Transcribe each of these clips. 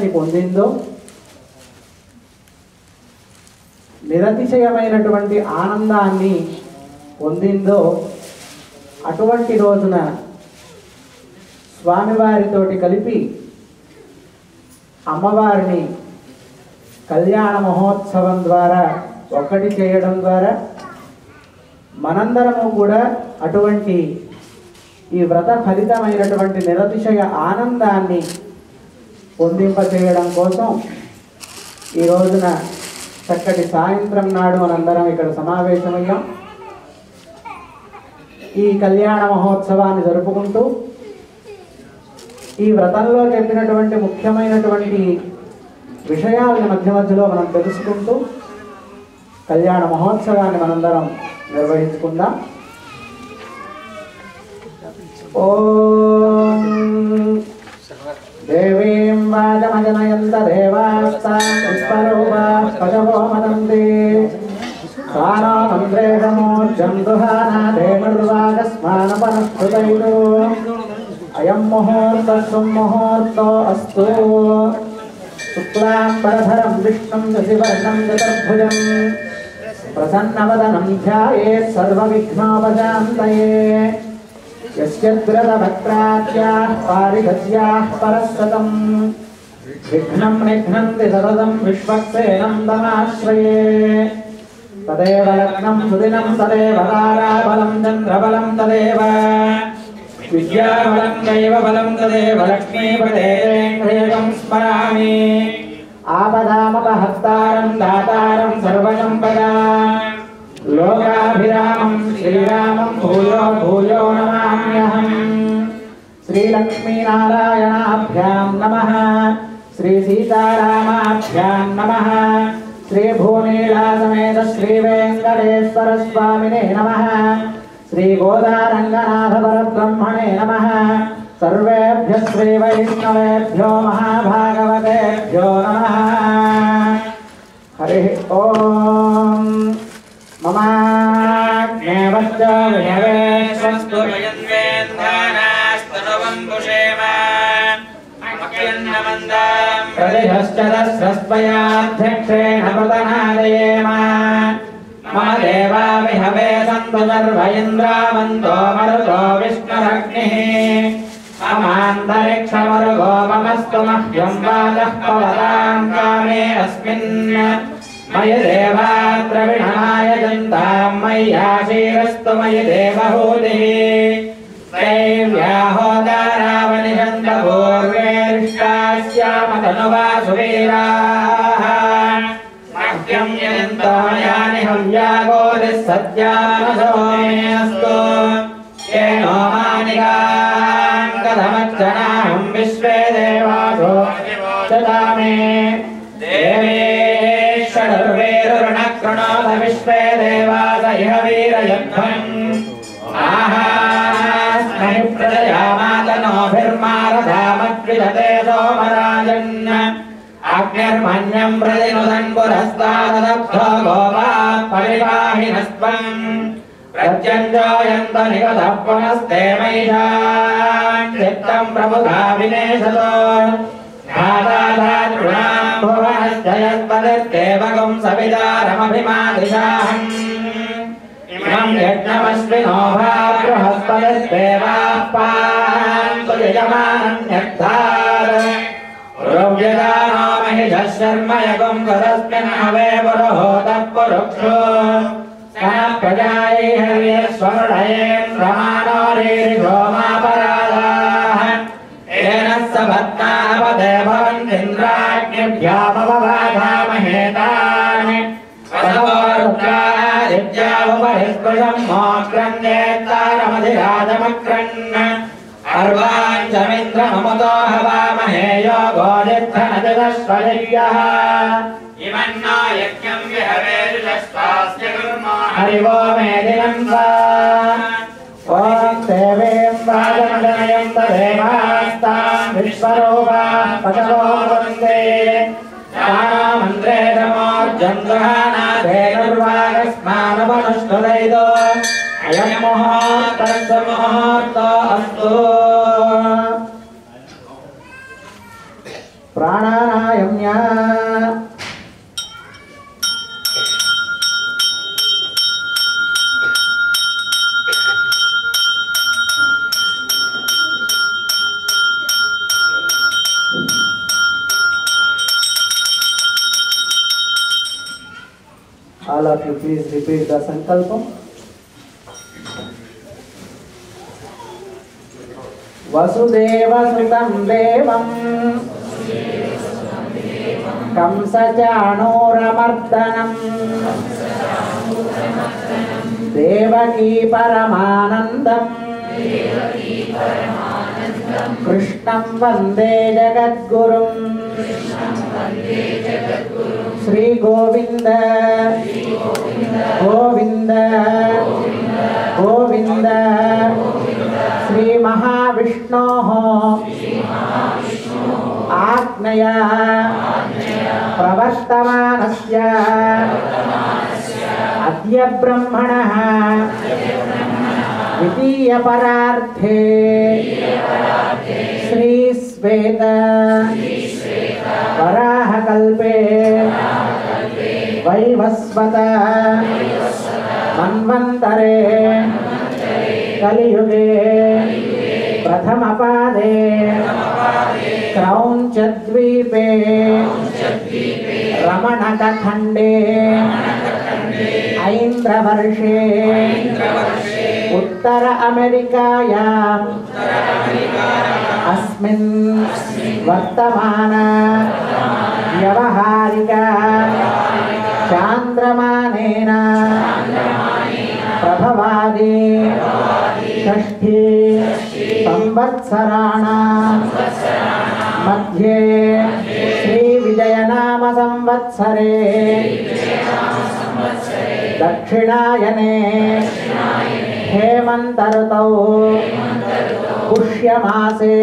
పొందిందో నిరతిశయమైనటువంటి ఆనందాన్ని పొందిందో అటువంటి రోజున స్వామివారితోటి కలిపి అమ్మవారిని కళ్యాణ మహోత్సవం ద్వారా ఒక్కటి చేయడం ద్వారా మనందరము కూడా అటువంటి ఈ వ్రత ఫలితమైనటువంటి నిరతిశయ ఆనందాన్ని పొందింపచేయడం కోసం ఈ రోజున చక్కటి సాయంత్రం నాడు మనందరం ఇక్కడ సమావేశమయ్యాం. ఈ కళ్యాణ మహోత్సవాన్ని జరుపుకుంటూ ఈ వ్రతంలో చెప్పినటువంటి ముఖ్యమైనటువంటి విషయాలను మధ్య మధ్యలో మనం తెలుసుకుంటూ కళ్యాణ మహోత్సవాన్ని మనందరం నిర్వహించుకుందాం. ఓం దేవీం వాజమజనయంత దేవాస్తాం పుష్పరూపాః పదవో మదంతే స్వానో మంత్రేషమూర్జం గృహానాదేమర్వాగస్మానపనఃకృతైదో అయం ముహూర్తః సుముహూర్తో అస్తు. శుక్లాంబరధరం విష్ణుం శశివర్ణం చతుర్భుజం ప్రసన్నవదనం ధ్యాయేత్ సర్వవిఘ్నోపశాంతయే. యస్య ద్రదవక్త్రాద్యాః పారిషద్యాః పరస్సతం విఘ్నం నిఘ్నంతి సతతం విశ్వక్సేనం తమాశ్రయే. తదేవ లగ్నం సుదినం తదేవ తారాబలం చంద్రబలం తదేవ విద్యాబలం దైవబలం తదేవ లక్ష్మీపదేవేంద్రియం స్మరామి. ఆపదామపహర్తారం దాతారం సర్వసంపదాం లోకాభిరామం శ్రీరామం భూయో భూయో నమామ్యహం. శ్రీలక్ష్మీనారాయణాభ్యాం నమః. శ్రీసీతారామాభ్యాం నమః. శ్రీభూనీలాసమేత శ్రీవేంకటేశ్వర స్వామినే నమః. శ్రీగోదారంగనాథ పరబ్రహ్మణే నమః. సర్వేభ్యః శ్రీవైష్ణవేభ్యో మహాభాగవతేభ్యో నమః. హరి ఓం. మమాజ్ఞేవశ్చ విహవేశ్వస్తు ప్రతిహశ్చ దస్రస్వయాధ్యక్షేణ ప్రతనాదయేమ. మమ దేవా విహవే సంతు సర్వ ఇంద్రావంతో మరుతో విష్ణురగ్నిః. మమాంతరిక్షమరుగో మమస్తు మహ్యం వాజః పవతాం కామే అస్మిన్. మయి దేవాద్రవిణాయ జంతాం మయ్యాశీరస్తు మయి దేవహూతిః. దైవ్యాహోదారావనిషంత పూర్వేరిష్టాస్యామతనువాసువీరాः. మహ్యం యంతమయాని హవ్యాగోదిः సత్యానసోమేऽस्तु. ఏనో మానికాం కథమర్చనాహం విశ్వే దేవాసో దదామి. దేవేశ్వరుణకృణోత విశ్వే దేవాస ఇహ వీరయధ్వం. ఆహాస్మహి ప్రజయామాతనోభిర్మారథామద్విదతే సోమరాజన్. అగ్నిర్మన్యం ప్రతినుదన్ పురస్తాదబ్ధో గోపాః పరిపాహినస్త్వం. ప్రత్యంజోయంత నిగతః పునస్తే మహిషాం చిత్తం ప్రభుధా వినేశతో. ధాతాధాతృణాం భువనశ్చయత్పదిర్దేవగం సవితారమభిమాదిశాహం. ఇమం యజ్ఞమశ్వినో భా బృహస్పతిర్దేవాః పాन्तు యజమానన్యర్థాత్. పురోవ్యజానో మహిషः శర్మ యగం తదస్మిన్ హవే పురోహోతః పురుక్షో. ప్రజాయై హర్యస్వరుడయేంద్రమానో రీరిఘోమాపరాధాః. ఏన సభత్నాపదే భవంతింద్రాగ్నిభ్యామవవాధామహేతాని. పదవో రుద్రాదిత్యావుపరిస్పృశం మోక్రన్యేత్తారమధిరాజమక్రన్. అర్వాంచమింద్రమముతో హవామహే యోగోదిత్తనజదశ్వయః. ఇమన్నో యజ్ఞం విహవేరుషస్వాస్య కుర్మో హరివో మేదినం వా. ఓం దేవీం వాజమజనయంత దేవాస్తాం విశ్వరూపాః పదవో వందే. మంత్రేషమోర్జం గృహానాదేర్వాగస్మానపనఃకృతైదో అయం ముహూర్తః సుముహూర్తో అస్తు. ప్రాణా नारायण्या All of you please repeat the sankalpam. Vasudeva sutam devam Kamsajanuramardanam Devaki paramanandam Krishnam vande jagadgurum Shri Govinda Govinda Govinda Shri Mahavishnoho Agnaya Pravastamanasya Adya Brahmanaha Vitiya Pararthe Shri Sveta Varaha Kalpe Vaivasvata Manvantare Kaliyuge Prathamapade Kraunchadvipe Ramanakakhande Aindravarshe Uttara Amerikayam Asmin Vartamana Vyavaharika Chandramanena Prabhavadi Shashti Samvatsarana Madhye Shri Vijayanama Samvatsare Dakshinayane Hemantarutau Pushyamase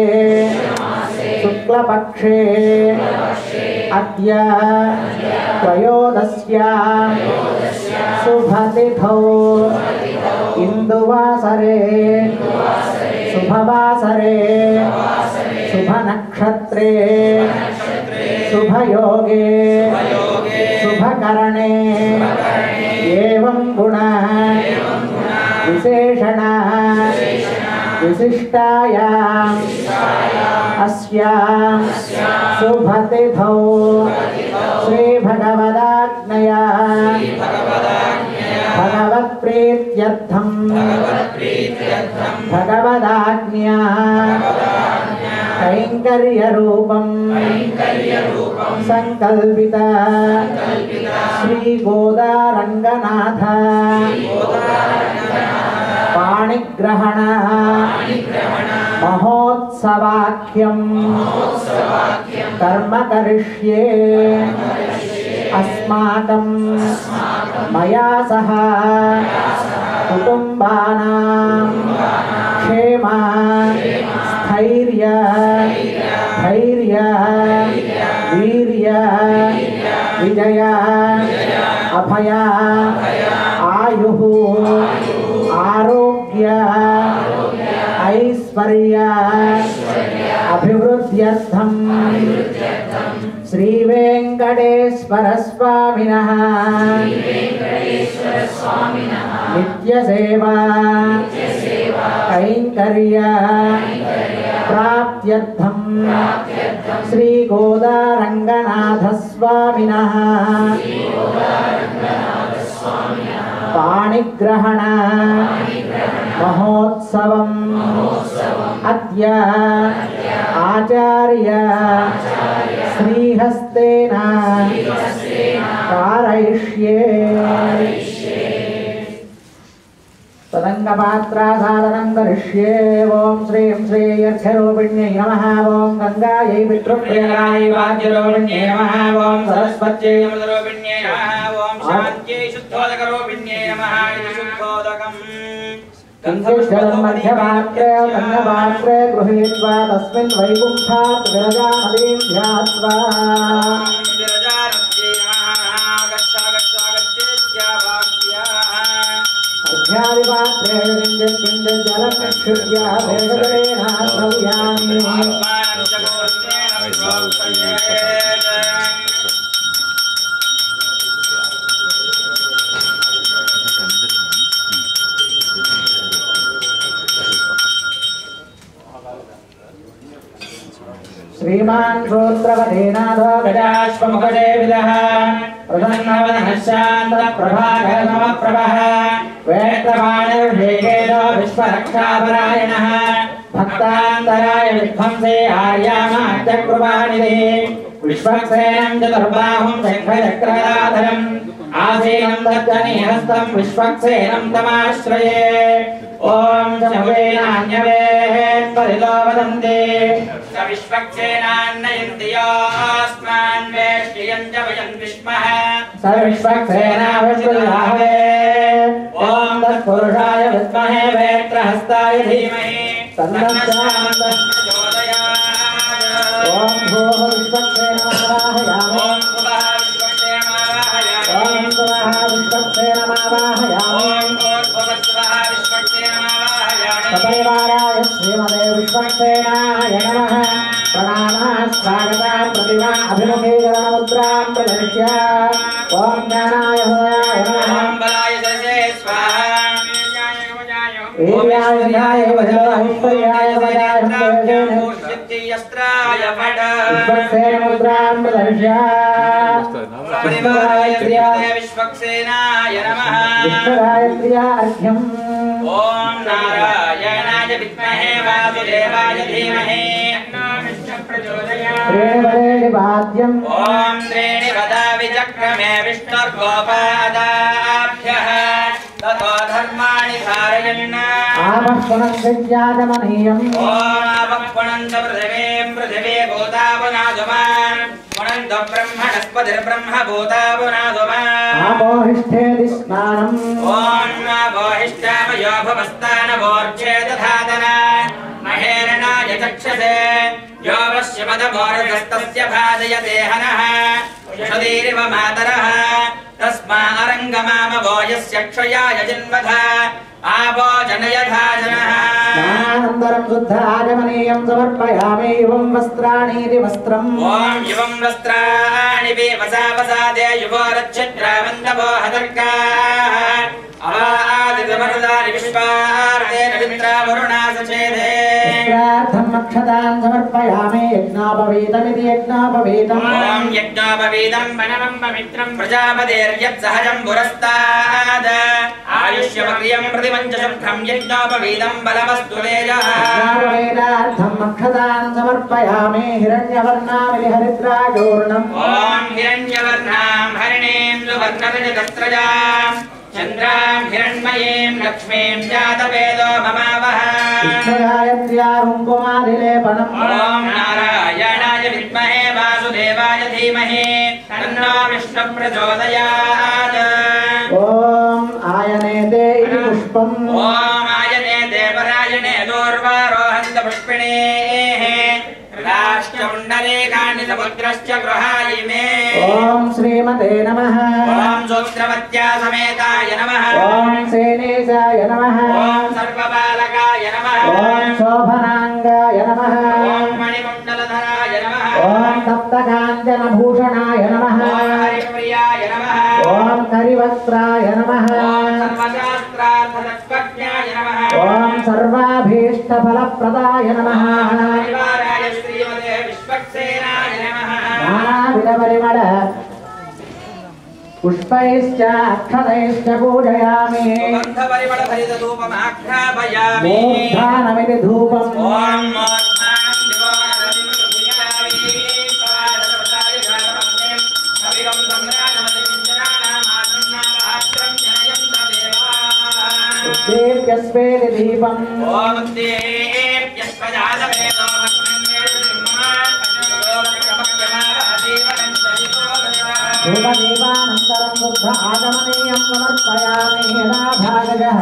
Suklapakshe Adya Trayodasya Subhatithau Induvasare Subhavasare Subhanakshatre Subhayoge Subhakarane Evam Guna Visheshana Visishtayam Asyam Subhatithau Shri Bhagavadagnaya Bhagavat Prityartham Bhagavadagnya Kainkarya Rupam Sankalpita Shri Godaranganatha Panigrahana Mahotsavakyam Karma Karishye Asmakam Maya Saha Kutumbanam Kshema Sthairya Dhairya Virya Vijaya Abhaya Ayuhu Arogya Aishwarya Abhivruddhyartham Shri Venkateswara Swaminaha Nitya Seva Kainkarya Praptyartham Shri Godaranganatha Swaminaha Panigrahana Mahotsavam Adya Acharya Srihastena Karayishye Tadangapatra sadhanam karishye Om Shrim Shri Yarkharopinyai Namaha Om Gangayai Vitrupriyai Vajyaropinyai Namaha Om Sarasvatyai Amadaropinyai Namaha Om Shantyai Shuddhodakaropinyai Namaha Iti Shuddhodakam Kinchisharam Madhyapatre Ganyapatre Gruhitva Tasmin Vaikunthat Virajanadin Dhyatva Virajanadin Namaha Gacha Gacha Gachetya Vakya Adhyaripatre Kinjit Kinjit Jalakshurya Vedakarena Pravyami Atmanam Jagodhyena Vibhoktaye समुद्रवधेनाथो गजाश्वमुखदेविदः प्रसन्नवदनः शान्तप्रभाकरसमप्रभः वेत्रवाणिर्वेगेदो विश्वरक्षापरायणः भक्तान्तराय विध्वंसे आर्यामाद्यकृपानिधिः विश्वक्सेनं चतुर्बाहुं शङ्खचक्रगदाधरम् आसीनं दत्तनीहस्तं विश्वक्सेनं तमाश्रये ॐ शम्भुवेनान्यवेत्परितो वदन्ति स विश्वक्सेनान्नयन्ति योऽस्मान् वेष्ट्यं च वयं विष्मः स विश्वक्सेना विश्वलाहवे ॐ तत्पुरुषाय विद्महे वेत्रहस्ताय धीमहि तन्नः प्रचोदयात् ॐ भूः विश्वक्सेनमावाहयामि ॐ सुवः विश्वक्सेनमावाहयामि तथैवाराय श्रीमते विश्वक्सेनाय नमः प्रणामः स्वागतः प्रतिमा अभिमुखीकरणमुद्रां प्रदर्श्य ॐ ज्ञानाय हृदयाय नमः बलाय दशे स्वाहा वीर्याय ध्याय वज्राय वजाय सिद्धियस्त्राय फट विश्वक्सेनमुद्रां प्रदर्श्य विश्वक्सेनाय नमः विश्वगायत्र्या अर्घ्यम् ॐ नारायणाय विद्महे वासुदेवाय धीमहि तन्नो प्रचोदयात् त्रीणिपदेवाद्यम् ॐ त्रीणिपदा विचक्रमे विष्णुर्गोपादाभ्यः ततो धर्माणि धारयन् आपः पुनश्चिद्याजमनीयम् ॐ आपः पुनन्त पृथिवी भूतावनादुमान् पुनन्त ब्रह्मणस्पतिर्ब्रह्म भूतावनादुमान् आपोहिष्ठेति स्नानम् ॐ आपोहिष्ठामयो भवस्तानवोर्चेदधातन महेरणाय चक्षसे यो वश्यमदमोरगस्तस्य भाजयते हनः उषधीरिव मातरः तस्मारङ्गमामवो यस्य क्षयाय जन्मथ आवो जनयथा जनः स्नानानन्तरं शुद्धाचमनीयं समर्पयामि युवं वस्त्राणीति वस्त्रम् ॐ युवं वस्त्राणि वसावसादे युवोरच्छिद्रावन्दवो हतर्काः अवादितमरुदानि विश्वार्तेन विद्रावरुणा सचेदे पुत्रार्थम् अक्षतान् समर्पयामि यज्ञोपवीतमिति यज्ञोपवीतम् ॐ यज्ञोपवीतं वनमं पवित्रं प्रजापतेर्यत्सहजं पुरस्ताद् आयुष्यमग्र्यं प्रतिपञ्चशुभ्रं यज्ञोपवीतं बलमस्तु तेजः यज्ञोपवीतार्थम् अक्षतान् समर्पयामि हिरण्यवर्णामिति हरिद्राचूर्णम् ॐ हिरण्यवर्णां हरिणीं सुवर्णरजतस्रजाम् चन्द्रां हिरण्मयीं लक्ष्मीं जातवेदो ममावह गायत्र्या कुङ्कुमादिलेपनम् ॐ नारायणाय विद्महे वासुदेवाय धीमहि तन्नो विष्णुः प्रचोदयात् ॐ आयनेते इति पुष्पम् ॐ आयनेते परायणे दूर्वारोहन्त पुष्पिणेः राष्ट्रमुण्डलेकानि समुद्रश्च गृहायिमे ॐ श्रीमते नमः ॐ सूत्रवत्या समेताय नमः ॐ सेनेशाय नमः ॐ सर्वबालकाय नमः ॐ शोभनाङ्गाय नमः ॐ मणिकुण्डलधराय नमः ॐ सप्तकाञ्चनभूषणाय नमः ॐ हरिप्रियाय नमः ॐ करिवस्त्राय नमः ॐ सर्वशास्त्रार्थतत्त्वज्ञाय नमः ॐ सर्वाभीष्टफलप्रदाय नमः श्रीमते विश्वक्सेनाय नमः नानाविधपरिमळ पुष्पैश्च अक्षतैश्च पूजयामि सुगन्धपरिमळभरितधूपमाघ्रापयामि मूर्धानमिति धूपम् ॐ मूर्धानं दिवोनरविमृगुयावि कविगं सम्राजमतिञ्जनानामासन्नामहात्रं जनयन्त देवाः उद्दीप्यस्वेति दीपम् ॐ उद्दीप्यस्वजातवेदो धूपदीपानन्तरं शुद्ध आगमनीयं समर्पयामि यदा भागजः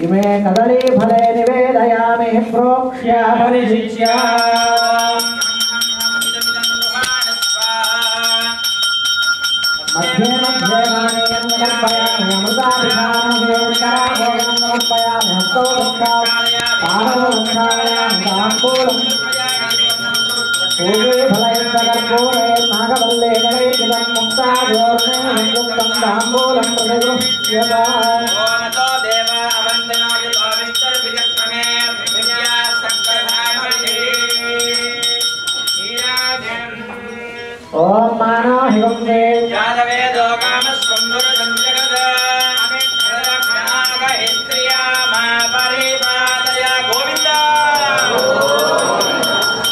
इमे कदलीफले निवेदयामि प्रोक्ष्य परिशिष्य मध्ये मध्ये नानीयं समर्पयामि अमृताभिधानं समर्पयामि हस्तो पादो ताम्बूलं पूजे फलैर्सकर्पूरे नागवल्ले नवैर्गिलं मुक्ताजोर्णे मुक्तं ताम्बूलं प्रतिगृह्यता ओमतो देवा अवन्दनो यतो विष्टर्विचक्रमे पृथिव्या सक्कधामये हीराजन् ओम मानो हिवंसे यादवेदो कामस्वन्दुरं जगदा अमित्ररक्षाग इन्द्रिया मा परिपादय गोविन्द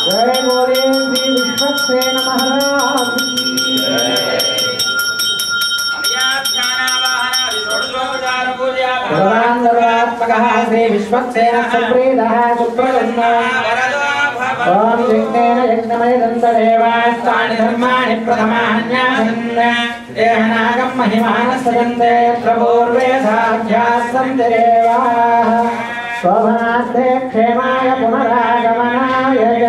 जय बोले श्री विश्वक्सेन महाराज की भगवान् सर्वात्मकः श्री विश्वक्सेन संप्रीतः सुप्रसन्नो ओम यज्ञेन यज्ञमयदन्तदेवास्तानि धर्माणि प्रथमान्यासन् देहनागं महिमानस्सजन्ते प्रपूर्वे साध्यास्सन्ति देवाः शोभनार्थे क्षेमाय पुनरागमनाय च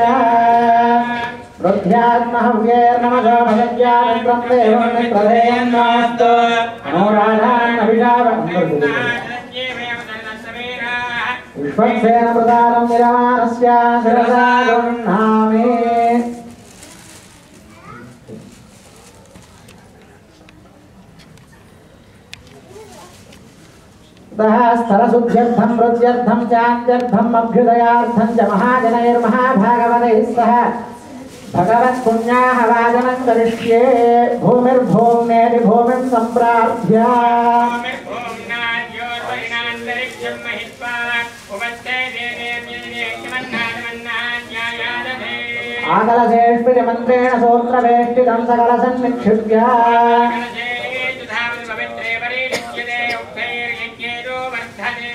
वृद्ध्यात्महव्यैर्नमसो भगत्यामित्रं देवं प्रधेयन्नास्तु विश्वक्सेन प्रदानं निरमानस्य शिरसा गृह्णामि स्थलशुद्ध्यर्थं वृद्ध्यर्थं चान्त्यर्थम् अभ्युदयार्थं च महाजनैर्महाभागवतैः सह भगवत्पुण्याः वाचनं करिष्ये भूमिर्भूम्नेति भूमिं सम्प्रार्थ्य आकलशेष्पितमन्त्रेण सूत्रवेष्टितं सकलसन्निक्षिप्य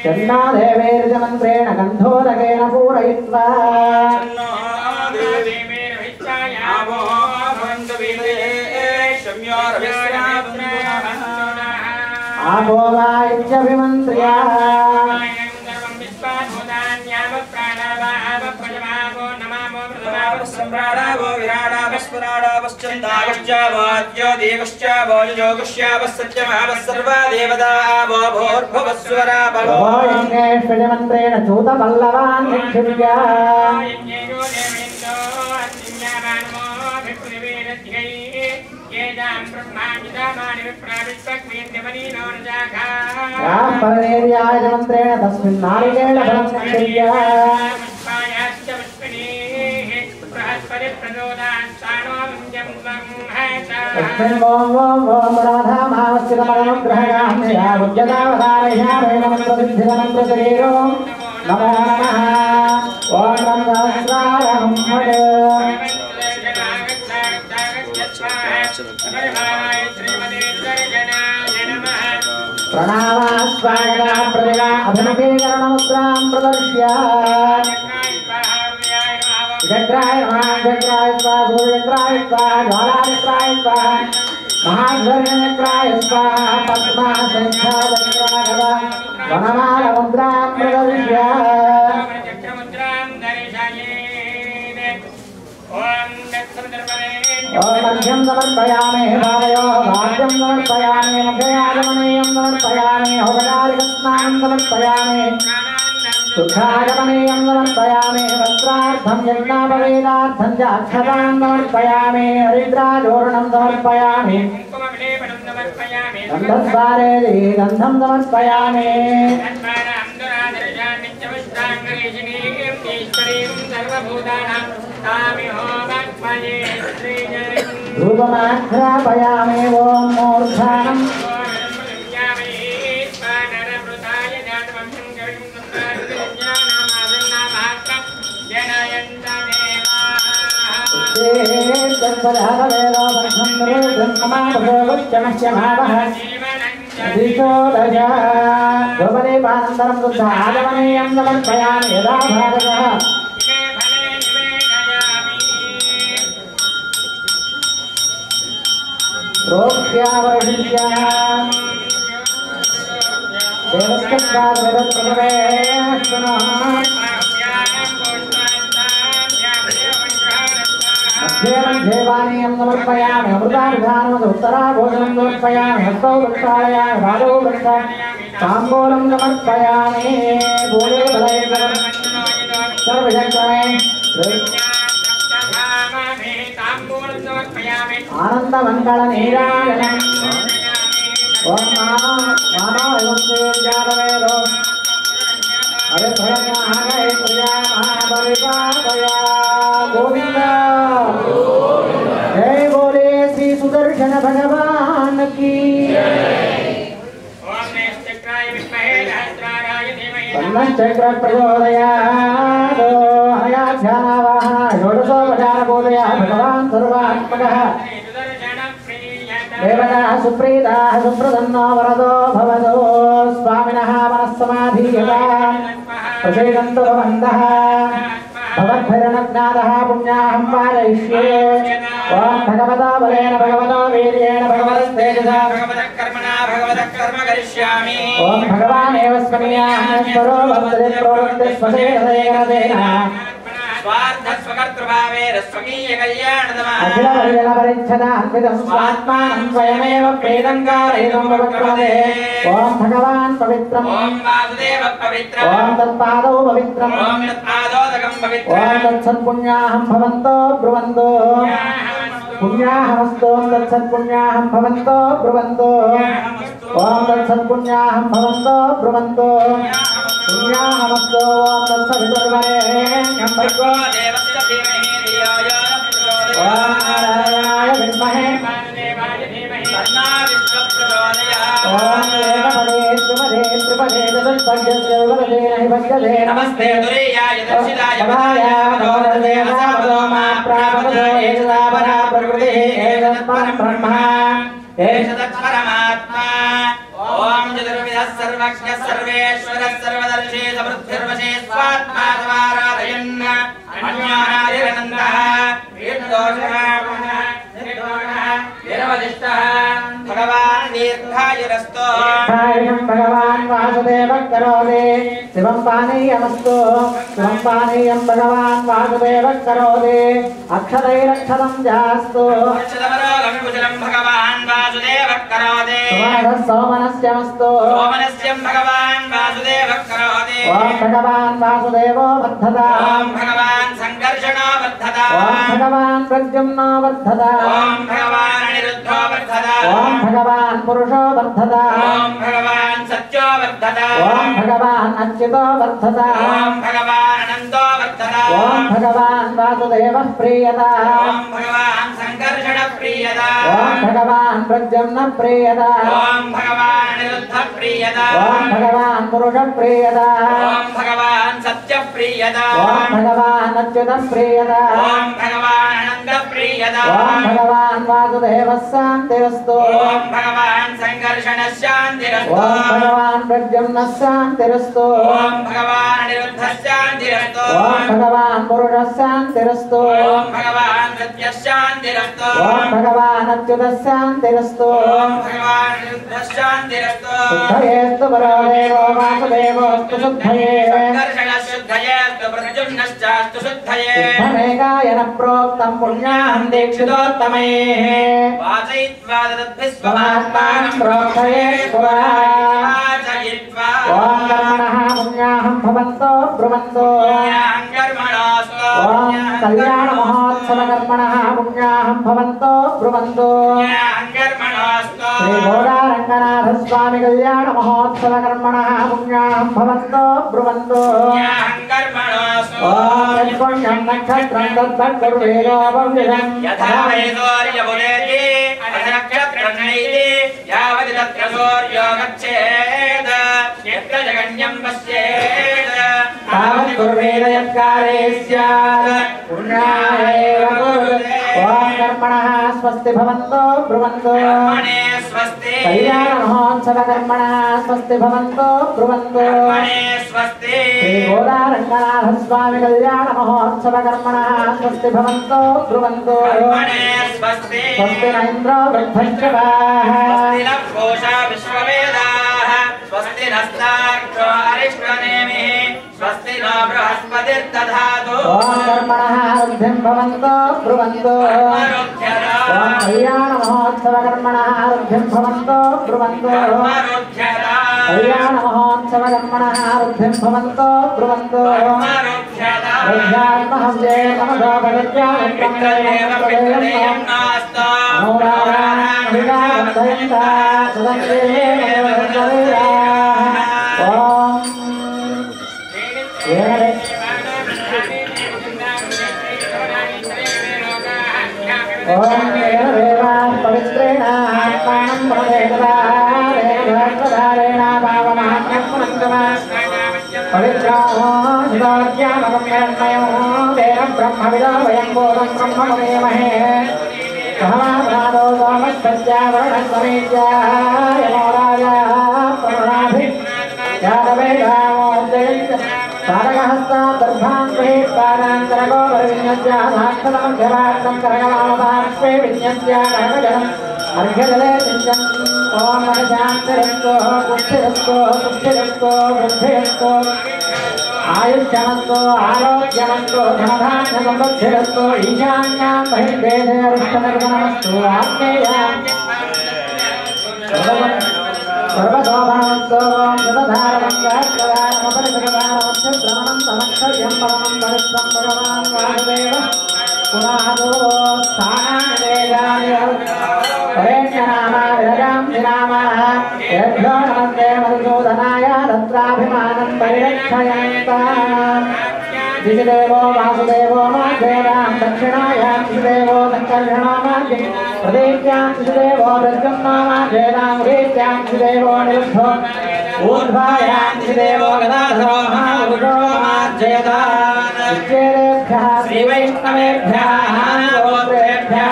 चन्नादेवेर्जमन्त्रेण गन्धोदकेन पूरयित्वा आपो वा इत्यभिमन्त्र्या सम्राडावो विराडावस्मराडावश्चन्दावश्चावाद्यो देवश्चावोजोगश्चावस्सत्यमावः देवतावो भोर्भुवस्वराभवो यज्ञेष्वजमन्त्रेण चूतपल्लवान् निक्षिप्य परदेव्याजमन्त्रेण तस्मिन् नारिकेलफलं निक्षिप्य तस्मिन् ओम राधामावस्थितमनुग्रहगाम्यया उज्जतावतारह्यामेनमन्त्रसिद्धिदमन्त्रशरीरो नमो नमः ओम रङ्गस्राय हम्मये प्रणामास्वागता प्रतिगा अभिमुखीकरणमुद्रां प्रदर्श्य जग्राय नमः जग्राय स्वाहा सूर्यग्राय स्वाहा ज्वालाग्राय स्वाहा महाध्वर्यग्राय स्वाहा पद्मासंख्याग्राय वनमालमुद्रां प्रदर्श्य मध्यं समर्पयामि भावयोः भाग्यं समर्पयामि मुखे आगमनीयं समर्पयामि होमकारिकस्नानं समर्पयामि सुखागमनीयं समर्पयामि वस्त्रार्थं यज्ञापवेदार्थं च अक्षतां समर्पयामि हरिद्राचूर्णं समर्पयामि गन्धद्वारे गन्धं समर्पयामि धूपमाघ्रापयामि ॐ मूर्धानम् धूपदीपानन्तरं शुद्धागमनीयं समर्पयामि यदा भारतः प्रोक्ष्यावर्षिष्या देवानीयं समर्पयामि अमृताभिधानम् उत्तराभोजनं समर्पयामि हस्तौ प्रक्षालयामि पादौ प्रक्षालयामि ताम्बूलं समर्पयामि भूले बलये सर्वशक्तये आनन्दमण्डलनीराजनम् ॐ मानो एवं ज्ञानवेदो अयभयज्ञानय प्रिया महापरिपादया गोविन्द जय बोले सुदर्शन भगवान की चक्र प्रचोदयात् हयाध्यानावाहन षोडशोपचारबोधया भगवान् सर्वात्मकः देवता सुप्रीताः सुप्रसन्नो वरदो भवतो स्वामिनः मनस्समाधीयताम् प्रसीदन्तु भवन्तः भवद्भैरनज्ञातः पुण्याहं पारयिष्ये ओम भगवता बलेन भगवतो वीर्येण भगवतस्तेजसा भगवतः कर्मणा भगवतः कर्म करिष्यामि ओम भगवानेव स्मरणीयाश्वरो भवते प्रोक्ते स्वसेन स्वार्थस्वकर्तृभावेन स्वकीय कल्याणतमः अखिल परिजन परिच्छदान्वितं स्वात्मानं स्वयमेव प्रेतं कारयितुं भवत्प्रदे ओम भगवान् पवित्रम् ओम वासुदेव पवित्रम् ओम तत्पादौ पवित्रम् ओम तत्पादोदकं पवित्रम् ओम तत्सत्पुण्याहं भवन्तो ब्रुवन्तो पुण्याहमस्तु ओम तत्सत्पुण्याहं भवन्तो ब्रुवन्तो ओम तत्सत्पुण्याहं भवन्तो ब्रुवन्तो पुण्याहमस्तु ओम तत्सवितुर्वरेण्यं भर्गो देवस्य धीमहि धियो यो न प्रचोदयात् ओम नारायणाय विद्महे तन्नो विष्णुः प्रचोदयात् ओम एकपदे त्रिपदे त्रिपदे चतुष्पद्यस्य विपदे नहि पद्यते नमस्ते तुरीयाय दर्शिताय पदाय भगवते असावतो मा प्रापदो एतदापरा प्रकृतिः एतत्परं ब्रह्म एष तत्परमात्मा ओम चतुर्विधः सर्वज्ञः सर्वेश्वरः सर्वदर्शी समृद्धिर्वशे स्वात्मा समाराधयन् अन्योनादिरनन्तः निर्दोषः निरवधिष्ठः भगवान् दीर्घायुरस्तु भगवान् वासुदेवः करोति शिवं पानीयमस्तु शिवं पानीयं भगवान् वासुदेवः करोति अक्षतैरक्षतं जास्तु वर्षदवरोगं भगवान् वासुदेवः करोति सुमनसः सौमनस्यमस्तु सोमनस्यं भगवान् वासुदेवः करोति ओम भगवान् वासुदेवो वर्धता ओम भगवान् संकर्षणो वर्धता ओम भगवान् प्रद्युम्नो वर्धता ओम भगवान् अनिरुद्धो वर्धता ओम भगवान् पुरुषो वर्धता ओम भगवान् सत्यो वर्धता ओम भगवान् अच्युतो वर्धता ओम भगवान् अनन्तो वर्धता ओम भगवान् वासुदेवः प्रीयता ओम भगवान् संकर्षण प्रीयता ओम भगवान् प्रद्युम्न प्रीयता ओम भगवान् अनिरुद्ध प्रीयता ओम भगवान् पुरुष प्रीयता ओम भगवान् सत्य प्रीयता ओम भगवान् अच्युत प्रीयता ओम भगवान् अनन्त प्रीयता ओम भगवान् वासुदेवः शान्तिरस्तु ओम भगवान् संकर्षण शान्तिरस्तु ओम भगवान् प्रद्युम्नः शान्तिरस्तु ओम भगवान् अनिरुद्ध शान्तिरस्तु ओम भगवान् पुरुषः शान्तिरस्तु ओम भगवान् सत्य शान्तिरस्तु ओम भगवान् अच्युतः शान्तिरस्तु ओम भगवान् अनिरुद्ध शान्तिरस्तु शुद्धयेस्तु वरोदेवो वासुदेवोऽस्तु शुद्धये संकर्षण शुद्धयेस्तु प्रद्युम्नश्चास्तु शुद्धये शुद्धमेकायन प्रोक्तं पुण्याहं दीक्षितोत्तमैः वाचयित्वा स्वमात्मानं प्रोक्षये पुरा वाचयित्वा ओम कर्मणः पुण्याहं भवन्तो ब्रुवन्तो कर्मणोऽस्तु ओम कल्याणमहोत्सवकर्मणः पुण्याहं भवन्तो ब्रुवन्तो कर्मणोऽस्तु श्री गोदारङ्गनाथस्वामि कल्याणमहोत्सवकर्मणः पुण्याहं भवन्तो ब्रुवन्तो कर्मणोऽस्तु ओम यत्पुण्यं नक्षत्रं तद्भक्कुर्वेदो भव्यं यथा वै सूर्यमुदेति नक्षत्रनैति यावति तत्र सूर्यो गच्छेत् यत्र जगन्यं पश्येत् तावत् कुर्वेद यत्काले स्यात् पुण्यायैव कुर्वते ओम कर्मणः स्वस्ति भवन्तो ब्रुवन्तो कर्मणे स्वस्ति कल्याणमहोत्सवकर्मणः स्वस्ति भवन्तो ब्रुवन्तो कर्मणे स्वस्ति श्री गोदारङ्गनाथस्वामि कल्याणमहोत्सवकर्मणः स्वस्ति भवन्तो ब्रुवन्तो कर्मणे स्वस्ति स्वस्ति न इन्द्रो वृद्धश्रवाः स्वस्ति नः पूषा विश्ववेदाः स्वस्ति नस्ताक्षो अरिष्टनेमिः स्वस्ति नो बृहस्पतिर्दधातु ओम कर्मणः वृद्धिं भवन्तो ब्रुवन्तो कर्मरुध्यता ओम कल्याणमहोत्सवकर्मणः वृद्धिं भवन्तो ब्रुवन्तो कर्मरुध्यता कल्याणमहोत्सवकर्मणः वृद्धिं भवन्तो ब्रुवन्तो कर्मरुध्यता वृद्ध्यात्महव्ये नमो भगवत्यामित्रं पितृदेव पितृदेयं नास्तु अनुरागान्विकावन्तयन्ता सुदन्देव ओम ओम देवा पवित्रेण आत्मानं प्रणेतारेण भावमान्यं पवित्रो शिवाज्ञानगम्यन्मयो देवं ब्रह्मविदो वयं बोधं ब्रह्ममुनेमहे सहमाभ्रातो सोमस्पत्यावरणसमेत्या यमोराजा प्रणनाभि यादवेदामोर्जयन् तारकहस्ता दर्भान्वहे पादान्तरगो वरविन्यस्याधात्तमध्यवात्तं करकलामपार्श्वे विन्यस्याकर्मजनम् अर्घ्यजले सिञ्चन् ॐ मनशान्तरस्तो बुद्धिरस्तो बुद्धिरस्तो बुद्धिरस्तो आयुष्यमस्तो आरोग्यमस्तो धनधान्यसमृद्धिरस्तो ईशान्यां बहिर्वेदेरुष्टनिर्गुणमस्तु आग्नेयां सर्वशोभनमस्तो जगधारणं गात्रधारणमपरिसरधारणमक्षद्रमणं समक्षर्यं परमं पवित्रं भगवान् वासुदेव पुनादो स्थानानिवेदानि परेण्यनामा विरजां विरामाः यद्भ्यो नमस्ते मधुसूदनाय तत्राभिमानं परिरक्षयन्ताम् दिशिदेवो वासुदेवो माध्येवां दक्षिणायां दिशिदेवो संकर्षणो माध्ये प्रदेश्यां दिशिदेवो वृद्गम्मा माध्येवां उदेश्यां दिशिदेवो निरुद्धो ऊर्ध्वायां दिशिदेवो गदाधरो महापुरुषो माध्येदान् विच्चेदेभ्यः श्रीवैष्णवेभ्यः गोत्रेभ्यः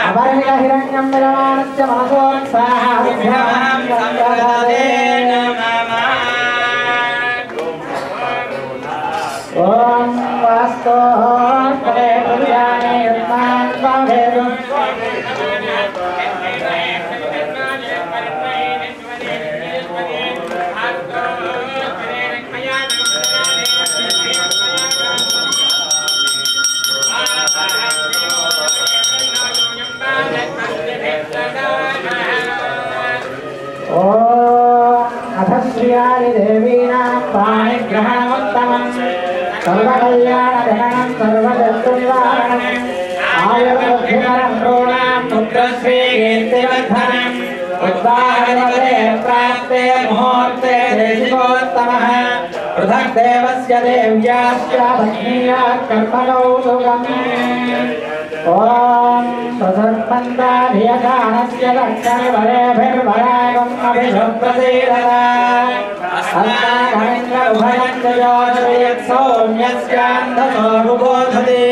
अपरिमितहिरण्यं विरमाणस्य मनसोत्साहाभ्यः सम्प्रदाते ओम वास्तो करे प्रजाने उत्मान स्वाभेदु अथश्रियादि देवीनां पाणिग्रहणमुत्तमम् सर्वकल्याणधनं सर्वशत्रुनिवारणम् आयुर्बुद्धिकरं प्रोणां पुत्रश्रीकीर्तिवर्धनम् उद्वाहनिपदे प्राप्ते मुहूर्ते देशिकोत्तमः पृथक् देवस्य देव्याश्च पत्न्या कर्मकौतुकम् ॐ प्रसर्पन्ताधियजानस्य दक्षिणवरेभिर्वरागम् अभिषुप्रसीदत सौम्यस्यान्धसो रुबोधते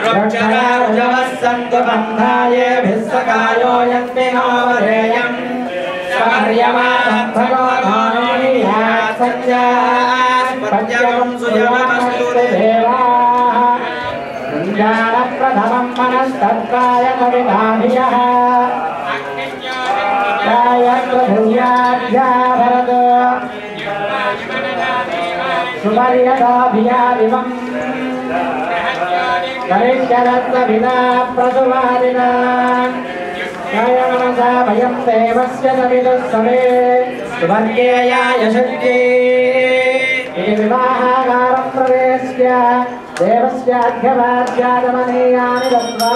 रक्षणार्जवः सन्तु बन्धायेभिः सकायो यन्मिनो वरेयम् स्वर्यमासद्भगो धानोनियात् सञ्जास्पत्यं सुयमस्तु देवाः प्रथमं मनस्तत्काय कविताभियः कायप्रभुयाभ्या भरत सुपर्यदाभियादिवम् करिष्यदत्तभिदा प्रसुवादिना कायमनसा भयं देवस्य सविदुः सवे सुवर्गेयाय शक्ये इति विवाहाकारं प्रवेश्य देवस्याध्यवाद्यागमनीयानि दत्त्वा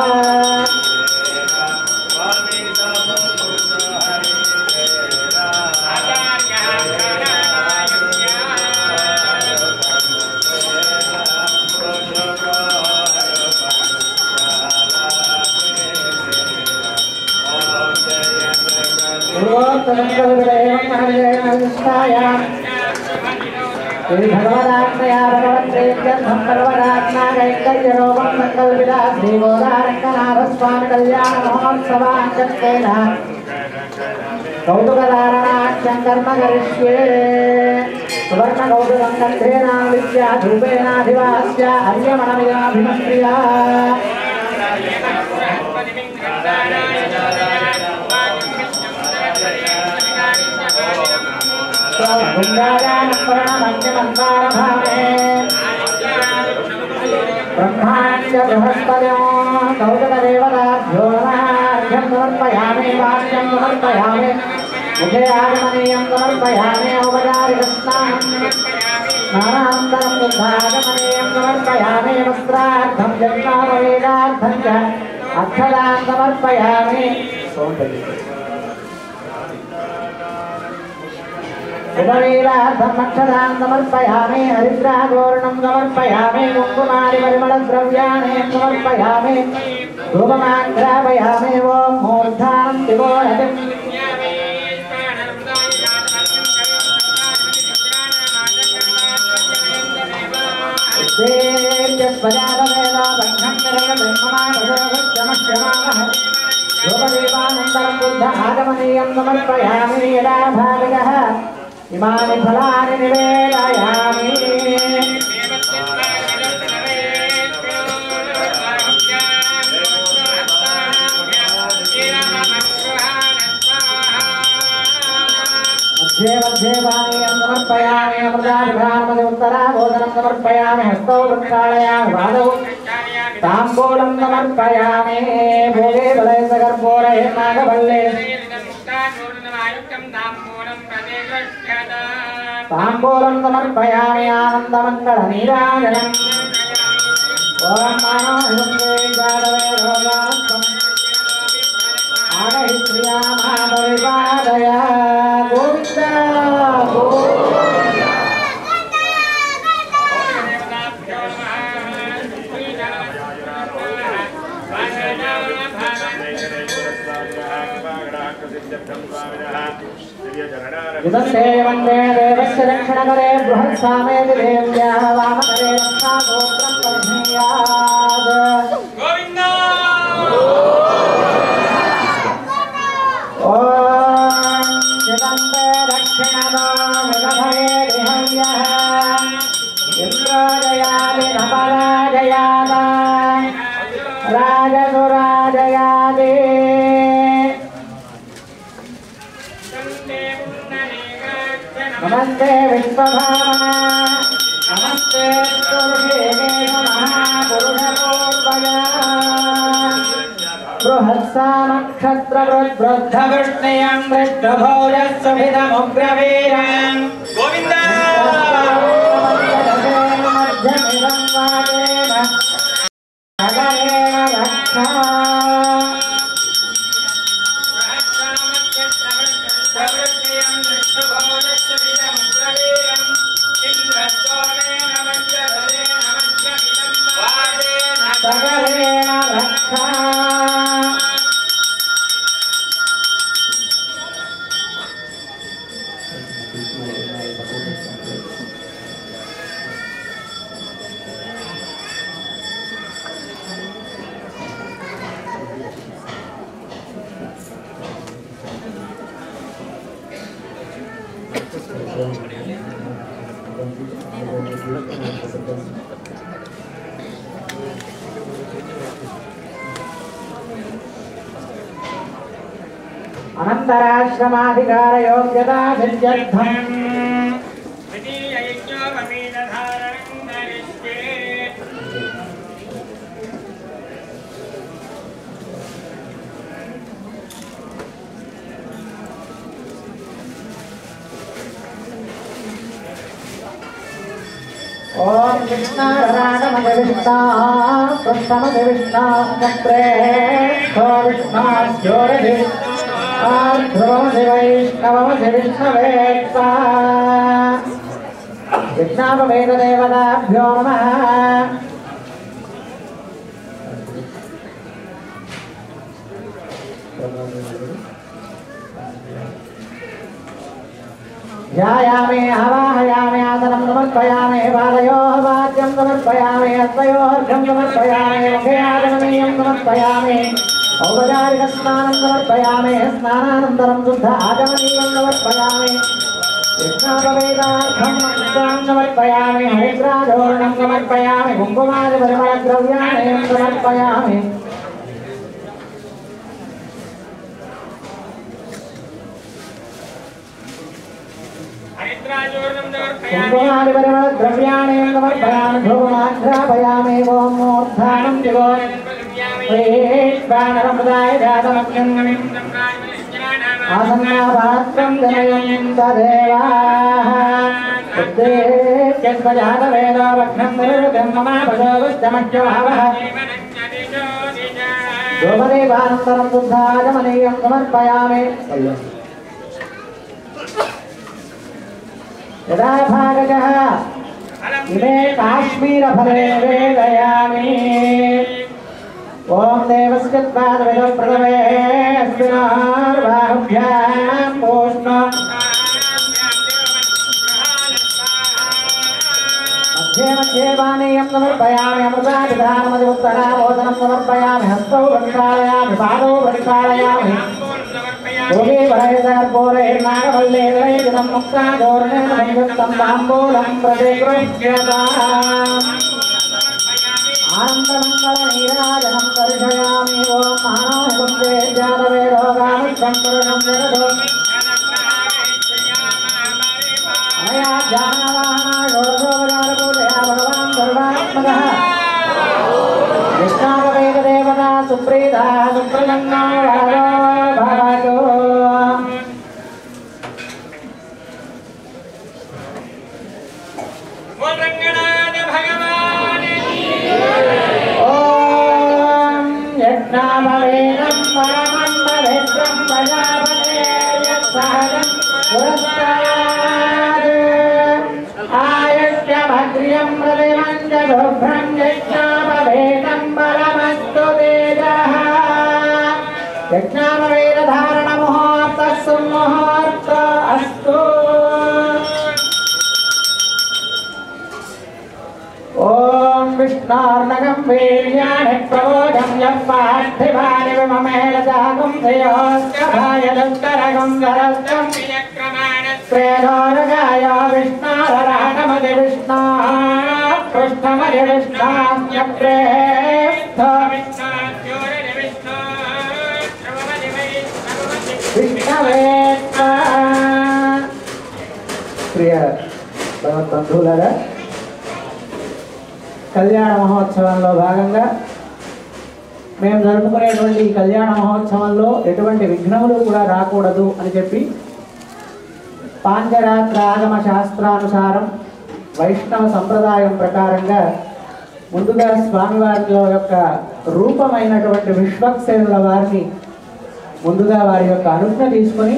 भगवदात्मया भगवत्प्रेत्यर्थं सर्वदात्मा कैङ्कर्यरूपं सङ्कल्पिता श्रीगोदारङ्गनाथस्वामि कल्याणमहोत्सवाञ्चत्तेन कौतुकधारणाख्यं कर्म करिष्ये सुवर्णकौतुकं कण्ठेनाविद्या धूपेनाधिवास्य अर्यमणमिदाभिमन्त्रिया ब्रह्माण्य बृहस्पतिं कौतुकदेवताभ्यो नमः अर्घ्यं समर्पयामि वाक्यं समर्पयामि मुखे आगमनीयं समर्पयामि औपचारिकस्नानं स्नानान्तरं बुद्धागमनीयं समर्पयामि वस्त्रार्थं यज्ञोपवेदार्थं च अक्षदां समर्पयामि उपवेदार्थं अक्षदां समर्पयामि हरिद्रागोर्णं समर्पयामि कुङ्कुमादिपरिमलद्रव्याणि समर्पयामि धूपमाघ्रापयामि ओम मूर्धानं दिवोहतिम् धूपदीपानन्तरं बुद्ध आगमनीयं समर्पयामि यदा भागः इमानि फलानि निवेदयामि देवानीयं समर्पयामि अमृताभिधानमदि उत्तराभोजनं समर्पयामि हस्तौ वृक्षालयामि पादौ ताम्बूलं समर्पयामि भोगे बलयसगर्भोरहे नागवल्ले ताम्बूलं समर्पयामि आनन्दमङ्गलनीराजनम् ॐ मानवहिन्दे जातवे भगवानस्तम् आगहित्रिया महापरिपादय गोविन्द विदन्ते वन्दे देवस्य दक्षिणकरे बृहत्सामेति देव्याः वामकरे रक्षागोत्रं परिह्यात् गोविन्द ॐ विदन्ते दक्षिणतो विदधये विहव्यः इन्द्रोदयादि नपराजयाद राजसुराजयादि नमस्ते विश्वभावना नमस्ते पुरुषेश महापुरुषपूर्वजा बृहत्सानक्षत्रवृद्धवृष्णयं दृष्टभोजस्वभिदमुग्रवीरम् गोविन्द मध्यमिदं वादेन नगरेण रक्षा सगरेण रक्षा अनन्तराश्रमाधिकार योग्यता सिद्ध्यर्थम् ओम कृष्णाराणमदेविष्णा पृष्ठमदेविष्णा चक्रे विष्णास्योरधि ध्रुवमधिवैष्णवमधिविष्णवे विष्णापवेददेवताभ्यो नमः ध्यायामि आवाहयामि आसनं समर्पयामि पादयोः वाद्यं समर्पयामि हस्तयोर्घं समर्पयामि मुखे आगमनीयं समर्पयामि औपचारिकस्नानं समर्पयामि स्नानानन्तरं शुद्ध आगमनीयं समर्पयामि कृष्णापवेदार्थं मन्त्रां समर्पयामि हरिद्राजोर्णं समर्पयामि कुङ्कुमादिपरिमलद्रव्याणि समर्पयामि कुङ्कुमादिपरिमलद्रव्याणि समर्पयामि धूपमाघ्रापयामि ॐ मूर्धानं दिवो श्रीष्वानरमुदाय जातमग्निम् आसन्नापात्रं जनयन् तदेवाः उद्देश्यस्वजातवेदो भग्नं निर्वृतं ममापशोगश्चमह्यभावः धूपदीपानन्तरं शुद्धागमनीयं समर्पयामि यदा भागजः इमे काश्मीरफले वेदयामि ఓం దేవస్య త్వాదవేద ప్రథమే అస్మినార్వాహుభ్యాం పూష్ణం మధ్యే మధ్యే పానీయం సమర్పయామి అమృతాభిధానమది ఉత్తరాభోజనం సమర్పయామి హస్తౌ ప్రక్షాళయామి పాదౌ ప్రక్షాళయామి భూమి వరయసర్పూరైర్నాగవల్లేదరైజనం ముక్తాదోరణేన సంయుక్తం తాంబూలం ప్రతిగృహ్యతాం ఆనందమంగళ నీరాజనం దర్శయామి ఓం మహానాయకుం జాతవే రోగానుద్ధం కరుణం జగదో అనయా జ్ఞానవాహనాయ షోడశోపచారపూజయా భగవాన్ సర్వాత్మకః విష్ణావేదదేవతా సుప్రీతా సుప్రసన్నో భవతు ఓం యజ్ఞామవేదం పరమం పవిత్రం ప్రజాపతే యత్సహజం పురస్కారాద్ ఆయుష్యమగ్ర్యం ప్రతిమం చ శుభ్రం యజ్ఞామవేదం బలమస్తు తేజః యజ్ఞామవేదధారణ ముహూర్తః సుముహూర్త అస్తు ఓం విష్ణార్నగం వీర్యాణి ప్రబోధం యప్పార్థివాని విమమేలజాగం శ్రేయోస్తభాయదుత్తరగం గరస్తం ప్రేదోరగాయ విష్ణారరాణమది విష్ణా పృష్ఠమది విష్ణాప్రేష్ఠ విష్ణవేత్త ప్రియ భగవద్బంధువులారా, కళ్యాణ మహోత్సవంలో భాగంగా మేము జరుపుకునేటువంటి ఈ కళ్యాణ మహోత్సవంలో ఎటువంటి విఘ్నములు కూడా రాకూడదు అని చెప్పి పాంచరాత్ర ఆగమ శాస్త్రానుసారం వైష్ణవ సంప్రదాయం ప్రకారంగా ముందుగా స్వామివారి యొక్క రూపమైనటువంటి విశ్వక్సేనుల వారిని ముందుగా వారి యొక్క అనుజ్ఞ తీసుకొని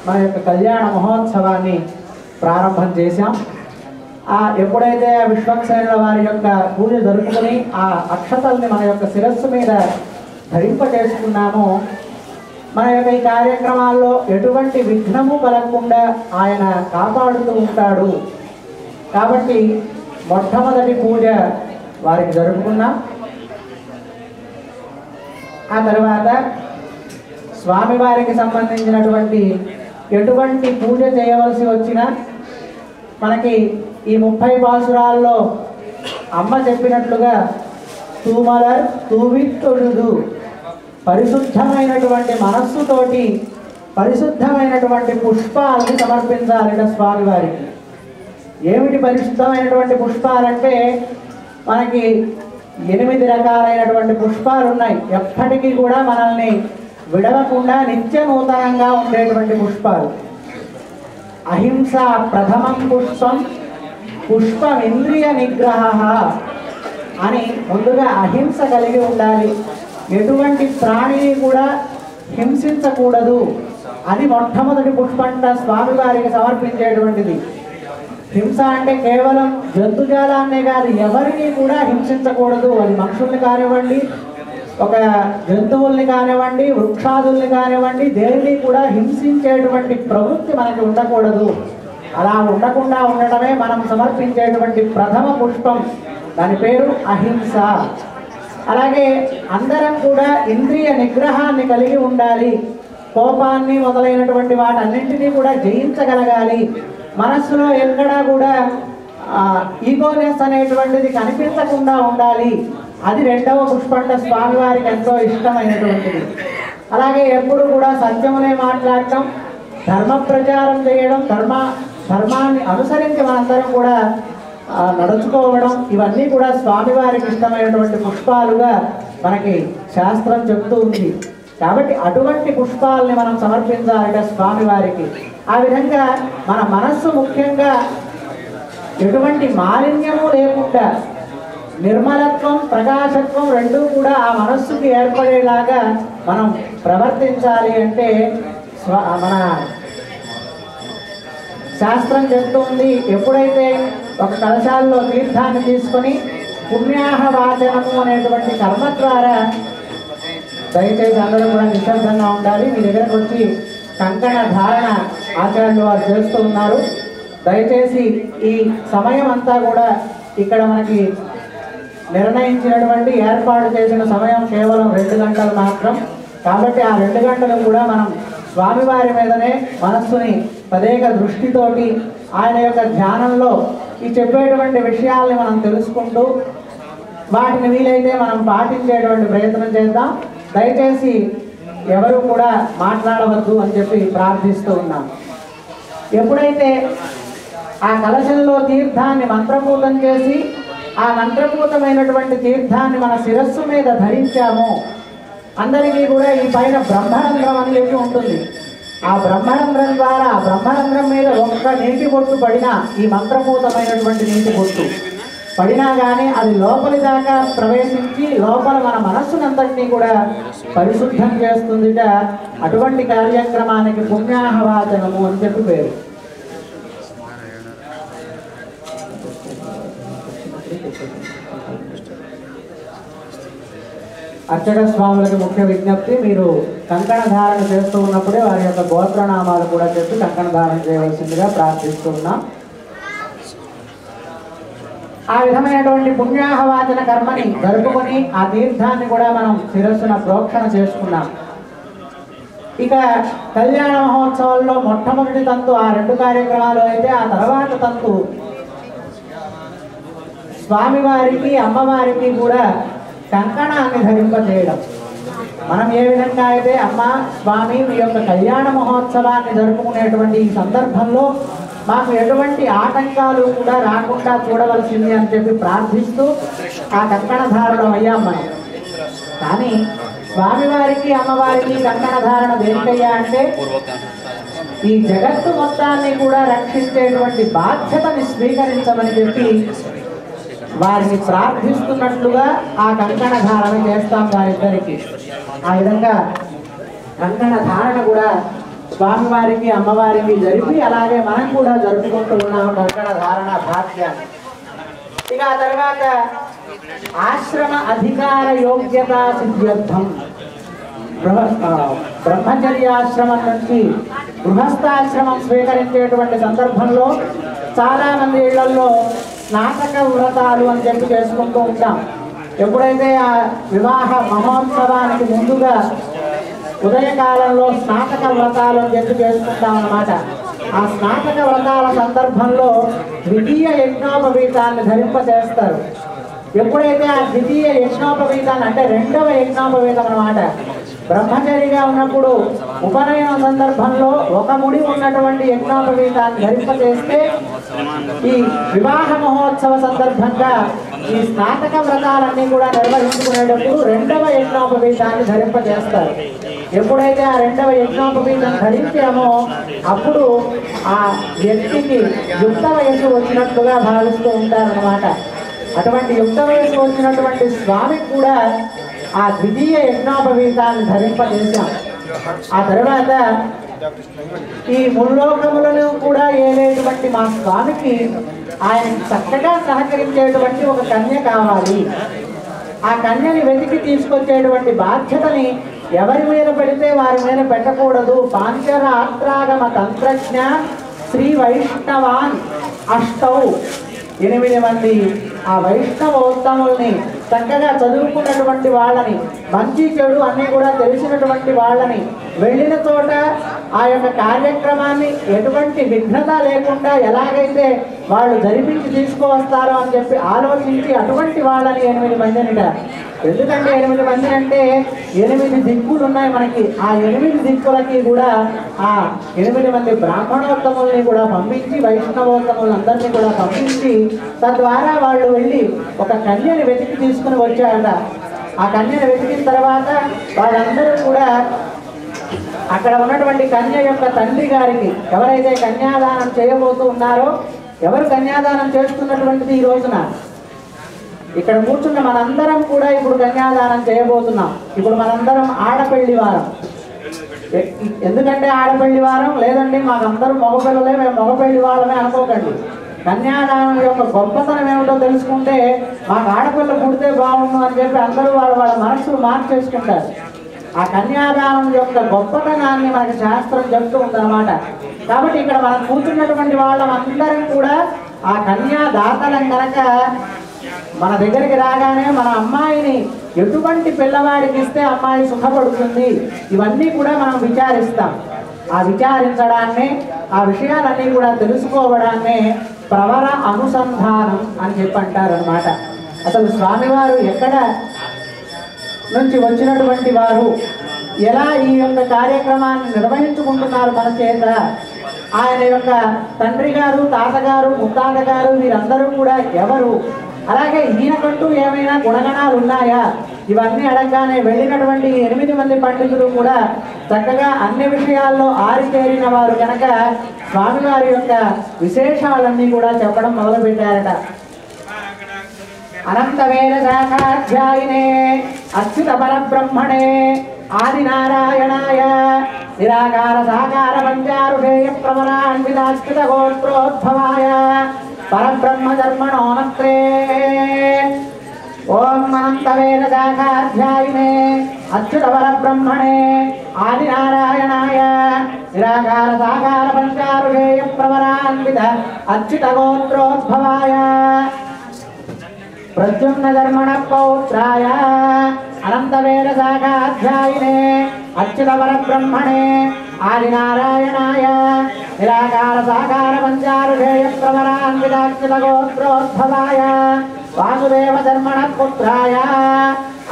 మన యొక్క కళ్యాణ మహోత్సవాన్ని ప్రారంభం చేశాం. ఎప్పుడైతే ఆ విశ్వక్సేనుల వారి యొక్క పూజ జరుపుకొని ఆ అక్షతల్ని మన యొక్క శిరస్సు మీద ధరింపచేసుకున్నామో మన యొక్క ఈ కార్యక్రమాల్లో ఎటువంటి విఘ్నము కలగకుండా ఆయన కాపాడుతూ ఉంటాడు. కాబట్టి మొట్టమొదటి పూజ వారికి జరుపుకున్నాం. ఆ తర్వాత స్వామివారికి సంబంధించినటువంటి ఎటువంటి పూజ చేయవలసి వచ్చినా మనకి ఈ 30 పాసురాల్లో అమ్మ చెప్పినట్లుగా తూమలర్ తూవిత్తొడుదు పరిశుద్ధమైనటువంటి మనస్సుతోటి పరిశుద్ధమైనటువంటి పుష్పాలని సమర్పించాలిట స్వామివారికి. ఏమిటి పరిశుద్ధమైనటువంటి పుష్పాలంటే మనకి 8 రకాలైనటువంటి పుష్పాలు ఉన్నాయి. ఎప్పటికీ కూడా మనల్ని విడవకుండా నిత్య నూతనంగా ఉండేటువంటి పుష్పాలు. అహింస ప్రథమం పుష్పం పుష్పమింద్రియ నిగ్రహ అని ముందుగా అహింస కలిగి ఉండాలి. ఎటువంటి ప్రాణిని కూడా హింసించకూడదు. అది మొట్టమొదటి పుష్పంట స్వామివారికి సమర్పించేటువంటిది. హింస అంటే కేవలం జంతుజాలాన్నే కాదు, ఎవరిని కూడా హింసించకూడదు. అది మనుషుల్ని కానివ్వండి, ఒక జంతువుల్ని కానివ్వండి, వృక్షాదుల్ని కానివ్వండి, దేనిని కూడా హింసించేటువంటి ప్రవృత్తి మనకి ఉండకూడదు. అలా ఉండకుండా ఉండటమే మనం సమర్పించేటువంటి ప్రథమ పుష్పం. దాని పేరు అహింస. అలాగే అందరం కూడా ఇంద్రియ నిగ్రహాన్ని కలిగి ఉండాలి. కోపాన్ని మొదలైనటువంటి వాటన్నింటినీ కూడా జయించగలగాలి. మనస్సులో ఎక్కడా కూడా ఈగోనెస్ అనేటువంటిది కనిపించకుండా ఉండాలి. అది రెండవ పుష్పంట స్వామివారికి ఎంతో ఇష్టమైనటువంటిది. అలాగే ఎప్పుడు కూడా సత్యమునే మాట్లాడటం, ధర్మ ప్రచారం చేయడం, ధర్మాన్ని అనుసరించి మనందరం కూడా నడుచుకోవడం, ఇవన్నీ కూడా స్వామివారికి ఇష్టమైనటువంటి పుష్పాలుగా మనకి శాస్త్రం చెప్తూ ఉంది. కాబట్టి అటువంటి పుష్పాలని మనం సమర్పించాలిట స్వామివారికి. ఆ విధంగా మన మనస్సు ముఖ్యంగా ఎటువంటి మాలిన్యము లేకుండా నిర్మలత్వం, ప్రకాశత్వం రెండూ కూడా ఆ మనస్సుకి ఏర్పడేలాగా మనం ప్రవర్తించాలి అంటే మన శాస్త్రం చెప్తుంది. ఎప్పుడైతే ఒక కలశాల్లో తీర్థాన్ని తీసుకొని పుణ్యాహ వాచనము అనేటువంటి కర్మ ద్వారా దయచేసి అందరూ కూడా నిశ్శబ్దంగా ఉండాలి. మీ దగ్గరకు వచ్చి కంకణ ధారణ ఆచార్యులు వారు చేస్తూ ఉన్నారు. దయచేసి ఈ సమయం అంతా కూడా ఇక్కడ మనకి నిర్ణయించినటువంటి ఏర్పాటు చేసిన సమయం కేవలం 2 గంటలు మాత్రం. కాబట్టి ఆ 2 గంటలు కూడా మనం స్వామివారి మీదనే మనస్సుని తదేక దృష్టితోటి ఆయన యొక్క ధ్యానంలో ఈ చెప్పేటువంటి విషయాల్ని మనం తెలుసుకుంటూ వాటిని వీలైతే మనం పాటించేటువంటి ప్రయత్నం చేద్దాం. దయచేసి ఎవరు కూడా మాట్లాడవద్దు అని చెప్పి ప్రార్థిస్తూ ఉన్నాం. ఎప్పుడైతే ఆ కలశంలో తీర్థాన్ని మంత్రపూతం చేసి ఆ మంత్రపూతమైనటువంటి తీర్థాన్ని మన శిరస్సు మీద ధరించామో అందరికీ కూడా ఈ పైన బ్రహ్మరంధ్రం అని చెప్పి ఉంటుంది. ఆ బ్రహ్మరంధ్రం ద్వారా ఆ బ్రహ్మరంధ్రం మీద ఒక్క నీటి బొట్టు పడినా, ఈ మంత్రపూతమైనటువంటి నీటి బొట్టు పడినా కానీ అది లోపలి దాకా ప్రవేశించి లోపల మన మనస్సునంతటినీ కూడా పరిశుద్ధం చేస్తుందిట. అటువంటి కార్యక్రమానికి పుణ్యాహవాచనము అని చెప్పి పేరు. అర్చక స్వాములకి ముఖ్య విజ్ఞప్తి, మీరు కంకణ ధారణ చేస్తూ ఉన్నప్పుడే వారి యొక్క గోత్రనామాలు కూడా చెప్పి కంకణ ధారణ చేయవలసిందిగా ప్రార్థిస్తూ ఉన్నాం. ఆ విధమైనటువంటి పుణ్యాహవాచన కర్మని జరుపుకొని ఆ తీర్థాన్ని కూడా మనం శిరస్సున ప్రోక్షణ చేసుకున్నాం. ఇక కళ్యాణ మహోత్సవంలో మొట్టమొదటి తంతు ఆ 2 కార్యక్రమాలు అయితే, ఆ తర్వాత తంతు స్వామివారికి అమ్మవారికి కూడా కంకణాన్ని ధరింపజేయడం. మనం ఏ విధంగా అయితే అమ్మ స్వామి మీ యొక్క కళ్యాణ మహోత్సవాన్ని జరుపుకునేటువంటి ఈ సందర్భంలో మాకు ఎటువంటి ఆటంకాలు కూడా రాకుండా చూడవలసింది అని చెప్పి ప్రార్థిస్తూ ఆ కంకణ ధారణ అయ్యాం మనం. కానీ స్వామివారికి అమ్మవారికి కంకణ ధారణ దేనికయ్యా అంటే ఈ జగత్తు మొత్తాన్ని కూడా రక్షించేటువంటి బాధ్యతని స్వీకరించమని చెప్పి వారిని ప్రార్థిస్తున్నట్లుగా ఆ కంకణ ధారణ చేస్తాం వారిద్దరికి. ఆ విధంగా కంకణ ధారణ కూడా స్వామివారికి అమ్మవారికి జరిపి అలాగే మనం కూడా జరుపుకుంటూ ఉన్నాం కంకణ ధారణ భాగ్యాన్ని. ఇక ఆ తర్వాత ఆశ్రమ అధికార యోగ్యత సిద్ధ్యర్థం బ్రహ్మచర్యాశ్రమం నుంచి గృహస్థాశ్రమం స్వీకరించేటువంటి సందర్భంలో చాలా మంది ఇళ్లలో స్నాతక వ్రతాలు అని చెప్పి చేసుకుంటూ ఉంటాం. ఎప్పుడైతే ఆ వివాహ మహోత్సవానికి ముందుగా ఉదయకాలంలో స్నాతక వ్రతాలు అని చెప్పి చేసుకుంటాం అన్నమాట. ఆ స్నాతక వ్రతాల సందర్భంలో ద్వితీయ యజ్ఞోపవీతాన్ని ధరింపజేస్తారు. ఎప్పుడైతే ఆ ద్వితీయ యజ్ఞోపవీతాన్ని అంటే 2వ యజ్ఞోపవీతం అన్నమాట, బ్రహ్మచారిగా ఉన్నప్పుడు ఉపనయనం సందర్భంలో ఒక ముడి ఉన్నటువంటి యజ్ఞోపవీతాన్ని ధరింపజేస్తే ఈ వివాహ మహోత్సవ సందర్భంగా ఈ స్నాతక వ్రతాలన్నీ కూడా నిర్వహించుకునేటప్పుడు 2వ యజ్ఞోపవీతాన్ని ధరింపజేస్తారు. ఎప్పుడైతే ఆ 2వ యజ్ఞోపవీతం ధరించామో అప్పుడు ఆ వ్యక్తికి యుక్త వయస్సు వచ్చినట్లుగా భావిస్తూ ఉంటారన్నమాట. అటువంటి యుక్త వయస్సు వచ్చినటువంటి స్వామికి కూడా ఆ ద్వితీయ యజ్ఞోపవీతాన్ని ధరింపజేశాం. ఆ తర్వాత ఈ ముల్లోకములను కూడా ఏలేటువంటి మా స్వామికి ఆయన చక్కగా సహకరించేటువంటి ఒక కన్య కావాలి. ఆ కన్యని వెతికి తీసుకొచ్చేటువంటి బాధ్యతని ఎవరి మీద పెడితే వారి మీద పెట్టకూడదు. పాంచరాత్రాగమ తంత్రజ్ఞ శ్రీ వైష్ణవాన్ అష్టౌ 8 మంది ఆ వైష్ణవోత్తముల్ని చక్కగా చదువుకున్నటువంటి వాళ్ళని, మంచి చెడు అన్నీ కూడా తెలిసినటువంటి వాళ్ళని వెళ్ళిన చోట ఆ యొక్క కార్యక్రమాన్ని ఎటువంటి విఘ్నత లేకుండా ఎలాగైతే వాళ్ళు జరిపించి తీసుకువస్తారో అని చెప్పి ఆలోచించి అటువంటి వాళ్ళని 8 మందినిట. ఎందుకంటే 8 మంది అంటే 8 దిక్కులు ఉన్నాయి మనకి. ఆ 8 దిక్కులకి కూడా ఆ 8 మంది బ్రాహ్మణోత్తముల్ని కూడా పంపించి వైష్ణవోత్తములందరినీ కూడా పంపించి తద్వారా వాళ్ళు వెళ్ళి ఒక కన్యని వెతికి తీసుకుని వచ్చారట. ఆ కన్యని వెతికిన తర్వాత వాళ్ళందరూ కూడా అక్కడ ఉన్నటువంటి కన్య యొక్క తండ్రి గారికి ఎవరైతే కన్యాదానం చేయబోతూ ఉన్నారో, ఎవరు కన్యాదానం చేస్తున్నటువంటిది ఈ రోజున ఇక్కడ కూర్చున్న మనందరం కూడా ఇప్పుడు కన్యాదానం చేయబోతున్నాం. ఇప్పుడు మనందరం ఆడపెళ్లి వారం. ఎందుకంటే ఆడపెళ్లి వారం లేదండి మాకందరూ మగపిల్లలే, మేము మగపెళ్లి వాళ్ళమే అనుకోకండి. కన్యాదానం యొక్క గొప్పతనం ఏమిటో తెలుసుకుంటే మాకు ఆడపిల్ల పుడితే బాగుండు అని చెప్పి అందరూ వాళ్ళ మనస్సులు మార్చేసుకుంటారు. ఆ కన్యాదానం యొక్క గొప్పతనాన్ని మనకు శాస్త్రం చెప్తూ ఉందన్నమాట. కాబట్టి ఇక్కడ మనం కూర్చున్నటువంటి వాళ్ళందరం కూడా ఆ కన్యాదాతలం కనుక మన దగ్గరికి రాగానే మన అమ్మాయిని ఎటువంటి పిల్లవాడికి ఇస్తే అమ్మాయి సుఖపడుతుంది ఇవన్నీ కూడా మనం విచారిస్తాం. ఆ విచారించడాన్ని ఆ విషయాలన్నీ కూడా తెలుసుకోవడాన్ని ప్రవర అనుసంధానం అని చెప్పి అంటారనమాట. అసలు స్వామివారు ఎక్కడ నుంచి వచ్చినటువంటి వారు, ఎలా ఈ యొక్క కార్యక్రమాన్ని నిర్వహించుకుంటున్నారు మన చేత, ఆయన యొక్క తండ్రి గారు, తాతగారు, ముత్తాత గారు వీరందరూ కూడా ఎవరు, అలాగే ఈయనకంటూ ఏమైనా గుణగణాలు ఉన్నాయా, ఇవన్నీ అడగగానే వెళ్ళినటువంటి 8 మంది పండితులు కూడా చక్కగా అన్ని విషయాల్లో ఆరితేరిన వారు కనుక స్వామివారి యొక్క విశేషాలన్నీ కూడా చెప్పడం మొదలుపెట్టారట. అనంతవేద శాఖాధ్యాయినే అచ్యుత పరబ్రహ్మణే ఆదినారాయణాయ నిరాకార సాకార పంచారుషేయ ప్రమరాన్వితాచ్యుత గోత్రోద్భవాయ పరబ్రహ్మ ధర్మణో నత్రే. ఓం అనంతవేద శాఖాధ్యాయినే అచ్యుత పరబ్రహ్మణే ఆదినారాయణాయ నిరాకార సాకార పంచారుషేయ ప్రమరాన్విత అచ్యుత గోత్రోద్భవాయ ప్రద్యుమ్న ధర్మణ పౌత్రాయ అనంతవేద శాఖాధ్యాయినే అచ్యుత పరబ్రహ్మణే ఆదినారాయణాయ నిరాకార సాకార పంచారుషేయ ప్రవరాన్వితాచ్యుత గోత్రోద్భవాయ వాసుదేవ ధర్మణ పుత్రాయ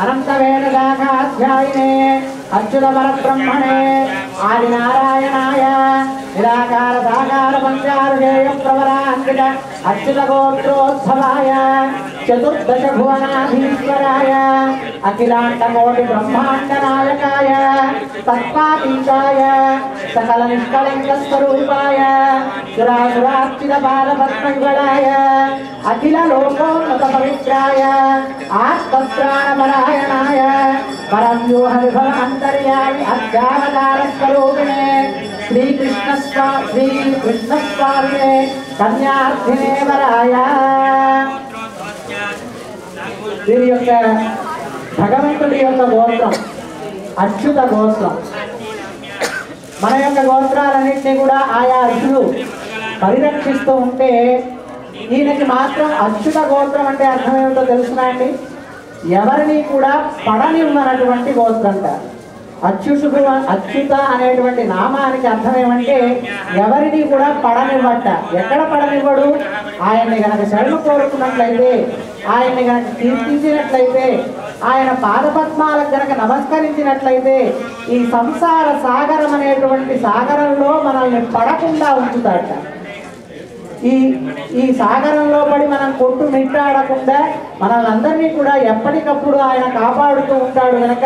అనంతవేద శాఖాధ్యాయినే అచ్యుత పరబ్రహ్మణే ఆదినారాయణాయ నిరాకార సాకార పంచారుషేయ ప్రవరాన్విత అచ్యుత గోత్రోద్భవాయ చతుర్దశ భువనాధీశ్వరాయ అఖిలాండ కోటి బ్రహ్మాండ నాయకాయ తత్వాతీతాయ సకల నిష్కళంక స్వరూపాయ సురాసురార్చిత బాలపద్మయుగళాయ అఖిల లోకోన్నత పవిత్రాయ ఆత్మత్రాణపరాయణాయ పరవ్యూహ విభవ అంతర్యామి అధ్యావతార స్వరూపిణే శ్రీకృష్ణస్వామినే కన్యార్థినే వరాయ. దీని యొక్క భగవంతుడి యొక్క గోత్రం అచ్యుత గోత్రం. మన యొక్క గోత్రాలన్నింటినీ కూడా ఆయా ఋషులు పరిరక్షిస్తూ ఉంటే ఈయనకి మాత్రం అచ్యుత గోత్రం అంటే అర్థం ఏమిటో తెలుసునా అండి? ఎవరిని కూడా పడనివ్వనటువంటి గోత్రం అంటారు. అచ్యుత అనేటువంటి నామానికి అర్థం ఏమంటే ఎవరిని కూడా పడనివ్వట. ఎక్కడ పడనివ్వడు? ఆయన్ని గనక శరణు కోరుకున్నట్లయితే, ఆయన్ని గనక కీర్తించినట్లయితే, ఆయన పాదపద్మాలకు గనక నమస్కరించినట్లయితే ఈ సంసార సాగరం అనేటువంటి సాగరంలో మనల్ని పడకుండా ఉంచుతాడట. ఈ సాగరంలో పడి మనం కొట్టు మిట్టాడకుండా మనల్ని కూడా ఎప్పటికప్పుడు ఆయన కాపాడుతూ ఉంటాడు కనుక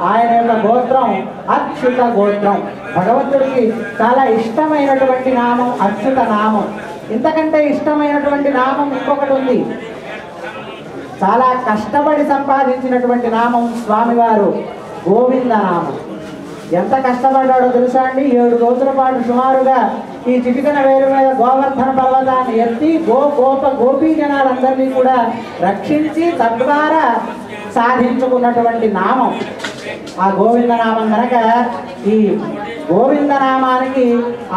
ఆయన యొక్క గోత్రం అచ్యుత గోత్రం. భగవంతుడికి చాలా ఇష్టమైనటువంటి నామం అచ్యుత నామం. ఇంతకంటే ఇష్టమైనటువంటి నామం ఇంకొకటి ఉంది. చాలా కష్టపడి సంపాదించినటువంటి నామం స్వామివారు గోవింద నామం. ఎంత కష్టపడ్డాడో తెలుసా అండి? 7 రోజుల పాటు సుమారుగా ఈ చిటికన వేరు మీద గోవర్ధన పర్వతాన్ని ఎత్తి గోపీ జనాలందరినీ కూడా రక్షించి తద్వారా సాధించుకున్నటువంటి నామం ఆ గోవింద నామం కనుక ఈ గోవింద నామానికి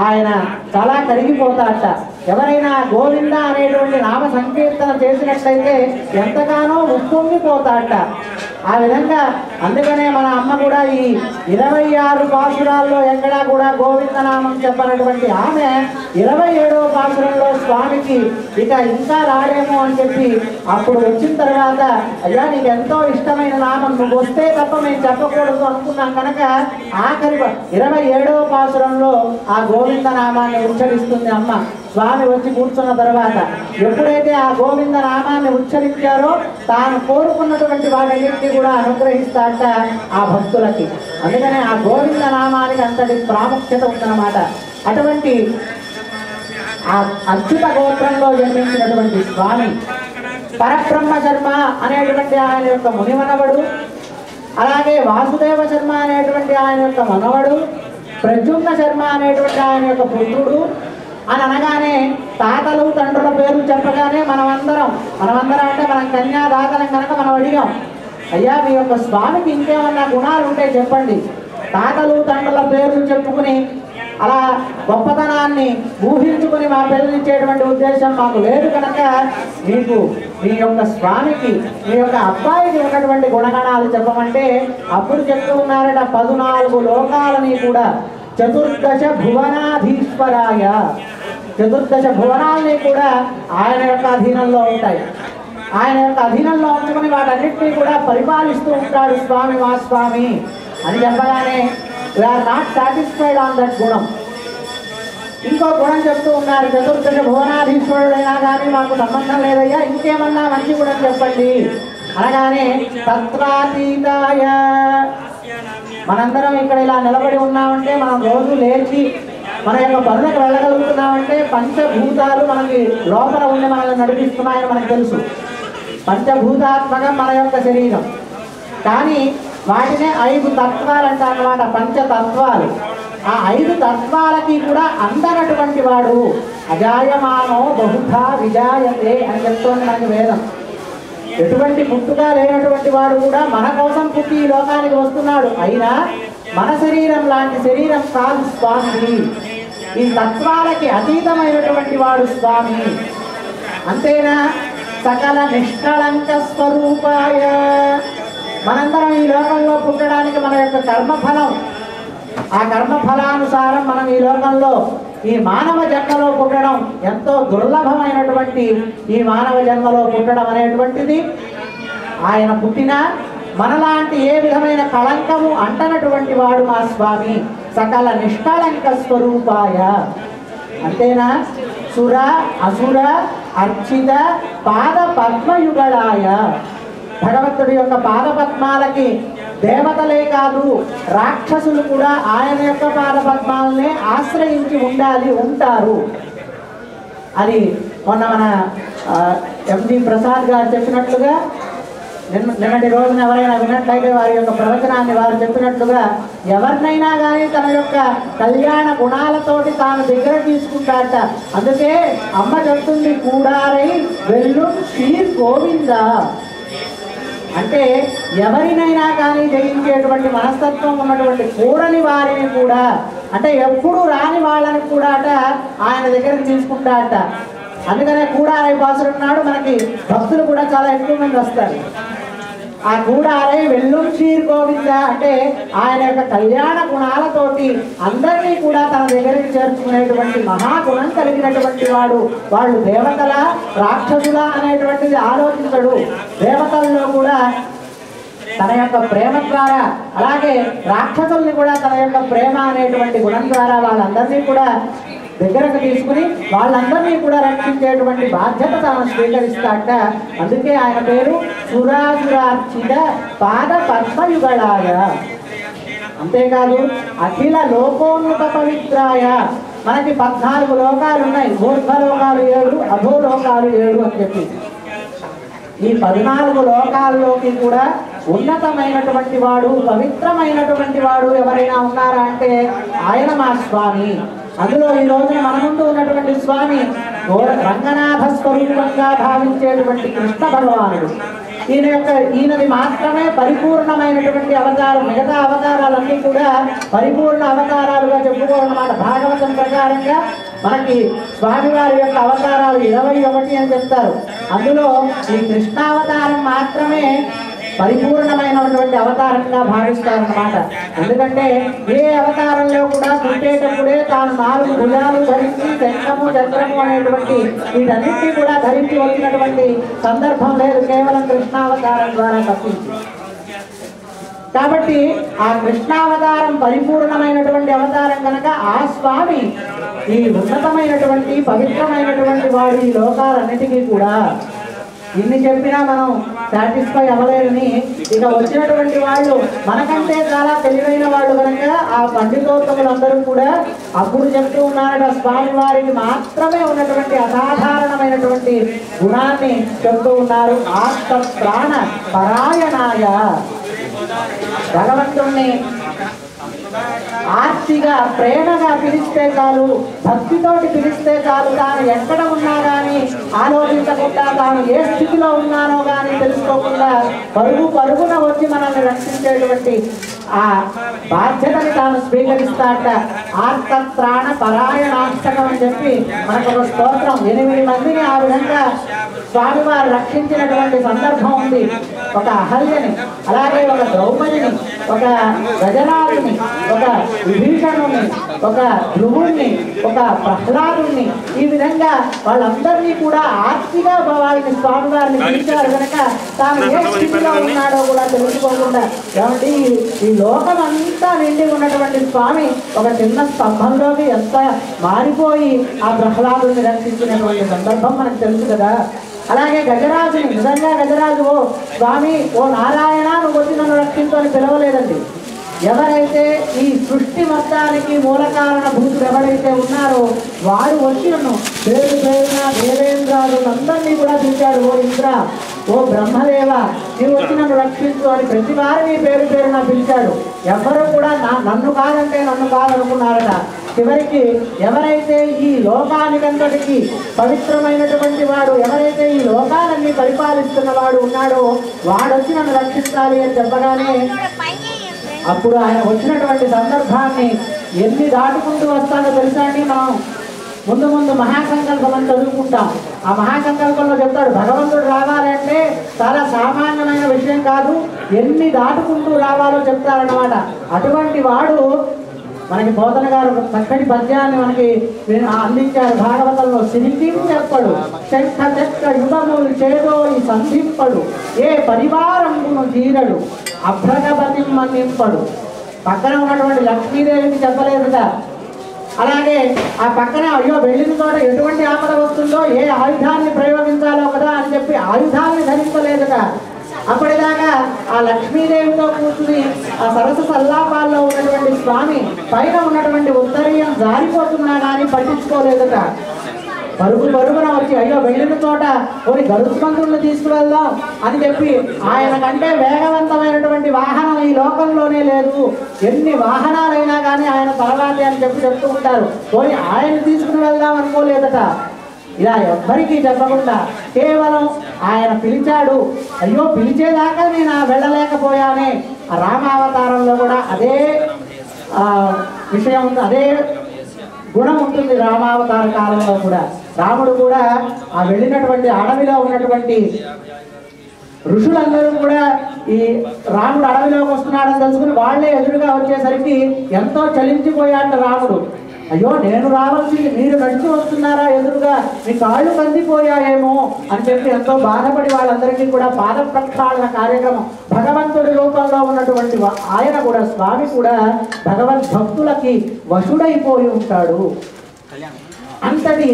ఆయన చాలా కరిగిపోతాడట. ఎవరైనా గోవింద అనేటువంటి నామ సంకీర్తన చేసినట్లయితే ఎంతగానో ఉప్పొంగిపోతాడట. ఆ విధంగా అందుకనే మన అమ్మ కూడా ఈ 26 పాసురాల్లో ఎక్కడా కూడా గోవింద నామం చెప్పనటువంటి ఆమె 27వ పాసురంలో స్వామికి ఇంకా రాడేమో అని చెప్పి అప్పుడు వచ్చిన తర్వాత అయ్యా నీకు ఎంతో ఇష్టమైన నామం, నువ్వు వస్తే తప్ప మేము చెప్పకూడదు అనుకున్నాం కనుక ఆఖరి 27వ పాసురంలో ఆ గోవింద నామాన్ని ఉచ్చరిస్తుంది అమ్మ. స్వామి వచ్చి కూర్చున్న తర్వాత ఎప్పుడైతే ఆ గోవింద నామాన్ని ఉచ్చరించారో తాను కోరుకున్నటువంటి వాటన్నిటిని కూడా అనుగ్రహిస్తాట ఆ భక్తులకి. అందుకనే ఆ గోవింద నామానికి అంతటి ప్రాముఖ్యత ఉందన్నమాట. అటువంటి ఆ అచ్యుత గోత్రంలో జన్మించినటువంటి స్వామి పరబ్రహ్మ శర్మ అనేటువంటి ఆయన యొక్క మునిమనవడు, అలాగే వాసుదేవ శర్మ అనేటువంటి ఆయన యొక్క మనవడు, ప్రద్యుమ్న శర్మ అనేటువంటి ఆయన యొక్క పుత్రుడు అని అనగానే తాతలు తండ్రుల పేర్లు చెప్పగానే మనమందరం అంటే మనం కన్యాదాతలం కనుక మనం అడిగాం అయ్యా మీ యొక్క స్వామికి ఇంకేమన్నా గుణాలు ఉంటే చెప్పండి. తాతలు తండ్రుల పేర్లు చెప్పుకుని అలా గొప్పతనాన్ని ఊహించుకుని మా పిల్లలిచ్చేటువంటి ఉద్దేశం మాకు లేదు కనుక మీకు మీ యొక్క స్వామికి మీ యొక్క అబ్బాయికి ఉన్నటువంటి గుణగణాలు చెప్పమంటే అప్పుడు చెప్తూ ఉన్నారట 14 లోకాలని కూడా చతుర్దశ భువనాధీశ్వరాయ, చతుర్దశ భువనాలని కూడా ఆయన యొక్క అధీనంలో ఉంటాయి. ఆయన యొక్క అధీనంలో ఉంచుకుని వాటన్నిటినీ కూడా పరిపాలిస్తూ ఉంటాడు స్వామి మా స్వామి అని చెప్పగానే we are not satisfied on that గుణం. ఇంకో గుణం చెప్తూ ఉన్నారు, చతుర్దశ భువనాధీశ్వరుడైనా కానీ మాకు సంబంధం లేదయ్యా, ఇంకేమన్నా మంచి గుణం చెప్పండి అనగానే తత్రాతీతాయ. మనందరం ఇక్కడ ఇలా నిలబడి ఉన్నామంటే, మనం రోజు లేచి మన యొక్క పనులకు వెళ్ళగలుగుతున్నామంటే పంచభూతాలు మనకి లోపల ఉండి మనల్ని నడిపిస్తున్నాయని మనకు తెలుసు. పంచభూతాత్మకం మన యొక్క శరీరం, కానీ వాటినే 5 తత్వాలు అంటారన్నమాట, పంచతత్వాలు. ఆ 5 తత్వాలకి కూడా అందనటువంటి వాడు అజాయమానో బహుధా విజాయతే అని చెప్తోంది మనకి వేదం. ఎటువంటి పుట్టుక లేనటువంటి వాడు కూడా మన కోసం పుట్టి ఈ లోకానికి వస్తున్నాడు. అయినా మన శరీరం లాంటి శరీరం కాదు స్వామి. ఈ తత్వాలకి అతీతమైనటువంటి వాడు స్వామి. అంతేనా, సకల నిష్కళంక స్వరూపాయ. మనందరం ఈ లోకంలో పుట్టడానికి మన యొక్క కర్మఫలం, ఆ కర్మఫలానుసారం మనం ఈ లోకంలో ఈ మానవ జన్మలో పుట్టడం ఎంతో దుర్లభమైనటువంటి ఈ మానవ జన్మలో పుట్టడం అనేటువంటిది ఆయన పుట్టిన మనలాంటి ఏ విధమైన కళంకము అంటనటువంటి వాడు మా స్వామి. సకల నిష్కళంక స్వరూపాయ. అంతేనా, సుర అసుర అర్చిత పాద పద్మయుగళాయ. భగవంతుడి యొక్క పాదపద్మాలకి దేవతలే కాదు రాక్షసులు కూడా ఆయన యొక్క పాదపద్మాలనే ఆశ్రయించి ఉంటారు అని మొన్న మన ఎంజి ప్రసాద్ గారు చెప్పినట్లుగా, నిన్నటి రోజున ఎవరైనా విన్నట్లయితే వారి యొక్క ప్రవచనాన్ని వారు చెప్పినట్లుగా ఎవరినైనా కానీ తన యొక్క కళ్యాణ గుణాలతోటి తాను దగ్గర తీసుకుంటాట. అందుకే అమ్మ చెప్తుంది, కూడారై వెళ్ళు శ్రీ గోవింద అంటే ఎవరినైనా కానీ జయించేటువంటి మనస్తత్వం ఉన్నటువంటి కూడని వారిని కూడా, అంటే ఎప్పుడు రాని వాళ్ళని కూడా ఆయన దగ్గరికి తీసుకుంటాట. అందుకనే కూడారై బాసుడున్నాడు, మనకి భక్తులు కూడా చాలా ఎక్కువ మంది వస్తారు. ఆ కూడారై వెల్లుం శ్రీ గోవింద అంటే ఆయన యొక్క కళ్యాణ గుణాలతోటి అందరినీ కూడా తన దగ్గరికి చేర్చుకునేటువంటి మహాగుణం కలిగినటువంటి వాడు. వాళ్ళు దేవతల రాక్షసుల అనేటువంటిది ఆలోచించడు. దేవతల్లో కూడా తన యొక్క ప్రేమ ద్వారా, అలాగే రాక్షసుల్ని కూడా తన యొక్క ప్రేమ అనేటువంటి గుణం ద్వారా వాళ్ళందరినీ కూడా దగ్గరకు తీసుకుని వాళ్ళందరినీ కూడా రక్షించేటువంటి బాధ్యత తాను స్వీకరిస్తాట. అందుకే ఆయన పేరు సురాసురార్చిత పాద పద్మయుగళాయ. అంతేకాదు అఖిల లోకోన్నత పవిత్రాయ. మనకి 14 లోకాలు ఉన్నాయి, ఊర్ధ్వలోకాలు 7, అధోలోకాలు 7 అని చెప్పి. ఈ 14 లోకాల్లోకి కూడా ఉన్నతమైనటువంటి వాడు, పవిత్రమైనటువంటి వాడు ఎవరైనా ఉన్నారా అంటే ఆయన మా స్వామి. అందులో ఈ రోజున మన ముందు ఉన్నటువంటి స్వామి రంగనాథ స్వరూపంగా భావించేటువంటి కృష్ణ భగవానుడు. ఈయనది మాత్రమే పరిపూర్ణమైనటువంటి అవతారం. మిగతా అవతారాలన్నీ కూడా పరిపూర్ణ అవతారాలుగా చెప్పుకోవాలన్నమాట. భాగవతం ప్రకారంగా మనకి స్వామివారి యొక్క అవతారాలు 21 అని చెప్తారు. అందులో ఈ కృష్ణావతారం మాత్రమే పరిపూర్ణమైనటువంటి అవతారంగా భావిస్తారన్నమాట. ఎందుకంటే ఏ అవతారంలో కూడా పుట్టేటప్పుడే తాను 4 భుజాలు ధరించి శంఖము చక్రము అనేటువంటి వీటన్నిటినీ కూడా ధరించి వచ్చినటువంటి సందర్భం లేదు, కేవలం కృష్ణావతారం ద్వారా తప్పించి. కాబట్టి ఆ కృష్ణావతారం పరిపూర్ణమైనటువంటి అవతారం కనుక ఆ స్వామి ఈ ఉన్నతమైనటువంటి పవిత్రమైనటువంటి వాడు ఈ లోకాలన్నిటికీ కూడా. ఇన్ని చెప్పినా మనం సాటిస్ఫై అవ్వలేదని ఇక వచ్చినటువంటి వాళ్ళు మనకంటే చాలా తెలివైన వాళ్ళు కనుక ఆ పండితోత్తములందరూ కూడా అప్పుడు చెప్తూ ఉన్నారట, స్వామి వారికి మాత్రమే ఉన్నటువంటి అసాధారణమైనటువంటి గుణాన్ని చెప్తూ ఉన్నారు. ఆత్మ ప్రాణ పరాయణాయ. భగవంతుణ్ణి ఆర్తిగా ప్రేమగా పిలిస్తే చాలు, భక్తితోటి పిలిస్తే చాలు, తాను ఎక్కడ ఉన్నా కానీ ఆలోచించకుండా, తాను ఏ స్థితిలో ఉన్నానో కానీ తెలుసుకోకుండా పరుగున వచ్చి మనల్ని రక్షించేటువంటి ఆ బాధ్యతని తాను స్వీకరిస్తాట. ఆర్తత్రాణ పరాయణాష్టకం అని చెప్పి మనకు ఒక స్తోత్రం, 8 మందిని ఆ విధంగా స్వామివారు రక్షించినటువంటి సందర్భం ఉంది. ఒక అహల్యని, అలాగే ఒక ద్రౌపదిని, ఒక గజరాజుని, ఒక విభీషణుని, ఒక ధ్రువుణ్ణి, ఒక ప్రహ్లాదుని, ఈ విధంగా వాళ్ళందరినీ కూడా ఆర్తిగా వాళ్ళని స్వామివారిని పిలిచారు కనుక తాను ఏ స్థితిలో ఉన్నాడో కూడా తెలుసుకోకుండా, ఏమంటే ఈ లోకం అంతా నిండి ఉన్నటువంటి స్వామి ఒక చిన్న స్తంభంలోకి ఎంత మారిపోయి ఆ ప్రహ్లాదుని రక్షించినటువంటి సందర్భం మనకు తెలుసు కదా. అలాగే గజరాజుని, నిజంగా గజరాజు ఓ స్వామి, ఓ నారాయణ నువ్వు వచ్చి నన్ను రక్షించు అని పిలవలేదండి. ఎవరైతే ఈ సృష్టి మొత్తానికి మూల కారణ భూతులు ఎవరైతే ఉన్నారో వారు వచ్చి నన్ను పేరున దేవేంద్రాదులందరినీ కూడా పిలిచాడు. ఓ ఇంద్ర, ఓ బ్రహ్మదేవ, నీవు వచ్చి నన్ను రక్షించు అని ప్రతి వారిని పేరున పిలిచాడు. ఎవరు కూడా నన్ను కాదంటే నన్ను కాదనుకున్నారట. చివరికి ఎవరైతే ఈ లోకానికంతటికి పవిత్రమైనటువంటి వాడు, ఎవరైతే ఈ లోకాలన్నీ పరిపాలిస్తున్న వాడు ఉన్నాడో వాడొచ్చి నన్ను రక్షించాలి అని చెప్పగానే అప్పుడు ఆయన వచ్చినటువంటి సందర్భాన్ని ఎన్ని దాటుకుంటూ వస్తాడో తెలుసా అండి. మనం ముందు మహాసంకల్పం అని చదువుకుంటాం. ఆ మహాసంకల్పంలో చెప్తాడు భగవంతుడు రావాలంటే చాలా సామాన్యమైన విషయం కాదు, ఎన్ని దాటుకుంటూ రావాలో చెప్తారన్నమాట. అటువంటి వాడు మనకి పోతన గారు చక్కటి పద్యాన్ని మనకి అందించారు భాగవతంలో. సిరికిం చెప్పడు శంఖ చక్ర యుగములు చేదోయి సంధింపడు, ఏ పరివారమును తీరడు అభ్రగపతి మన్నింపడు. పక్కన ఉన్నటువంటి లక్ష్మీదేవికి చెప్పలేదుట. అలాగే ఆ పక్కన అయ్యో వెళ్ళిన చోట ఎటువంటి ఆపద వస్తుందో, ఏ ఆయుధాన్ని ప్రయోగించాలో కదా అని చెప్పి ఆయుధాన్ని ధరించలేదుట. అప్పటిదాకా ఆ లక్ష్మీదేవితో కూర్చుని ఆ సరస సల్లాపాల్లో ఉన్నటువంటి స్వామి పైన ఉన్నటువంటి ఉత్తరీయం జారిపోతున్నా కానీ పట్టించుకోలేదుట. పరుగున వచ్చి అయ్యో వెళ్ళిన చోట కొన్ని గరుత్మంతులను తీసుకువెళ్దాం అని చెప్పి ఆయన కంటే వేగవంతమైనటువంటి వాహనం ఈ లోకంలోనే లేదు, ఎన్ని వాహనాలైనా కానీ ఆయన తర్వాతే అని చెప్తూ ఉంటారు. పోయి ఆయన తీసుకుని వెళ్దాం అనుకోలేదట. ఇలా ఎవ్వరికీ చెప్పకుండా కేవలం ఆయన పిలిచాడు. అయ్యో పిలిచేదాకా నేను వెళ్ళలేకపోయానే. రామావతారంలో కూడా అదే విషయం ఉంది, అదే గుణం ఉంటుంది. రామావతార కాలంలో కూడా రాముడు కూడా ఆ వెళ్ళినటువంటి అడవిలో ఉన్నటువంటి ఋషులందరూ కూడా ఈ రాముడు అడవిలోకి వస్తున్నాడని తెలుసుకుని వాళ్లే ఎదురుగా వచ్చేసరికి ఎంతో చలించిపోయాడు రాముడు. అయ్యో నేను రావాల్సింది మీరు నడిచి వస్తున్నారా ఎదురుగా, మీ కాళ్ళు కందిపోయాయేమో అని చెప్పి ఎంతో బాధపడి వాళ్ళందరికీ కూడా పాద ప్రక్షాళన కార్యక్రమం. భగవంతుడి రూపంలో ఉన్నటువంటి ఆయన కూడా స్వామి కూడా భగవద్భక్తులకి వశుడైపోయి ఉంటాడు. అంతటి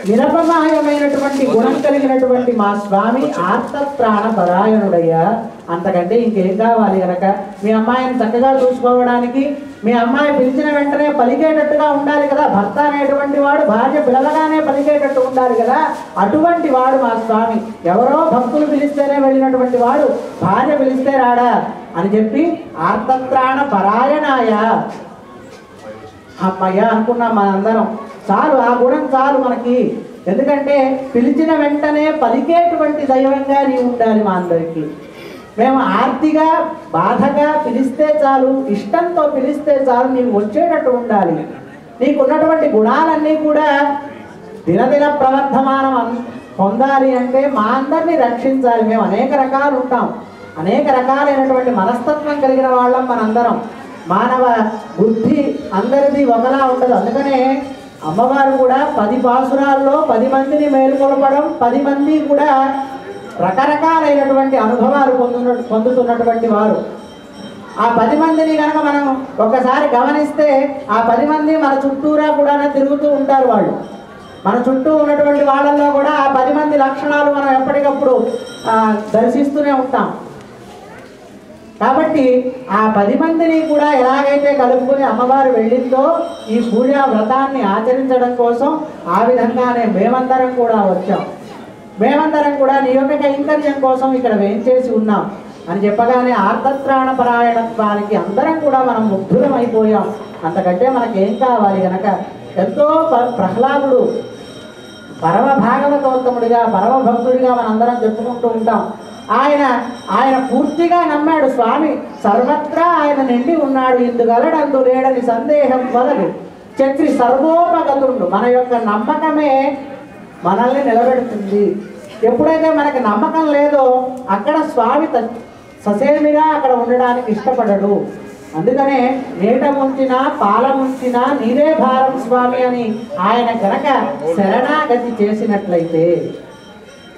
నిరపమాయమైనటువంటి గుణం కలిగినటువంటి మా స్వామి ఆర్తత్రాణ పరాయణుడయ్యా. అంతకంటే ఇంకేం కావాలి కనుక మీ అమ్మాయిని చక్కగా చూసుకోవడానికి మీ అమ్మాయి పిలిచిన వెంటనే పలికేటట్టుగా ఉండాలి కదా. భర్త అనేటువంటి వాడు భార్య పిలవగానే పలికేటట్టు ఉండాలి కదా. అటువంటి వాడు మా స్వామి. ఎవరో భక్తులు పిలిస్తేనే వెళ్ళినటువంటి వాడు భార్య పిలిస్తే రాడా అని చెప్పి ఆర్తత్రాణ పరాయణాయ. అమ్మయ్య అనుకున్నాం మనందరం. చాలు, ఆ గుణం చాలు మనకి. ఎందుకంటే పిలిచిన వెంటనే పలికేటువంటి దైవంగా నీవు ఉండాలి మా అందరికీ. మేము ఆర్తిగా బాధగా పిలిస్తే చాలు, ఇష్టంతో పిలిస్తే చాలు, నీవు వచ్చేటట్టు ఉండాలి. నీకున్నటువంటి గుణాలన్నీ కూడా దినదిన ప్రవర్ధమానం పొందాలి అంటే మా అందరినీ రక్షించాలి. మేము అనేక రకాలు ఉంటాం, అనేక రకాలైనటువంటి మనస్తత్వం కలిగిన వాళ్ళం మనందరం. మానవ బుద్ధి అందరిది ఒకలా ఉండదు. అందుకనే అమ్మవారు కూడా 10 పాసురాల్లో 10 మందిని మేలుకొలపడం, 10 మంది కూడా రకరకాలైనటువంటి అనుభవాలు పొందుతున్నటువంటి వారు. ఆ 10 మందిని కనుక మనం ఒకసారి గమనిస్తే ఆ 10 మంది మన చుట్టూరా కూడా తిరుగుతూ ఉంటారు. వాళ్ళు మన చుట్టూ ఉన్నటువంటి వాళ్ళల్లో కూడా ఆ 10 మంది లక్షణాలు మనం ఎప్పటికప్పుడు దర్శిస్తూనే ఉంటాం. కాబట్టి ఆ 10 మందిని కూడా ఎలాగైతే కలుపుకొని అమ్మవారు వెళ్ళిందో ఈ పూజా వ్రతాన్ని ఆచరించడం కోసం ఆ విధంగానే మేమందరం కూడా వచ్చాం. మేమందరం కూడా నీ యొక్క కైంకర్యం కోసం ఇక్కడ వేంచేసి ఉన్నాం. అని చెప్పగానే ఆర్తత్రాణ పరాయణత్వానికి అందరం కూడా మనం ముగ్ధులం అయిపోయాం. అంతకంటే మనకేం కావాలి గనక ఎంతో ప్రహ్లాదుడు పరమ భాగవతోత్తముడిగా పరమ భక్తుడిగా మనందరం చెప్పుకుంటూ ఉంటాం. ఆయన పూర్తిగా నమ్మాడు స్వామి సర్వత్రా ఆయన నిండి ఉన్నాడు, ఇందుగలడందు లేడని సందేహం వలదు చక్రి సర్వోపగతుండు. మన యొక్క నమ్మకమే మనల్ని నిలబెడుతుంది. ఎప్పుడైతే మనకి నమ్మకం లేదో అక్కడ స్వామి ససేమిగా అక్కడ ఉండడానికి ఇష్టపడడు. అందుకనే నీట ముంచినా పాల ముంచినా నీరే భారం స్వామి అని ఆయన కనుక శరణాగతి చేసినట్లయితే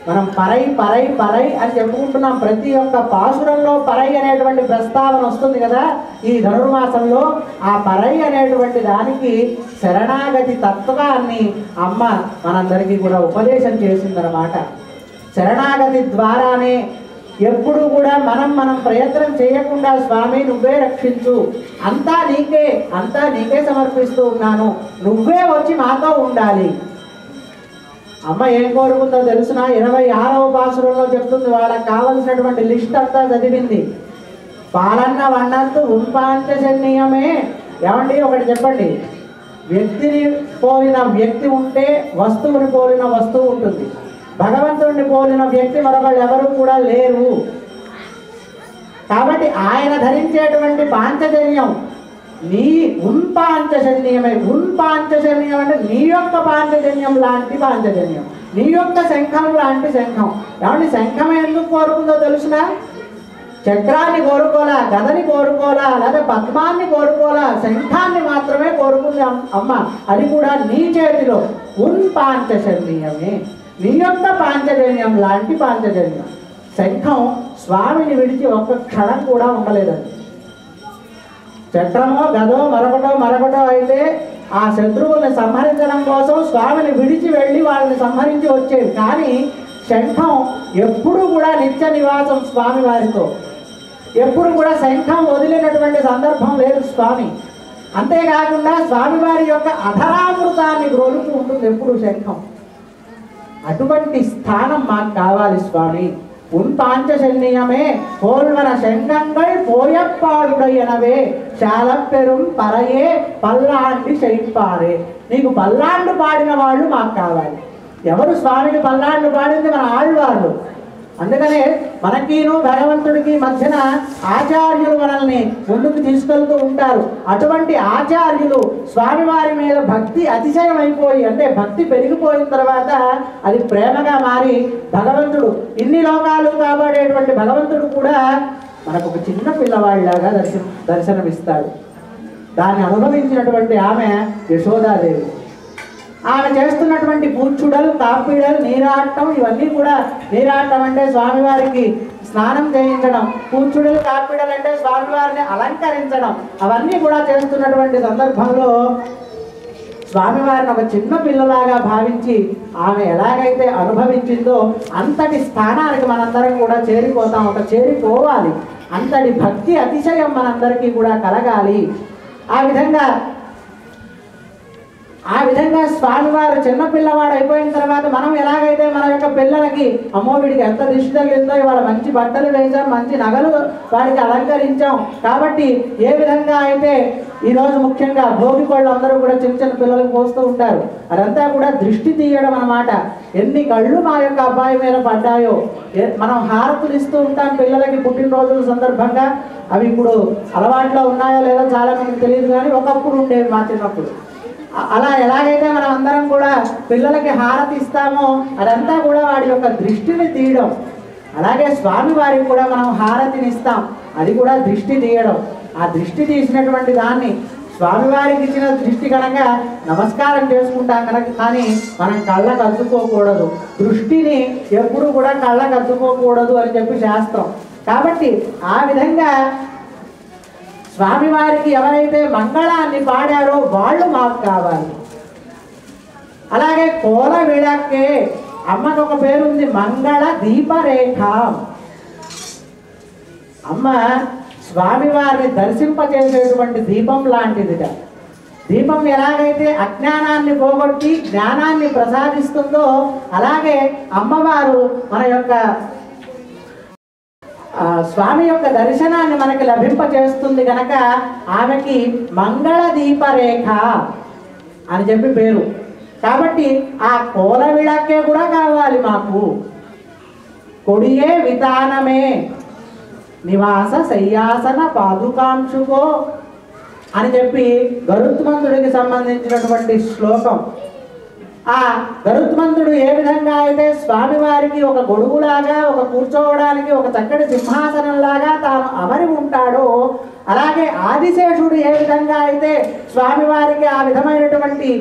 మనం పరై పరై పరై అని చెప్పుకుంటున్నాం. ప్రతి ఒక్క పాసురంలో పరై అనేటువంటి ప్రస్తావన వస్తుంది కదా ఈ ధనుర్మాసంలో. ఆ పరై అనేటువంటి దానికి శరణాగతి తత్వాన్ని అమ్మ మనందరికీ కూడా ఉపదేశం చేసిందన్నమాట. శరణాగతి ద్వారానే ఎప్పుడు కూడా మనం ప్రయత్నం చేయకుండా స్వామి నువ్వే రక్షించు, అంతా నీకే సమర్పిస్తూ ఉన్నాను, నువ్వే వచ్చి మాతో ఉండాలి. అమ్మ ఏం కోరుకుందో తెలుసునా? 26వ పాసురంలో చెప్తుంది. వాళ్ళకి కావలసినటువంటి లిస్ట్ అంతా చదివింది. పాలన్న వన్నత్తు ఉంపాంచజన్యమే. ఏమండి ఒకటి చెప్పండి, వ్యక్తిని పోలిన వ్యక్తి ఉంటే వస్తువుని పోలిన వస్తువు ఉంటుంది. భగవంతుడిని పోలిన వ్యక్తి మరొకళ్ళు ఎవరు కూడా లేరు. కాబట్టి ఆయన ధరించేటువంటి పాంచజన్యం నీ పాంచజన్యమే. పాంచజన్యం అంటే నీ యొక్క పాంచజన్యం లాంటి పాంచజన్యం, నీ యొక్క శంఖం లాంటి శంఖం. ఏమంటే శంఖం ఎందుకు కోరుకుందో తెలుసునా? చక్రాన్ని కోరుకోలా, గదని కోరుకోలా, లేదా పద్మాన్ని కోరుకోలా, శంఖాన్ని మాత్రమే కోరుకుంది అమ్మ. అది కూడా నీ చేతిలో పాంచజన్యమే, నీ యొక్క పాంచజన్యం లాంటి పాంచజన్యం. శంఖం స్వామిని విడిచి ఒక్క క్షణం కూడా ఉండలేదండి. చక్రమో గదో మరొకటో అయితే ఆ శత్రువుల్ని సంహరించడం కోసం స్వామిని విడిచి వెళ్ళి వాళ్ళని సంహరించి వచ్చేది. కానీ శంఖం ఎప్పుడు కూడా నిత్య నివాసం స్వామి వారితో. ఎప్పుడు కూడా శంఖం వదిలినటువంటి సందర్భం లేదు స్వామి. అంతేకాకుండా స్వామివారి యొక్క అధరామృతాన్ని గ్రోలుతూ ఉంటుంది ఎప్పుడు శంఖం. అటువంటి స్థానం మాకు కావాలి స్వామి. పాంచజన్యమే పోల్వన శంఖంగల్ పోయప్పాడుడయ్యనవే శాలపెరుం పరయే పల్లాండి శైపారే. నీకు పల్లాండు పాడిన వాళ్ళు మాకు కావాలి. ఎవరు స్వామికి పల్లాండు పాడింది? మన ఆళ్వార్లు. అందుకనే మనకిను భగవంతుడికి మధ్యన ఆచార్యులు మనల్ని ముందుకు తీసుకెళ్తూ ఉంటారు. అటువంటి ఆచార్యులు స్వామివారి మీద భక్తి అతిశయం అయిపోయి, అంటే భక్తి పెరిగిపోయిన తర్వాత అది ప్రేమగా మారి భగవంతుడు ఇన్ని లోకాలు కాపాడేటువంటి భగవంతుడు కూడా మనకు ఒక చిన్న పిల్లవాడిలాగా దర్శనమిస్తాడు. దాన్ని అనుభవించినటువంటి ఆమె యశోదాదేవి. ఆమె చేస్తున్నటువంటి పూడ్చుడలు, కాపిడలు, నీరాటం, ఇవన్నీ కూడా నీరాటం అంటే స్వామివారికి స్నానం చేయించడం, పూడ్చుడలు కాపిడలు అంటే స్వామివారిని అలంకరించడం, అవన్నీ కూడా చేస్తున్నటువంటి సందర్భంలో స్వామివారిని ఒక చిన్న పిల్లలాగా భావించి ఆమె ఎలాగైతే అనుభవించిందో అంతటి స్థానానికి మనందరం కూడా చేరిపోతాం. ఒక చేరిపోవాలి. అంతటి భక్తి అతిశయం మనందరికీ కూడా కలగాలి. ఆ విధంగా స్వామివారు చిన్నపిల్లవాడు అయిపోయిన తర్వాత మనం ఎలాగైతే మన యొక్క పిల్లలకి అమ్మో వీడికి ఎంత దిష్టి తగిలిందో, ఇవాళ మంచి బట్టలు వేసాం, మంచి నగలు వాడికి అలంకరించాం. కాబట్టి ఏ విధంగా అయితే ఈరోజు ముఖ్యంగా భోగి పళ్ళు అందరూ కూడా చిన్న చిన్న పిల్లలకు పోస్తూ ఉంటారు. అదంతా కూడా దృష్టి తీయడం అన్నమాట. ఎన్ని కళ్ళు మా యొక్క అబ్బాయి మీద పడ్డాయో. మనం హారతులు ఇస్తూ ఉంటాం పిల్లలకి పుట్టినరోజుల సందర్భంగా. అవి ఇప్పుడు అలవాట్లో ఉన్నాయో లేదో చాలా మందికి తెలియదు, కానీ ఒకప్పుడు ఉండేవి మా చిన్నప్పుడు. అలా ఎలాగైతే మనం అందరం కూడా పిల్లలకి హారతి ఇస్తామో అదంతా కూడా వాడి యొక్క దృష్టిని తీయడం. అలాగే స్వామివారికి కూడా మనం హారతిని ఇస్తాం, అది కూడా దృష్టి తీయడం. ఆ దృష్టి తీసినటువంటి దాన్ని స్వామివారికి ఇచ్చిన దృష్టి కనుక నమస్కారం చేసుకుంటాం కనుక, కానీ మనం కళ్ళకు అద్దుకోకూడదు. దృష్టిని ఎప్పుడు కూడా కళ్ళకు అద్దుకోకూడదు అని చెప్పి శాస్త్రం. కాబట్టి ఆ విధంగా స్వామివారికి ఎవరైతే మంగళాన్ని పాడారో వాళ్ళు మాకు కావాలి. అలాగే కోల విళక్కే, అమ్మకు ఒక పేరుంది, మంగళ దీపరేఖ. అమ్మ స్వామివారిని దర్శింపచేసేటువంటి దీపం లాంటిదిట. దీపం ఎలాగైతే అజ్ఞానాన్ని పోగొట్టి జ్ఞానాన్ని ప్రసాదిస్తుందో అలాగే అమ్మవారు మన యొక్క స్వామి యొక్క దర్శనాన్ని మనకి లభింపచేస్తుంది గనక ఆమెకి మంగళ దీపరేఖ అని చెప్పి పేరు. కాబట్టి ఆ కోల విళక్కే కూడా కావాలి మాకు. కొడియే వితానమే నివాస శయ్యాసన పాదుకాంశుకో అని చెప్పి గరుత్మంతుడికి సంబంధించినటువంటి శ్లోకం. ఆ గరుత్మంతుడు ఏ విధంగా అయితే స్వామివారికి ఒక గొడుగులాగా, ఒక కూర్చోవడానికి ఒక చక్కటి సింహాసనంలాగా తాను అమరి ఉంటాడో, అలాగే ఆదిశేషుడు ఏ విధంగా అయితే స్వామివారికి ఆ విధమైనటువంటి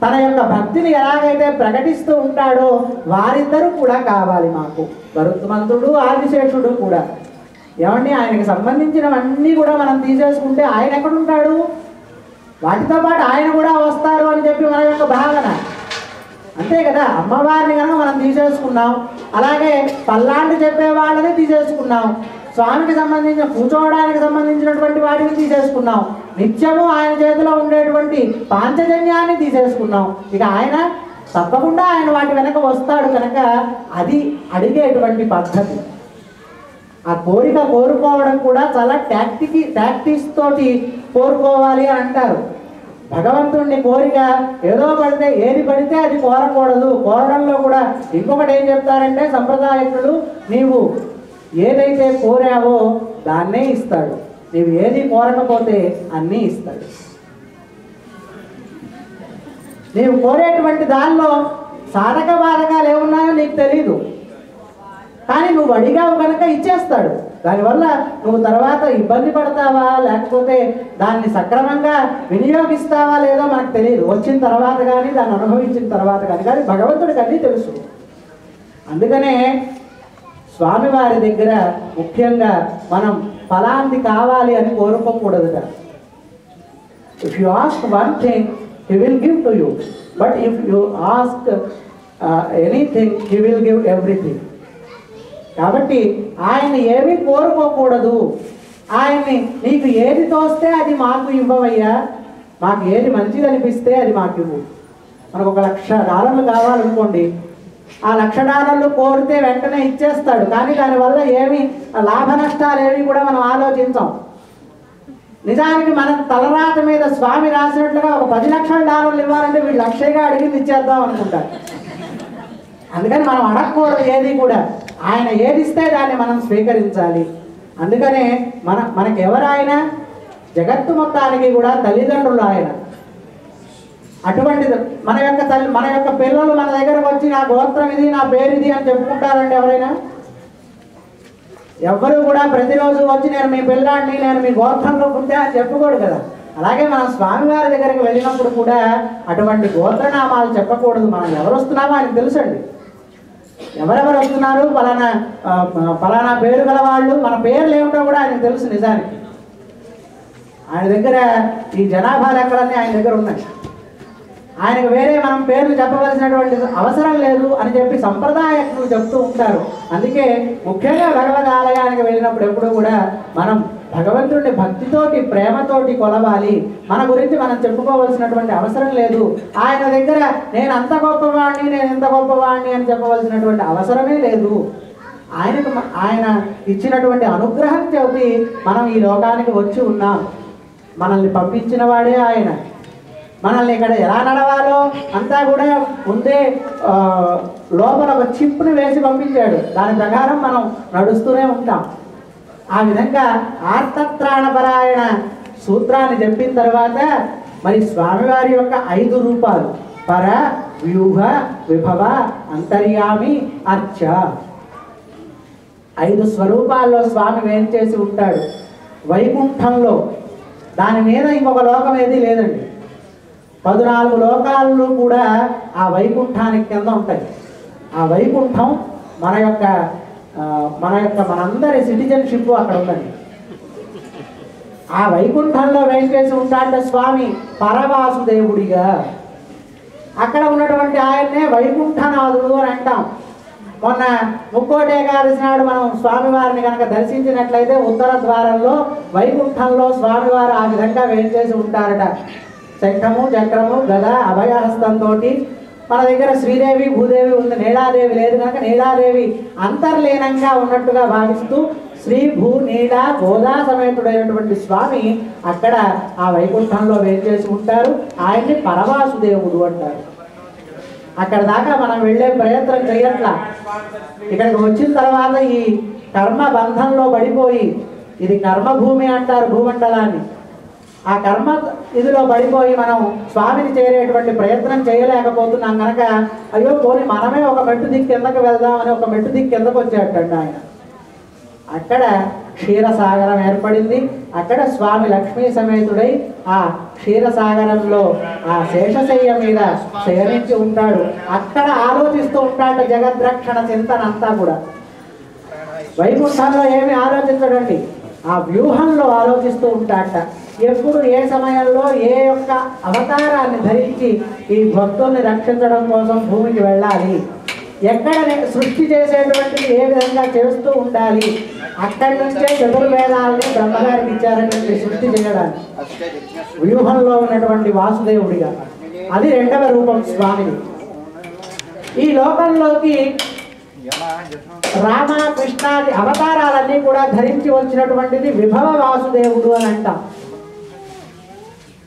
తన యొక్క భక్తిని ఎలాగైతే ప్రకటిస్తూ ఉంటాడో వారిద్దరూ కూడా కావాలి మాకు. గరుత్మంతుడు ఆదిశేషుడు కూడా. ఏమండి, ఆయనకి సంబంధించినవన్నీ కూడా మనం తీసేసుకుంటే ఆయన ఎక్కడుంటాడు? వాటితో పాటు ఆయన కూడా వస్తారు అని చెప్పి మన యొక్క భావన. అంతే కదా, అమ్మవారిని కనుక మనం తీసేసుకున్నాం, అలాగే పల్లాంటి చెప్పే వాళ్ళని తీసేసుకున్నాం, స్వామికి సంబంధించిన కూర్చోవడానికి సంబంధించినటువంటి వాటిని తీసేసుకున్నాం, నిత్యము ఆయన చేతిలో ఉండేటువంటి పాంచజన్యాన్ని తీసేసుకున్నాం. ఇక ఆయన తప్పకుండా ఆయన వాటి వెనక వస్తాడు కనుక అది అడిగేటువంటి పద్ధతి. ఆ కోరిక కోరుకోవడం కూడా చాలా టాక్టిక్స్ తోటి కోరుకోవాలి అని అంటారు. భగవంతుడిని కోరిక ఏదో పడితే ఏది పడితే అది కోరకూడదు. కోరడంలో కూడా ఇంకొకటి ఏం చెప్తారంటే సంప్రదాయకులు, నీవు ఏదైతే కోరావో దాన్నే ఇస్తాడు, నీవు ఏది కోరకపోతే అన్నీ ఇస్తాడు. నీవు కోరేటువంటి దానిలో సాధక బాధకాలు ఏమున్నాయో నీకు తెలీదు, కానీ నువ్వు అడిగావు కనుక ఇచ్చేస్తాడు. దానివల్ల నువ్వు తర్వాత ఇబ్బంది పడతావా లేకపోతే దాన్ని సక్రమంగా వినియోగిస్తావా లేదో మనకు తెలియదు, వచ్చిన తర్వాత కానీ దాన్ని అనుభవించిన తర్వాత కానీ భగవంతుడికి అన్నీ తెలుసు. అందుకనే స్వామివారి దగ్గర ముఖ్యంగా మనం ఫలాంది కావాలి అని కోరుకోకూడదుట. If you ask one thing he will give to you, but if you ask anything he will give everything. కాబట్టి ఆయన ఏమీ కోరుకోకూడదు. ఆయన్ని నీకు ఏది తోస్తే అది మాకు ఇవ్వవయ్యా, మాకు ఏది మంచిది అనిపిస్తే అది మాకు ఇవ్వు. మనకు $1,00,000 కావాలనుకోండి, ఆ $1,00,000 కోరితే వెంటనే ఇచ్చేస్తాడు, కానీ దానివల్ల ఏమి లాభ నష్టాలు ఏవి కూడా మనం ఆలోచించాం. నిజానికి మన తలరాత మీద స్వామి రాసినట్లుగా ఒక $10,00,000 ఇవ్వాలంటే వీళ్ళు లక్షగా అడిగింది ఇచ్చేద్దాం అనుకుంటారు. అందుకని మనం అడగకూడదు ఏది కూడా, ఆయన ఏది ఇస్తే దాన్ని మనం స్వీకరించాలి. అందుకనే మనకి ఎవరాయన? జగత్తు మొత్తానికి కూడా తల్లిదండ్రులు ఆయన. అటువంటిది మన యొక్క పిల్లలు మన దగ్గరకు వచ్చి నా గోత్రం ఇది, నా పేరు ఇది అని చెప్పుకుంటారండి ఎవరైనా? ఎవ్వరూ కూడా ప్రతిరోజు వచ్చి నేను మీ పిల్లాడిని, నేను మీ గోత్రంలో పుట్టా అని చెప్పుకోడు కదా. అలాగే మనం స్వామివారి దగ్గరికి వెళ్ళినప్పుడు కూడా అటువంటి గోత్రనామాలు చెప్పకూడదు. మనం ఎవరు వస్తున్నామో ఆయనకు తెలుసండి. ఎవరెవరు వస్తున్నారు, ఫలానా పేరు గల వాళ్ళు, మన పేర్లు ఏమిటో కూడా ఆయనకు తెలుసు. నిజానికి ఆయన దగ్గర ఈ జనాభా లెక్కలన్నీ ఆయన దగ్గర ఉన్నాయి. ఆయనకు వేరే మనం పేర్లు చెప్పవలసినటువంటి అవసరం లేదు అని చెప్పి సంప్రదాయకులు చెప్తూ ఉంటారు. అందుకే ముఖ్యంగా భగవద్ ఆలయానికి వెళ్ళినప్పుడు ఎప్పుడు కూడా మనం భగవంతుడిని భక్తితోటి ప్రేమతోటి కొలవాలి. మన గురించి మనం చెప్పుకోవాల్సినటువంటి అవసరం లేదు. ఆయన దగ్గర నేను అంత గొప్పవాడిని, నేను ఎంత గొప్పవాడిని అని చెప్పవలసినటువంటి అవసరమే లేదు. ఆయన ఇచ్చినటువంటి అనుగ్రహం చేసి మనం ఈ లోకానికి వచ్చి ఉన్నాం. మనల్ని పంపించిన వాడే ఆయన. మనల్ని ఇక్కడ ఎలా నడవాలో అంతా కూడా ముందే లోపల ఒక చిప్పుని వేసి పంపించాడు. దాని ప్రకారం మనం నడుస్తూనే ఉంటాం. ఆ విధంగా ఆర్తత్రాణపరాయణ సూత్రాన్ని చెప్పిన తర్వాత మరి స్వామివారి యొక్క 5 రూపాలు పర, వ్యూహ, విభవ, అంతర్యామి, అర్చ, 5 స్వరూపాల్లో స్వామి వేంచేసి ఉంటాడు. వైకుంఠంలో దాని మీద ఇంకొక లోకం ఏది లేదండి. 14 లోకాలు కూడా ఆ వైకుంఠానికి కింద ఉంటాయి. ఆ వైకుంఠం మనందరి సిటిజన్షిప్ అక్కడ ఉందండి. ఆ వైకుంఠంలో వేంచేసి ఉంటాడు స్వామి పరవాసుదేవుడిగా. అక్కడ ఉన్నటువంటి ఆయన్నే వైకుంఠనాథుడు అని అంటాం. మొన్న ముక్కోటి ఏకాదశి నాడు మనం స్వామివారిని కనుక దర్శించినట్లయితే ఉత్తర ద్వారంలో వైకుంఠంలో స్వామివారు ఆ విధంగా వేంచేసి ఉంటారట. శంఖము, చక్రము, గద, అభయహస్తంతో మన దగ్గర శ్రీదేవి భూదేవి ఉంది, నీలాదేవి లేదు కనుక నీలాదేవి అంతర్లీనంగా ఉన్నట్టుగా భావిస్తూ శ్రీ భూ నీల గోదా సమేతుడైనటువంటి స్వామి అక్కడ ఆ వైకుంఠంలో వేంచేసి ఉంటారు. ఆయన్ని పరవాసుదేవుడు అంటారు. అక్కడ దాకా మనం వెళ్ళే ప్రయత్నం చేయట్లా. ఇక్కడికి వచ్చిన తర్వాత ఈ కర్మ బంధంలో పడిపోయి, ఇది కర్మభూమి అంటారు భూమండలాన్ని, ఆ కర్మ ఇదిలో పడిపోయి మనం స్వామిని చేరేటువంటి ప్రయత్నం చేయలేకపోతున్నాం కనుక అయ్యో పోనీ మనమే ఒక మెట్టు దిక్కు కిందకు వెళ్దామని ఒక మెట్టు దిక్కు కిందకు వచ్చేటండి ఆయన. అక్కడ క్షీరసాగరం ఏర్పడింది. అక్కడ స్వామి లక్ష్మీ సమేతుడై ఆ క్షీరసాగరంలో ఆ శేషశయ్య మీద శయనించి ఉంటాడు. అక్కడ ఆలోచిస్తూ ఉంటాడు జగద్రక్షణ చింతన అంతా కూడా. వైకుంఠంలో ఏమి ఆలోచించడండి, ఆ వ్యూహంలో ఆలోచిస్తూ ఉంటాడట. ఎప్పుడు ఏ సమయంలో ఏ యొక్క అవతారాన్ని ధరించి ఈ భక్తుల్ని రక్షించడం కోసం భూమికి వెళ్ళాలి, ఎక్కడ సృష్టి చేసేటువంటిది ఏ విధంగా చేస్తూ ఉండాలి, అక్కడి నుంచే చతుర్వేదాలని బ్రహ్మగారికి ఇచ్చారనేటువంటి సృష్టి చేయడానికి వ్యూహంలో ఉన్నటువంటి వాసుదేవుడిగా. అది రెండవ రూపం స్వామిని. ఈ లోకంలోకి రామ కృష్ణాది అవతారాలన్నీ కూడా ధరించి వచ్చినటువంటిది విభవ వాసుదేవుడు అని అంటాం.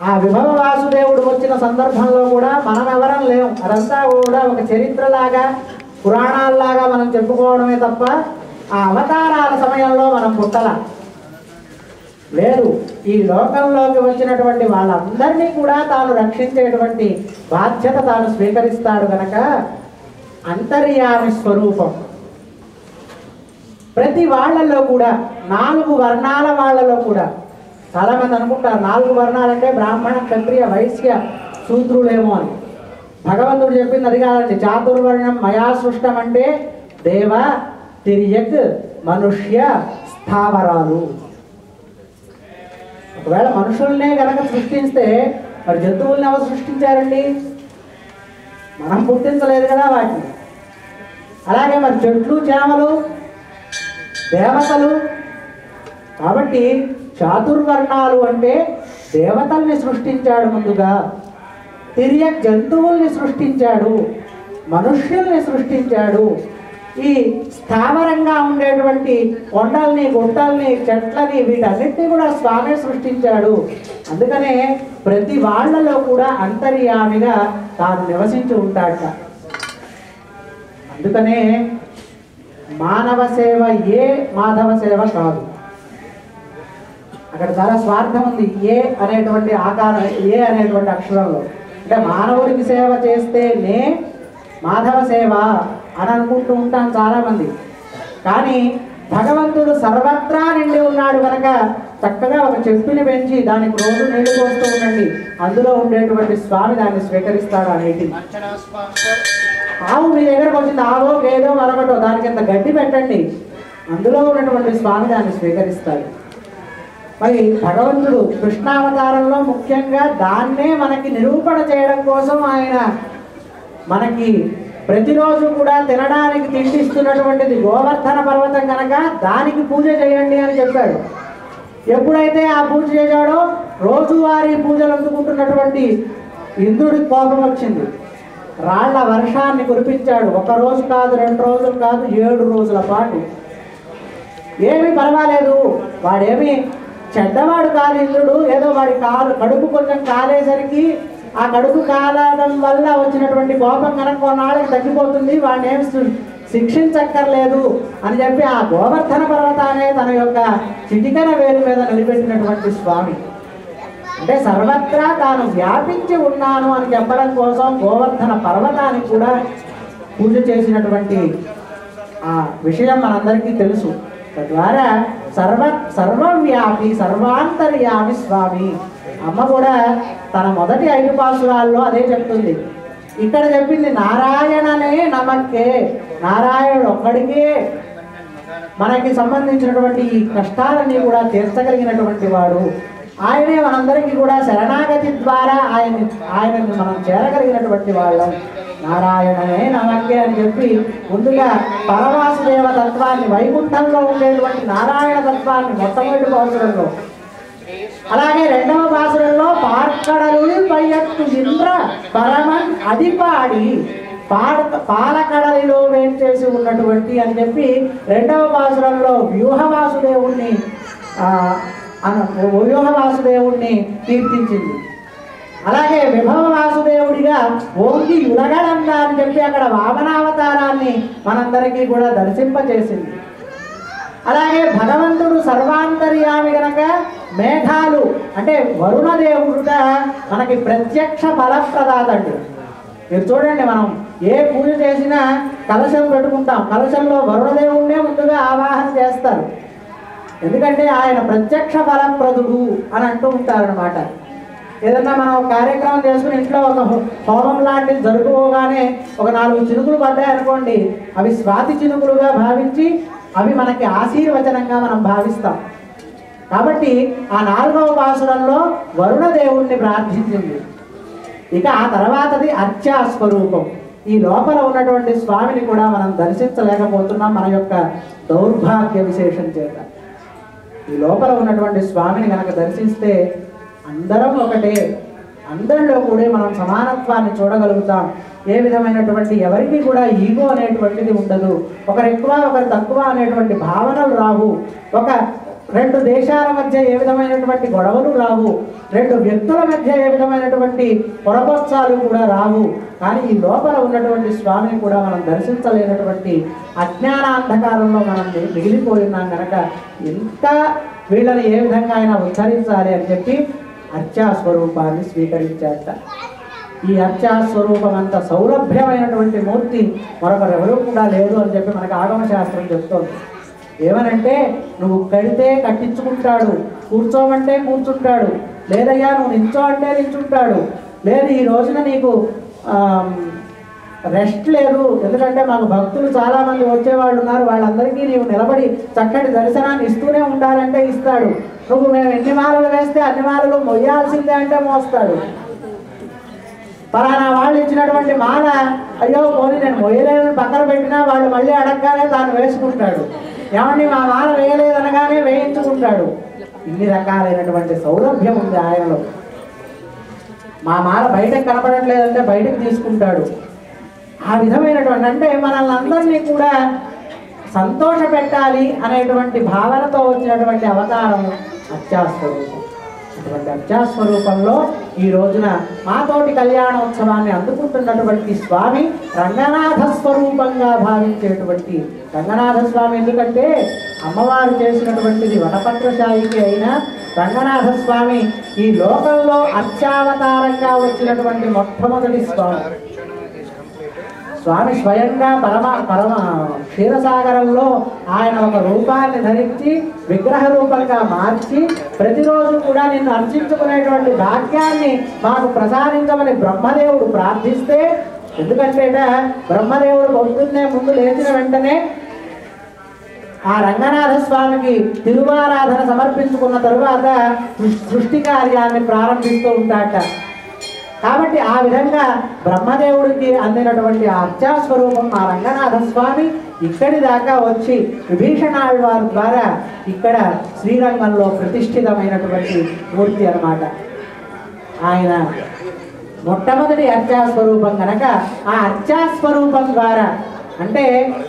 ఆ విభవ వాసుదేవుడు వచ్చిన సందర్భంలో కూడా మనం ఎవరం లేవు. అదంతా కూడా ఒక చరిత్రలాగా పురాణాల్లాగా మనం చెప్పుకోవడమే తప్ప ఆ అవతారాల సమయంలో మనం పుట్టల లేదు. ఈ లోకంలోకి వచ్చినటువంటి వాళ్ళందరినీ కూడా తాను రక్షించేటువంటి బాధ్యత తాను స్వీకరిస్తాడు కనుక అంతర్యామి స్వరూపం. ప్రతి వాళ్ళలో కూడా 4 వర్ణాల వాళ్ళలో కూడా చాలామంది అనుకుంటారు 4 వర్ణాలంటే బ్రాహ్మణ క్షత్రియ వైశ్య శూద్రులేమో అని. భగవంతుడు చెప్పింది అది కాదండి. చాతుర్వర్ణం మయా సృష్టం అంటే దేవ, తిర్యక్, మనుష్య, స్థావరాలు. ఒకవేళ మనుషుల్నే కనుక సృష్టిస్తే మరి జంతువుల్ని ఎవరు సృష్టించారండి? మనం పుట్టించలేదు కదా వాటిని. అలాగే మరి చెట్లు, చేమలు, దేవతలు. కాబట్టి చాతుర్వర్ణాలు అంటే దేవతల్ని సృష్టించాడు ముందుగా, తిర్యక్ జంతువుల్ని సృష్టించాడు, మనుష్యుల్ని సృష్టించాడు. ఈ స్థావరంగా ఉండేటువంటి కొండల్ని, గుట్టల్ని, చెట్లని వీటన్నిటినీ కూడా స్వామి సృష్టించాడు. అందుకనే ప్రతి వాళ్ళలో కూడా అంతర్యామిగా తాను నివసించి ఉంటాడట. అందుకనే మానవ సేవ ఏ మాధవ సేవ కాదు. అక్కడ చాలా స్వార్థం ఉంది ఏ అనేటువంటి ఆకారం, ఏ అనేటువంటి అక్షరంలో. అంటే మానవుడికి సేవ చేస్తేనే మాధవ సేవ అని అనుకుంటూ ఉంటాం చాలామంది. కానీ భగవంతుడు సర్వత్రా నిండి ఉన్నాడు కనుక చక్కగా ఒక చెట్టుని పెంచి దానికి రోజు నీళ్లు పోస్తూ ఉండండి, అందులో ఉండేటువంటి స్వామి దాన్ని స్వీకరిస్తాడు. అనేది ఆవు మీ దగ్గరకు వచ్చింది, ఆవో గేదో మరొకటో, దానికి ఇంత గడ్డి పెట్టండి, అందులో ఉన్నటువంటి స్వామి దాన్ని స్వీకరిస్తాడు. మరి భగవంతుడు కృష్ణావతారంలో ముఖ్యంగా దాన్నే మనకి నిరూపణ చేయడం కోసం ఆయన మనకి ప్రతిరోజు కూడా తినడానికి తిండిస్తున్నటువంటిది గోవర్ధన పర్వతం కనుక దానికి పూజ చేయండి అని చెప్పాడు. ఎప్పుడైతే ఆ పూజ చేశాడో రోజువారీ పూజలు అందుకుంటున్నటువంటి ఇంద్రుడికి కోపం వచ్చింది. రాళ్ల వర్షాన్ని కురిపించాడు. 1 రోజు కాదు, 2 రోజులు కాదు, 7 రోజుల పాటు. ఏమీ పర్వాలేదు, వాడేమి చెడ్డవాడు కాదు ఇంద్రుడు. ఏదో వాడి కడుపు కొంచెం కాలేసరికి ఆ కడుపు కాలడం వల్ల వచ్చినటువంటి కోపం కనుక కొన్నాళ్ళకి తగ్గిపోతుంది, వాడిని ఏమి శిక్షించక్కర్లేదు అని చెప్పి ఆ గోవర్ధన పర్వతాన్ని తన యొక్క చిటికన వేలు మీద నిలబెట్టినటువంటి స్వామి. అంటే సర్వత్రా తాను వ్యాపించి ఉన్నాను అని చెప్పడం కోసం గోవర్ధన పర్వతానికి కూడా పూజ చేసినటువంటి ఆ విషయం మనందరికీ తెలుసు. తద్వారా సర్వవ్యాపి సర్వాంతర్యామి స్వామి. అమ్మ కూడా తన మొదటి 5 పాసురాల్లో అదే చెప్తుంది. ఇక్కడ చెప్పింది నారాయణనే నమక్కే, నారాయణుడు ఒక్కడికే మనకి సంబంధించినటువంటి ఈ కష్టాలన్నీ కూడా తీర్చగలిగినటువంటి వాడు. ఆయనే మనందరికీ కూడా శరణాగతి ద్వారా ఆయనని మనం చేరగలిగినటువంటి వాళ్ళం. నారాయణనే నమక్కే అని చెప్పి ముందుగా పరవాసుదేవ తత్వాన్ని, వైకుంఠంలో ఉండేటువంటి నారాయణ తత్వాన్ని మొట్టమొదటి పాసురంలో, అలాగే 2వ పాసురంలో పార్కడలు పయ్యత్తు ఇంద్ర పరమన్ అదిపాడి పాలకడలిలో వేంచేసి ఉన్నటువంటి అని చెప్పి రెండవ పాసురంలో వ్యూహవాసుదేవుణ్ణి కీర్తించింది. అలాగే విభవ వాసుదేవుడిగా ఓంగి ఉలగడన్న అని చెప్పి అక్కడ వామనావతారాన్ని మనందరికీ కూడా దర్శింపచేసింది. అలాగే భగవంతుడు సర్వాంతర్యామి గనక మేఘాలు అంటే వరుణదేవుడుగా మనకి ప్రత్యక్ష ఫలప్రదాతండి. మీరు చూడండి, మనం ఏ పూజ చేసినా కలశం పెట్టుకుంటాం, కలశంలో వరుణదేవుడినే ముందుగా ఆవాహన చేస్తారు. ఎందుకంటే ఆయన ప్రత్యక్ష ఫలప్రదుడు అని అంటూ ఉంటారనమాట. ఏదన్నా మనం ఒక కార్యక్రమం చేసుకుని ఇంట్లో ఒక హోమం లాంటిది జరుపుకోగానే ఒక 4 చినుకులు పడ్డాయనుకోండి, అవి స్వాతి చినుకులుగా భావించి అవి మనకి ఆశీర్వచనంగా మనం భావిస్తాం. కాబట్టి ఆ 4వ పాసురంలో వరుణదేవుణ్ణి ప్రార్థించింది. ఇక ఆ తర్వాతది అర్చా స్వరూపం. ఈ లోపల ఉన్నటువంటి స్వామిని కూడా మనం దర్శించలేకపోతున్నాం మన యొక్క దౌర్భాగ్య విశేషం చేత. ఈ లోపల ఉన్నటువంటి స్వామిని కనుక దర్శిస్తే అందరం ఒకటే, అందరిలో కూడా మనం సమానత్వాన్ని చూడగలుగుతాం. ఏ విధమైనటువంటి ఎవరికి కూడా ఈగో అనేటువంటిది ఉండదు. ఒకరు ఎక్కువ ఒకరు తక్కువ అనేటువంటి భావనలు రావు. ఒక 2 దేశాల మధ్య ఏ విధమైనటువంటి గొడవలు రావు. 2 వ్యక్తుల మధ్య ఏ విధమైనటువంటి పొరపక్షాలు కూడా రావు. కానీ ఈ లోపల ఉన్నటువంటి స్వామిని కూడా మనం దర్శించలేనటువంటి అజ్ఞానాంధకారంలో మనం మిగిలిపోయినాం కనుక ఇంకా వీళ్ళని ఏ విధంగా అయినా ఉద్ధరించాలి అని చెప్పి అర్చా స్వరూపాన్ని స్వీకరించాట. ఈ అర్చా స్వరూపం అంత సౌలభ్యమైనటువంటి మూర్తి మరొకరెవరూ కూడా లేదు అని చెప్పి మనకు ఆగమశాస్త్రం చెప్తోంది. ఏమనంటే, నువ్వు కడితే కట్టించుకుంటాడు, కూర్చోమంటే కూర్చుంటాడు, లేదయ్యా నువ్వు నించో అంటే నించుంటాడు, లేదు ఈ రోజున నీకు రెస్ట్ లేదు, ఎందుకంటే మాకు భక్తులు చాలామంది వచ్చేవాళ్ళు ఉన్నారు, వాళ్ళందరికీ నీవు నిలబడి చక్కటి దర్శనాన్ని ఇస్తూనే ఉండాలంటే ఇస్తాడు. నువ్వు మేము ఎన్ని మాలలు వేస్తే అన్ని మాలలు మొయ్యాల్సిందే అంటే మోస్తాడు. పలానా వాళ్ళు ఇచ్చినటువంటి మాల అయ్యో పోనీ నేను మొయ్యలేదని పక్కన పెట్టినా వాళ్ళు మళ్ళీ అడగగానే తాను వేసుకుంటాడు. ఏమండి మా మాల వేయలేదనగానే వేయించుకుంటాడు. ఇన్ని రకాలైనటువంటి సౌలభ్యం ఉంది ఆయనలో. మా మాల బయటకు కనపడట్లేదంటే బయటకు తీసుకుంటాడు. ఆ విధమైనటువంటి అంటే మనల్ని అందరినీ కూడా సంతోష పెట్టాలి అనేటువంటి భావనతో వచ్చినటువంటి అవతారం అర్చాస్వరూపం. అటువంటి అర్చాస్వరూపంలో ఈ రోజున మాతోటి కళ్యాణోత్సవాన్ని అందుకుంటున్నటువంటి స్వామి రంగనాథ స్వరూపంగా భావించేటువంటి రంగనాథ స్వామి. ఎందుకంటే అమ్మవారు చేసినటువంటిది వటపత్రశాయికి అయినా రంగనాథ స్వామి ఈ లోకంలో అర్చావతారంగా వచ్చినటువంటి మొట్టమొదటి స్వామి. స్వామి స్వయంగా పరమ క్షీరసాగరంలో ఆయన ఒక రూపాన్ని ధరించి విగ్రహ రూపంగా మార్చి ప్రతిరోజు కూడా నిన్ను అర్చించుకునేటువంటి భాగ్యాన్ని మాకు ప్రసాదించమని బ్రహ్మదేవుడు ప్రార్థిస్తే, ఎందుకంటే బ్రహ్మదేవుడు పొద్దున్నే ముందు లేచిన వెంటనే ఆ రంగనాథ స్వామికి తిరువారాధన సమర్పించుకున్న తరువాత సృష్టి కార్యాన్ని ప్రారంభిస్తూ ఉంటాట. కాబట్టి ఆ విధంగా బ్రహ్మదేవుడికి అందినటువంటి ఆ అర్చాస్వరూపం ఆ రంగనాథ స్వామి ఇక్కడి దాకా వచ్చి విభీషణాళ్వారి ద్వారా ఇక్కడ శ్రీరంగంలో ప్రతిష్ఠితమైనటువంటి మూర్తి అన్నమాట. ఆయన మొట్టమొదటి అర్చాస్వరూపం కనుక ఆ అర్చాస్వరూపం ద్వారా అంటే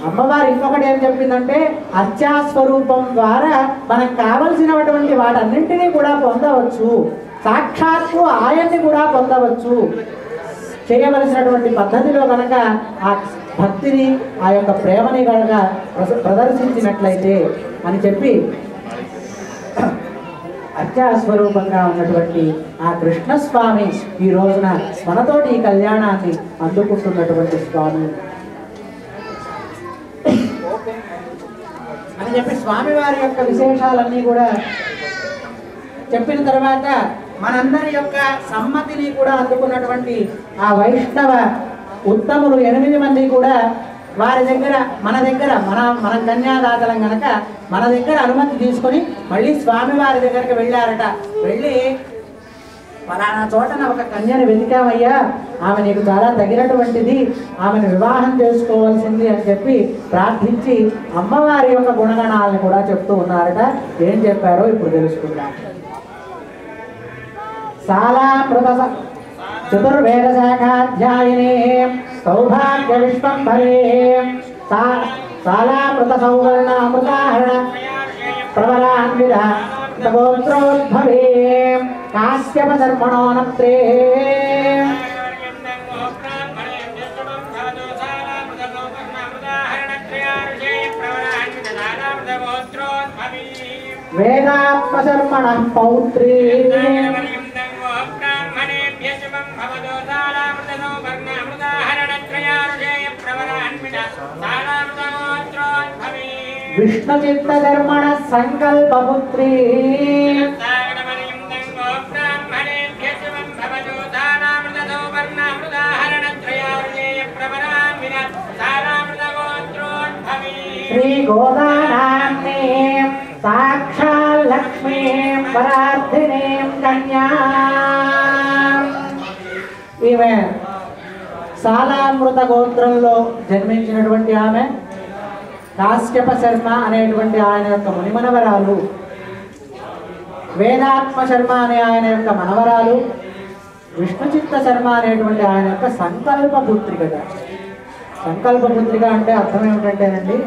అమ్మవారు ఇంకొకటి ఏం చెప్పిందంటే, అర్చాస్వరూపం ద్వారా మనకు కావలసినటువంటి వాటన్నింటినీ కూడా పొందవచ్చు, సాక్షాత్తు ఆయన్ని కూడా పొందవచ్చు. చేయవలసినటువంటి పద్ధతిలో కనుక ఆ భక్తిని ఆ యొక్క ప్రేమని కనుక ప్రదర్శించినట్లయితే అని చెప్పి అర్చాస్వరూపంగా ఉన్నటువంటి ఆ కృష్ణస్వామి ఈ రోజున మనతోటి ఈ కళ్యాణాన్ని అందుకుంటున్నటువంటి స్వామి అని చెప్పి స్వామివారి యొక్క విశేషాలన్నీ కూడా చెప్పిన తర్వాత మనందరి యొక్క సమ్మతిని కూడా అందుకున్నటువంటి ఆ వైష్ణవ ఉత్తములు 8 మంది కూడా వారి దగ్గర మన కన్యాదాతలం కనుక మన దగ్గర అనుమతి తీసుకొని మళ్ళీ స్వామివారి దగ్గరికి వెళ్ళారట. వెళ్ళి ఫలానా చోటన ఒక కన్యను వెతికామయ్యా, ఆమె నీకు చాలా తగినటువంటిది, ఆమెను వివాహం చేసుకోవాల్సింది అని చెప్పి ప్రార్థించి అమ్మవారి యొక్క గుణగణాలను కూడా చెప్తూ ఉన్నారట. ఏం చెప్పారో ఇప్పుడు తెలుసుకుందాం. సాలామృత चतुर्वेदशाखाध्यायिने सौभाग्य विश्वम्भरे शालामृत सौवर्ण अमृताहरण प्रवरान्विता गोत्रोद्भवे काश्यप धर्मणो नप्त्रे वेदात्मशर्मणः पौत्री विष्णुचित्तधर्मणः संकल्पपुत्री श्री गोदानाम्नीं साक्षात् लक्ष्मीं परार्थिनीं कन्यां ఈమె శాలామృత గోత్రంలో జన్మించినటువంటి ఆమె కాశ్యప శర్మ అనేటువంటి ఆయన యొక్క మునిమనవరాలు, వేదాత్మ శర్మ అనే ఆయన యొక్క మనవరాలు, విష్ణుచిత్త శర్మ అనేటువంటి ఆయన యొక్క సంకల్ప పుత్రికట. సంకల్ప పుత్రిక అంటే అర్థం ఏమిటంటేనండి,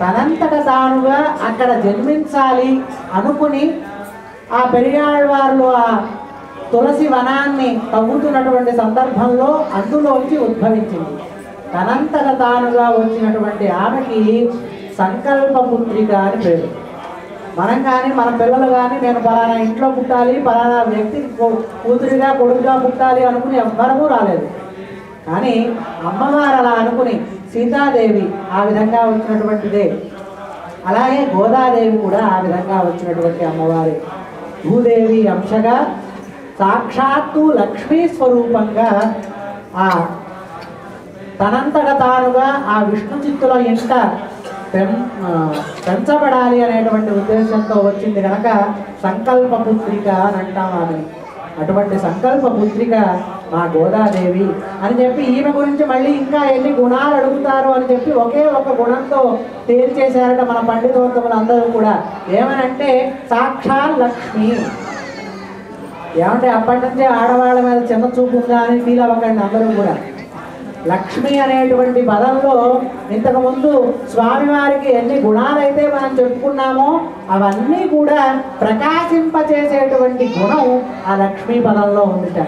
తనంతట తానుగా అక్కడ జన్మించాలి అనుకుని ఆ పెరియాళ్వార్లు ఆ తులసి వనాన్ని తవ్వుతున్నటువంటి సందర్భంలో అందులోంచి ఉద్భవించింది. తనంతట తానుగా వచ్చినటువంటి ఆమెకి సంకల్ప పుత్రిక అని పేరు. మనం కానీ మన పిల్లలు కానీ నేను పలానా ఇంట్లో పుట్టాలి, పలానా వ్యక్తికి కూతురిగా కొడుకుగా పుట్టాలి అనుకుని ఎవ్వరూ రాలేదు. కానీ అమ్మవారు అలా అనుకుని సీతాదేవి ఆ విధంగా వచ్చినటువంటిదే, అలాగే గోదాదేవి కూడా ఆ విధంగా వచ్చినటువంటి అమ్మవారి. భూదేవి అంశగా సాక్షాత్తు లక్ష్మీ స్వరూపంగా ఆ తనంతట తానుగా ఆ విష్ణు చిత్తుల ఇంట పెంచబడాలి అనేటువంటి ఉద్దేశంతో వచ్చింది కనుక సంకల్ప పుత్రిక అని అంటాం ఆమె. అటువంటి సంకల్ప పుత్రిక మా గోదాదేవి అని చెప్పి ఈమె గురించి మళ్ళీ ఇంకా ఎన్ని గుణాలు అడుగుతారు అని చెప్పి ఒకే ఒక గుణంతో తేల్చేశారట మన పండితోత్తములు అందరూ కూడా. ఏమనంటే సాక్షాత్ లక్ష్మి. ఏమంటే అప్పటి నుంచే ఆడవాళ్ళ మీద చిన్న చూపు ఉందా అని ఫీల్ అవ్వకండి అందరూ కూడా. లక్ష్మి అనేటువంటి పదంలో ఇంతకుముందు స్వామివారికి ఎన్ని గుణాలైతే మనం చెప్పుకున్నామో అవన్నీ కూడా ప్రకాశింపచేసేటువంటి గుణం ఆ లక్ష్మీ పదంలో ఉందిట.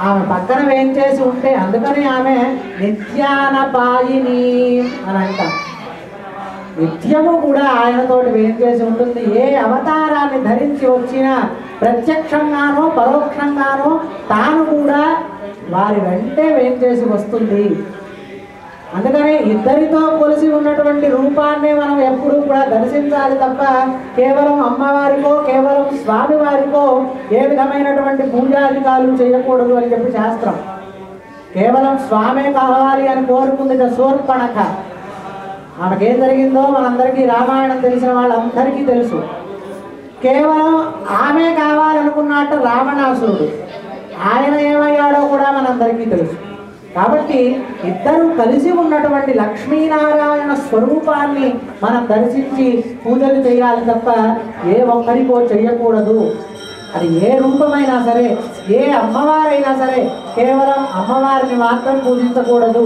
ఆమె పక్కన వేయించేసి ఉంటే అందుకని ఆమె నిత్యానపాయిని అని అంట. నిత్యము కూడా ఆయనతోటి వేయించేసి ఉంటుంది. ఏ అవతారాన్ని ధరించి వచ్చినా ప్రత్యక్షంగానో పరోక్షంగానో తాను కూడా వారి వెంటే వేయించేసి వస్తుంది. అందుకని ఇద్దరితో కొలిసి ఉన్నటువంటి రూపాన్నే మనం ఎప్పుడూ కూడా దర్శించాలి తప్ప కేవలం అమ్మవారికో కేవలం స్వామివారికో ఏ విధమైనటువంటి పూజాధికారులు చేయకూడదు అని చెప్పి శాస్త్రం. కేవలం స్వామే కావాలి అని కోరుకుంది శూర్పణఖ. ఆమెకేం జరిగిందో మనందరికీ రామాయణం తెలిసిన వాళ్ళందరికీ తెలుసు. కేవలం ఆమె కావాలనుకున్నట్టు రావణాసురుడు, ఆయన ఏమయ్యాడో కూడా మనందరికీ తెలుసు. కాబట్టి ఇద్దరు కలిసి ఉన్నటువంటి లక్ష్మీనారాయణ స్వరూపాన్ని మనం దర్శించి పూజలు చేయాలి తప్ప ఏ ఒక్కరికో చెయ్యకూడదు. అది ఏ రూపమైనా సరే, ఏ అమ్మవారైనా సరే కేవలం అమ్మవారిని మాత్రం పూజించకూడదు,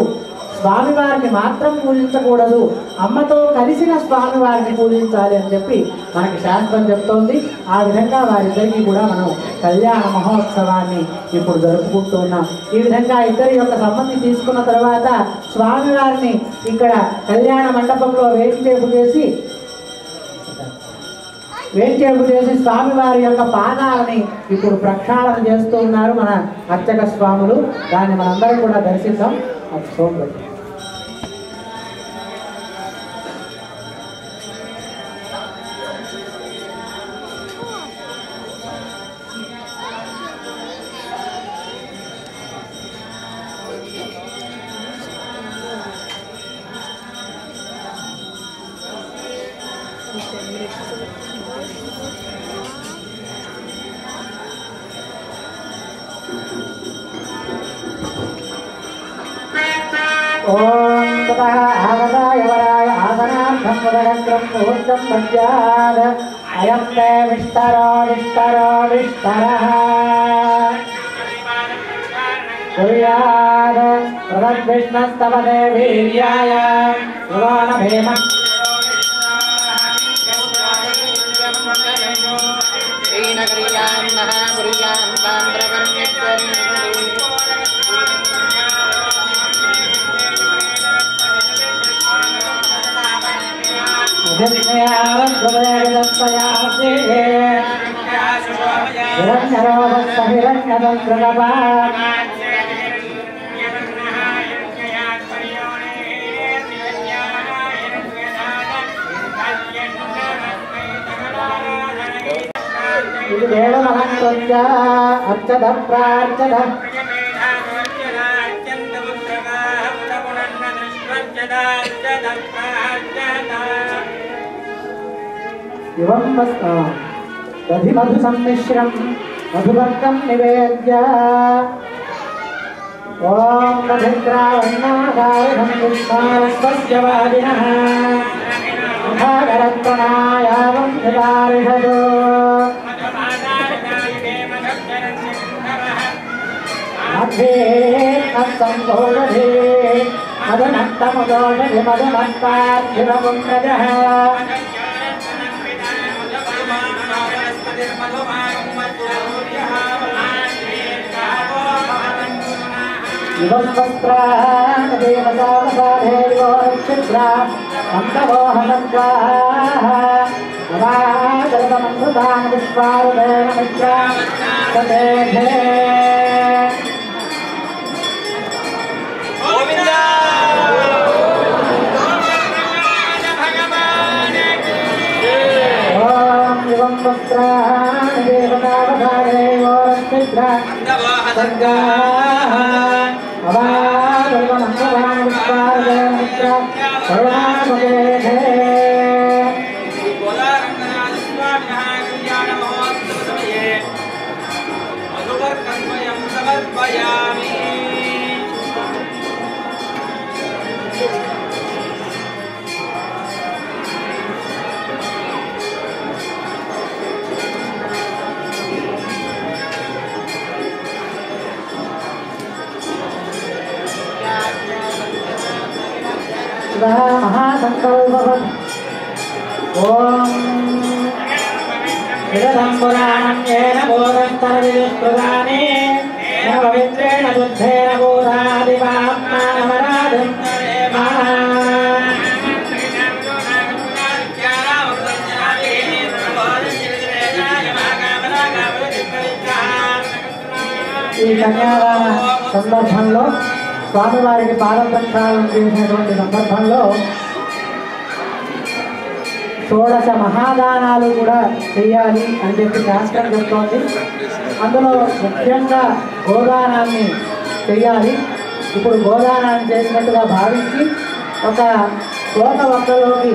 స్వామివారిని మాత్రం పూజించకూడదు, అమ్మతో కలిసిన స్వామివారిని పూజించాలి అని చెప్పి మనకి శాస్త్రం చెప్తోంది. ఆ విధంగా వారిద్దరికీ కూడా మనం కళ్యాణ మహోత్సవాన్ని ఇప్పుడు జరుపుకుంటూ ఉన్నాం. ఈ విధంగా ఇద్దరి యొక్క సంబంధి తీసుకున్న తర్వాత స్వామివారిని ఇక్కడ కళ్యాణ మండపంలో వేంచేపు చేసి స్వామివారి యొక్క పాదాలని ఇప్పుడు ప్రక్షాళన చేస్తూ ఉన్నారు మన అర్చక స్వాములు. దాన్ని మనందరం కూడా దర్శిద్దాం. సోమవారం ఓం తతః ఆగతాయ వరాయ ఆసనార్థం వదగంత్రం ముహూర్తం మధ్యాద అయం తే విష్టరో విష్టరో విష్టరః कुर्यात् प्रदद्विष्णस्तव देवीर्याय भगवान भीम श्रीनगरियां महापुरियां ताम्रवर्ण्यत्वं अर्चद प्रार्चद दधि मधु सम्मिश्रं मधुभक्तं निवेद्य ओम दधिद्रावण्णागारं पुष्पास्वस्य वादिनः भागरत्नायावं धरारिषदो मध्ये नत्सम्भोगधे मधुनक्तमुदोषधि मधुमत्तार्थिरमुन्द्रजः देवसावसाधेयोक्षिद्रा अन्तवोहनत्वाः अवागतमन्धुतान् विश्वारुदेन मित्रा सतेधे ओम एवं वस्त्राणि देवतावसाधेयोक्षिद्रा सर्गाः महासंकल्पवत् ओम इदं पुराणं येन बोधस्तरविदुष्कृतानि न पवित्रेण शुद्धेन बोधादिवात्मानमराधं ఈ కన్యాదాన సందర్భంలో స్వామివారికి పాదప్రక్షాళన చేసినటువంటి సందర్భంలో షోడశ మహాదానాలు కూడా చేయాలి అని చెప్పి శాస్త్రం చెప్తోంది. అందులో ముఖ్యంగా గోదానాన్ని చేయాలి. ఇప్పుడు గోదానాన్ని చేసినట్టుగా భావించి ఒక తోట వక్కలోకి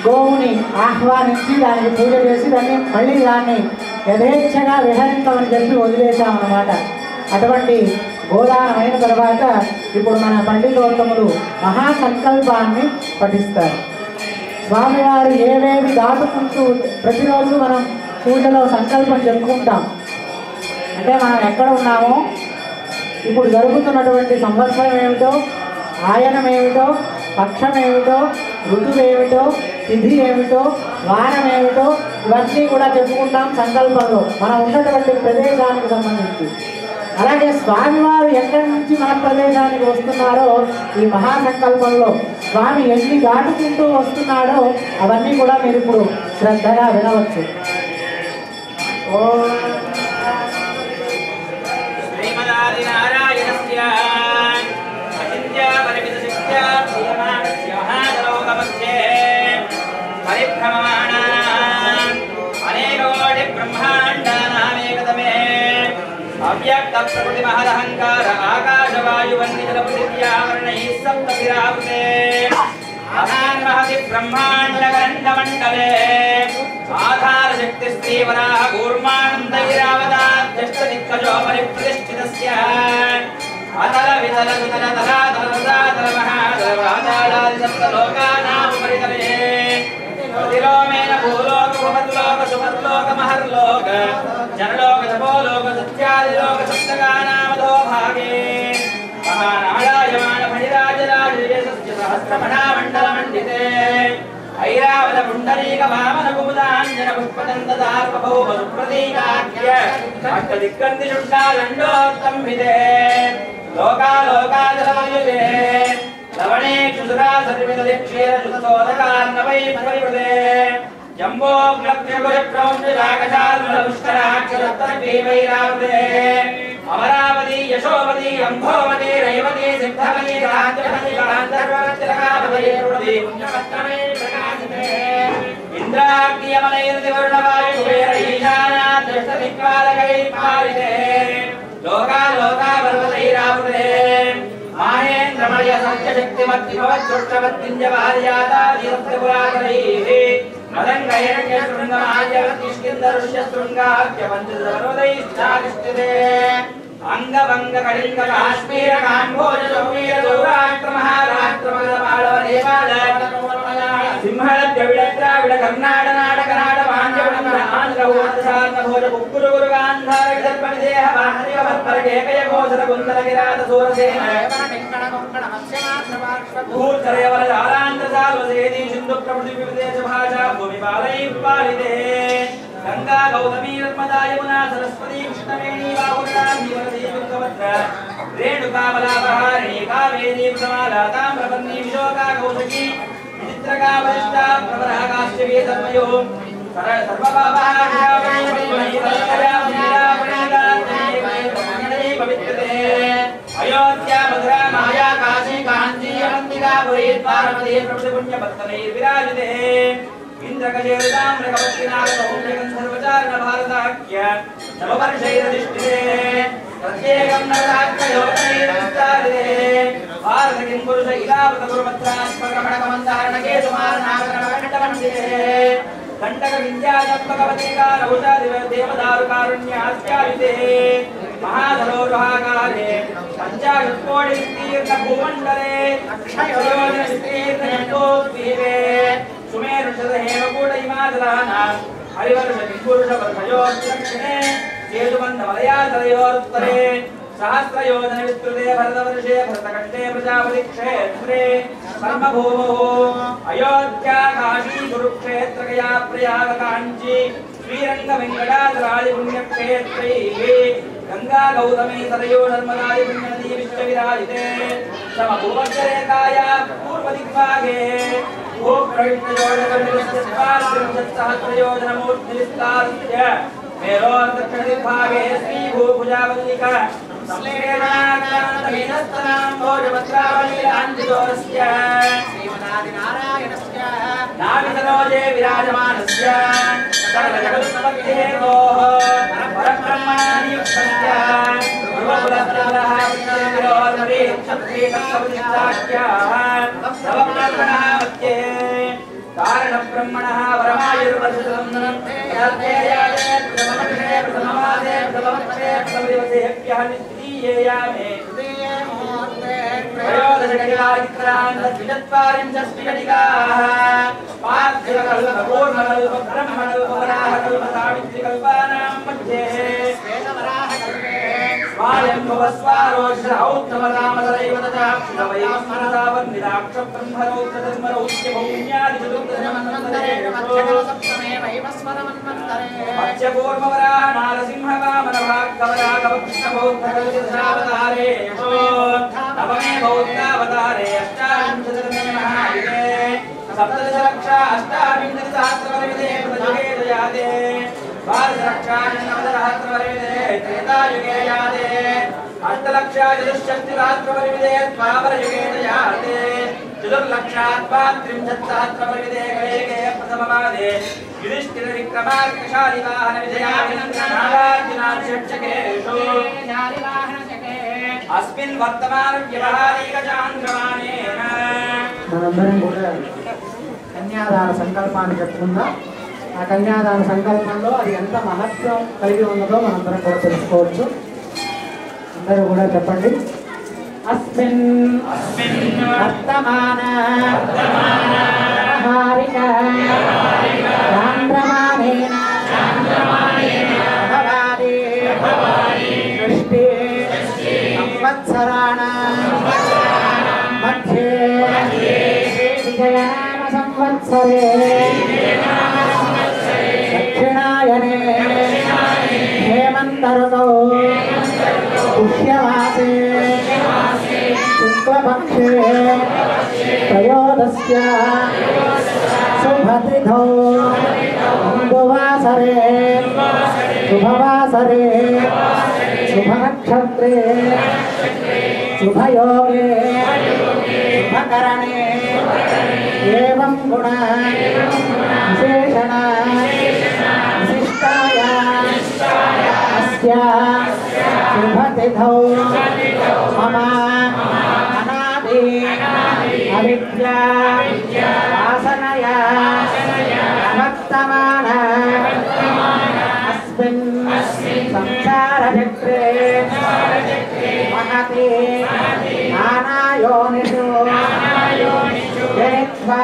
గోవుని ఆహ్వానించి దానికి పూజ చేసి మళ్ళీ దాన్ని యథేచ్ఛగా విహరించమని చెప్పి వదిలేశామన్నమాట. అటువంటి గోదానం అయిన తర్వాత ఇప్పుడు మన పండితోత్తములు మహాసంకల్పాన్ని పఠిస్తారు. స్వామివారు ఏవేవి దాటుకుంటూ ప్రతిరోజు మనం పూజలో సంకల్పం చెప్పుకుంటాం. అంటే మనం ఎక్కడ ఉన్నామో, ఇప్పుడు జరుగుతున్నటువంటి సంవత్సరం ఏమిటో, ఆయనం ఏమిటో, పక్షం ఏమిటో, ఋతువేమిటో, తిథి ఏమిటో, వారం ఏమిటో, ఇవన్నీ కూడా చెప్పుకుంటాం సంకల్పంలో మనం ఉన్నటువంటి ప్రదేశానికి సంబంధించి. అలాగే స్వామివారు ఎక్కడి నుంచి మన ప్రదేశానికి వస్తున్నారో ఈ మహాసంకల్పంలో స్వామి ఎన్ని దాటుకుంటూ వస్తున్నాడో అవన్నీ కూడా మీరు ఇప్పుడు శ్రద్ధగా వినవచ్చు. अव्यक्त प्रकृति महदहंकार आकाश वायु वन्य जल पृथिव्यावरणैः सप्तभिरावृते महान महति ब्रह्मांड गंड मंडले आधार शक्ति स्त्री वराह कूर्मानंदगिरावतात् जष्ट दिक्कजो परिप्रतिष्ठितस्य अतल वितल वितल तलातल रसातल महातल पातालादि सप्तलोकानां परितले प्रतिलोमेन भूलोक भवद्लोक सुभद्लोक महर्लोक जनलोक तपोलोक सत्या वक्रमणामण्डलमण्डिते ऐरावत पुण्डरीक वामन कुमुदाञ्जन पुष्पदन्तदार्कभौमसुप्रतीकाख्य अष्टदिक्कन्दिषुण्डालण्डोत्तम्भिते लोकालोकाजलमयुते लवणे क्षुसुरा सर्वितदिक्षेरजुतसोदकान्नवै परिवृते जम्बो क्लब्धगुजप्रौञ्जलाकशालुष्कराक्षरत्तर्भीवैरावते अमरावती यशोवती अम्भोवती रैवती सिद्धवती राजवती गान्धर्वतिलकावती रुणवती पुण्यपत्रमे प्रकाशिते इन्द्राग्नियमनैर्दिवर्णवायुकुबेर ईशानाद्यष्टदिक्पालकैः पालिते लोकालोकापर्वतैरावृते माहेन्द्रमय सत्यशक्तिमत्तिभवद्दुष्टवत्तिञ्जवार्यादाधिरत्रिपुरातनैः मदङ्गैरण्यशृङ्गमार्यवत्किष्किन्दरुष्यशृङ्गाख्यवञ्चितपर्वतैश्चातिष्ठिते अंगभंग कलिंग काश्मीर काम्भोज सौवीर सौराष्ट्र महाराष्ट्र मालव नेपाल सिंहल द्रविड़ द्राविड़ कर्नाटक नाटक नाट पांचवड़ आंध्र ओडिशा भोज कुक्कुरु गुरु गांधार विदर्भ देह बाहरी वर्पर केकय गोचर कुंदल गिरात सूरसेन टिंकण कोंकण मत्स्यमात्र पार्श्व भूतरेवल जालांध्र सालवसेदी सिंधु प्रभृति विदेश भाषा भूमि पालय पालिते गंगा गौतमी नर्मदा यमुना सरस्वती कृष्णवेणी बाहुल्लांघि वरदे तुंगभद्रा रेणुका बलाबहारिणी कावेरी प्रमाला ताम्रपर्णी विशोका कौशिकी विचित्रका वरिष्ठा प्रवरा काश्यपी तन्मयो अयोध्या मथुरा माया काशी कांची अवंतिका पुरी पार्वती प्रभृति पुण्य पत्तनैर् विराजिते इंद्रकजेरुदाम्रकवत्तिनागसौम्यकं सर्वचारण भारताख्य नववर्षैरधिष्ठिते प्रत्येकं नवरात्रयोगनैर्विस्तारिते भारतकिं पुरुष इलावतगुरुमत्रात्मकमणकमन्दारणकेतुमारनागरमकण्डमण्डिते कण्टकविद्यात्मकवतिकारौषधिदेवदारुकारुण्यास्यायुते महाधरोरुहाकारे पञ्चाशत्कोटिविस्तीर्णभूमण्डले अक्षयोजनविस्तीर्णजम्बोद्वीपे सुमेरुषदहेमकूट हिमाचलानां हरिवर्षकिंपुरुषवर्षयोर्दक्षिणे सेतुबन्धमलयातलयोरुत्तरे सहस्रयोजन विस्तृते भरतवर्षे भरतकण्ठे प्रजापति क्षेत्रे कर्मभूमौ अयोध्या काशी कुरुक्षेत्र गया प्रयाग काञ्ची श्रीरंग वेंकटाचलादि पुण्यक्षेत्रैः गंगा गौतमी सरयू नर्मदादि पुण्यनदी विश्वविराजिते समभूमध्यरेखाया पूर्वदिग्भागे भूप्रविष्टयोजनमूर्तिविस्तारस्य मेरोर्दक्षिणदिग्भागे श्रीभूभुजावल्लिका संश्लेषणान्तमीनस्तनाम्भोजपत्रावलीलाञ्जितोरस्य श्रीमदादिनारायणस्य नाभितनोजे विराजमानस्य सकलजगत्समग्धेतोः परब्रह्मणानियुक्तस्य ध्रुवकुलप्रवरः विष्णुविरोधरीक्षत्रिकप्रतिष्ठाख्याः नवब्रह्मणः मध्ये कारणब्रह्मणः वरमायुर्वर्षसंवत्सरं यद्वेयाये प्रथमवर्षे प्रथममासे प्रथमवर्षे प्रथमदिवसेभ्यः निस्त्रीयेयामे त्रयोदशकटिकारिक्रान्तद्विचत्वारिंशत्कटिकाः पार्थिवकल्पपूर्णकल्पब्रह्मकल्पवराहकल्पसावित्रिकल्पानां मध्ये स्वायम्भवस्वारोषौत्तमकामसरैव तथाक्षिणवैस्मरसावन्निराक्षब्रह्मरौद्रधर्मरौच्यभौम्यादिचतुर्दशमन्वन्तरे मत्स्यकूर्मवराहनारसिंहवामनभागवरागवकृष्णबौद्धकल्पितशावतारेषु नवमे बौद्धावतारे अष्टाविंशतितमे महायुगे सप्तदशलक्षा अष्टाविंशतिसहस्रवर्षे प्रयुगे जाते द्वादशलक्षानवदसहस्रवर्षे त्रेतायुगे जाते अष्टलक्षाचतुष्षष्टिसहस्रवर्षे द्वापरयुगे जाते चतुर्लक्षात्पात्रिंशत्सहस्रवर्षे कलियुगे प्रथमपादे युधिष्ठिरविक्रमार्कशालिवाहनविजयाभिनन्दनागार्जुनादिषट्चकेषु अस्मिन् वर्तमान व्यवहारिकचान्द्रमानेन మనందరం కూడా కన్యాదాన సంకల్పాన్ని చెప్పుకుందాం. ఆ కన్యాదాన సంకల్పంలో అది ఎంత మహత్వం కలిగి ఉన్నదో మనందరం కూడా తెలుసుకోవచ్చు. అందరూ కూడా చెప్పండి. అస్మిన్ వర్తమాన వ్యవహారిక చాంద్రమానేన భవాది సృష్టి సంవత్సరాణ मध्ये हेमन्तर्तौ पुष्यमासे शुक्लपक्षे त्रयोदश्य शुभतिथौ अम्बुवासरे शुभवासरे शुभनक्षत्रे शुभयोगे शुभकरणे एवं गुण विशेषण विशिष्टाय अस्य शुभतिथौ मम अनादि अविद्या वासनया वर्तमान अस्मिन् संसारचक्रे महति नानायोनिषु जनित्वा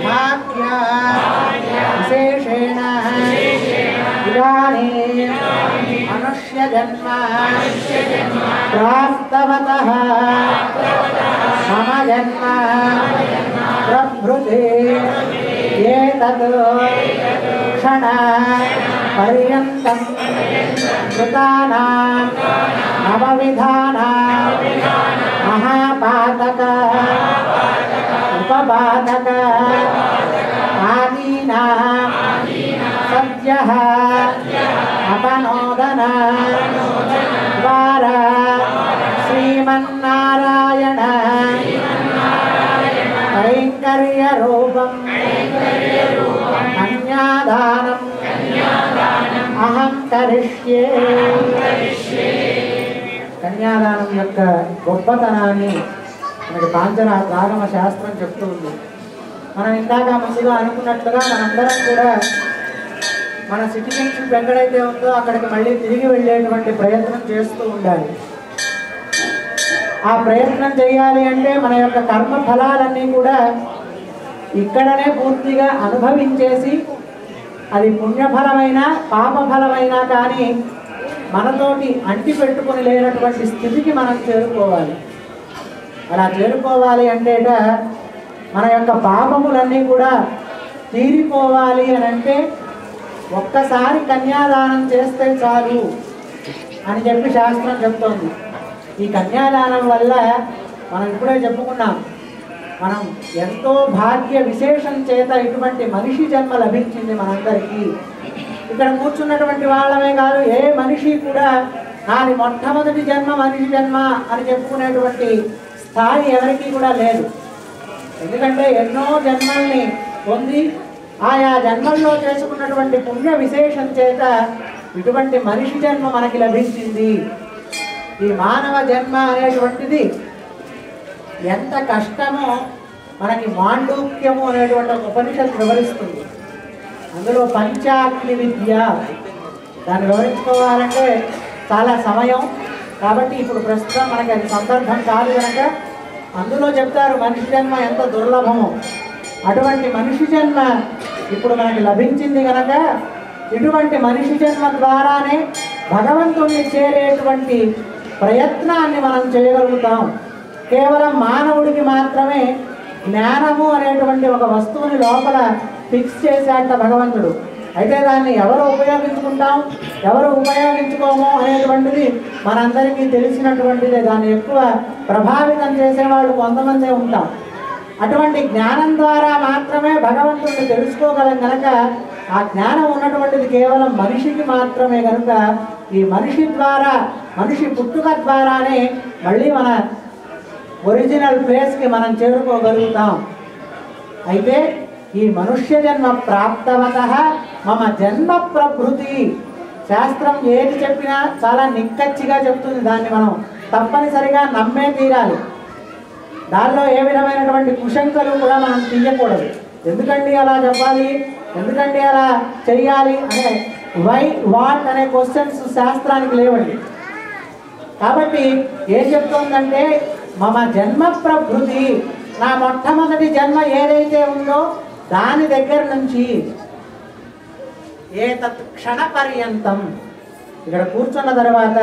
भाग्य विशेषेण इदानीं मनुष्यजन्म प्राप्तवतः मम जन्म प्रभृति एतत् क्षण पर्यन्तं कृतानां नवविधानां महापातक उपपातक आदीनां सद्यः अपनोदन द्वारा श्रीमन्नारायण कैङ्कर्यरूपं कन्यादानम् अहं करिष्ये. కన్యాదానం యొక్క గొప్పతనాన్ని మనకి పాంచరాగమ శాస్త్రం చెప్తూ ఉంది. మనం ఇందాక ముందుగా అనుకున్నట్లుగా మనందరం కూడా మన సిటిజన్షిప్ ఎక్కడైతే ఉందో అక్కడికి మళ్ళీ తిరిగి వెళ్ళేటువంటి ప్రయత్నం చేస్తూ ఉండాలి. ఆ ప్రయత్నం చేయాలి అంటే మన యొక్క కర్మ ఫలాలన్నీ కూడా ఇక్కడనే పూర్తిగా అనుభవించేసి అది పుణ్యఫలమైనా పాపఫలమైనా కానీ మనతోటి అంటి పెట్టుకొని లేనటువంటి స్థితికి మనం చేరుకోవాలి. అలా చేరుకోవాలి అంటేట మన యొక్క పాపములన్నీ కూడా తీరిపోవాలి అని అంటే ఒక్కసారి కన్యాదానం చేస్తే చాలు అని చెప్పి శాస్త్రం చెప్తోంది. ఈ కన్యాదానం వల్ల మనం ఇప్పుడే చెప్పుకున్నాం, మనం ఎంతో భాగ్య విశేషం చేత ఇటువంటి మనిషి జన్మ లభించింది మనందరికీ. ఇక్కడ కూర్చున్నటువంటి వాళ్ళమే కాదు, ఏ మనిషి కూడా నాది మొట్టమొదటి జన్మ మనిషి జన్మ అని చెప్పుకునేటువంటి స్థాయి ఎవరికీ కూడా లేదు. ఎందుకంటే ఎన్నో జన్మల్ని పొంది ఆయా జన్మల్లో చేసుకున్నటువంటి పుణ్య విశేషం చేత ఇటువంటి మనిషి జన్మ మనకి లభించింది. ఈ మానవ జన్మ అనేటువంటిది ఎంత కష్టమో మనకి మాండూక్యము అనేటువంటి ఒక ఉపనిషత్తు వివరిస్తుంది. అందులో పంచాగ్ని విద్య, దాన్ని వివరించుకోవాలంటే చాలా సమయం, కాబట్టి ఇప్పుడు ప్రస్తుతం మనకి అది సందర్భం కాదు కనుక అందులో చెప్తారు మనిషి జన్మ ఎంత దుర్లభమో. అటువంటి మనిషి జన్మ ఇప్పుడు మనకి లభించింది కనుక ఇటువంటి మనిషి జన్మ ద్వారానే భగవంతుణ్ణి చేరేటువంటి ప్రయత్నాన్ని మనం చేయగలుగుతాం. కేవలం మానవుడికి మాత్రమే జ్ఞానము అనేటువంటి ఒక వస్తువుని లోపల ఫిక్స్ చేశాట భగవంతుడు. అయితే దాన్ని ఎవరు ఉపయోగించుకుంటాం ఎవరు ఉపయోగించుకోమో అనేటువంటిది మనందరికీ తెలిసినటువంటిదే. దాన్ని ఎక్కువ ప్రభావితం చేసేవాళ్ళు కొంతమందే ఉంటాం. అటువంటి జ్ఞానం ద్వారా మాత్రమే భగవంతుడిని తెలుసుకోగలం కనుక ఆ జ్ఞానం ఉన్నటువంటిది కేవలం మనిషికి మాత్రమే కనుక ఈ మనిషి ద్వారా, మనిషి పుట్టుక ద్వారానే మళ్ళీ మన ఒరిజినల్ ప్లేస్కి మనం చేరుకోగలుగుతాం. అయితే ఈ మనుష్య జన్మ ప్రాప్తవతః మమ జన్మ ప్రభృతి, శాస్త్రం ఏది చెప్పినా చాలా నిక్కచ్చిగా చెప్తుంది. దాన్ని మనం తప్పనిసరిగా నమ్మే తీరాలి. దానిలో ఏ విధమైనటువంటి కుశంకలు కూడా మనం తీయకూడదు. ఎందుకండి అలా చెప్పాలి, ఎందుకండి అలా చెయ్యాలి అనే వై వాట్ అనే క్వశ్చన్స్ శాస్త్రానికి లేవండి. కాబట్టి ఏం చెప్తుందంటే మమ జన్మ ప్రభృతి, నా మొట్టమొదటి జన్మ ఏదైతే ఉందో దాని దగ్గర నుంచి ఏతత్ క్షణ పర్యంతం, ఇక్కడ కూర్చున్న తర్వాత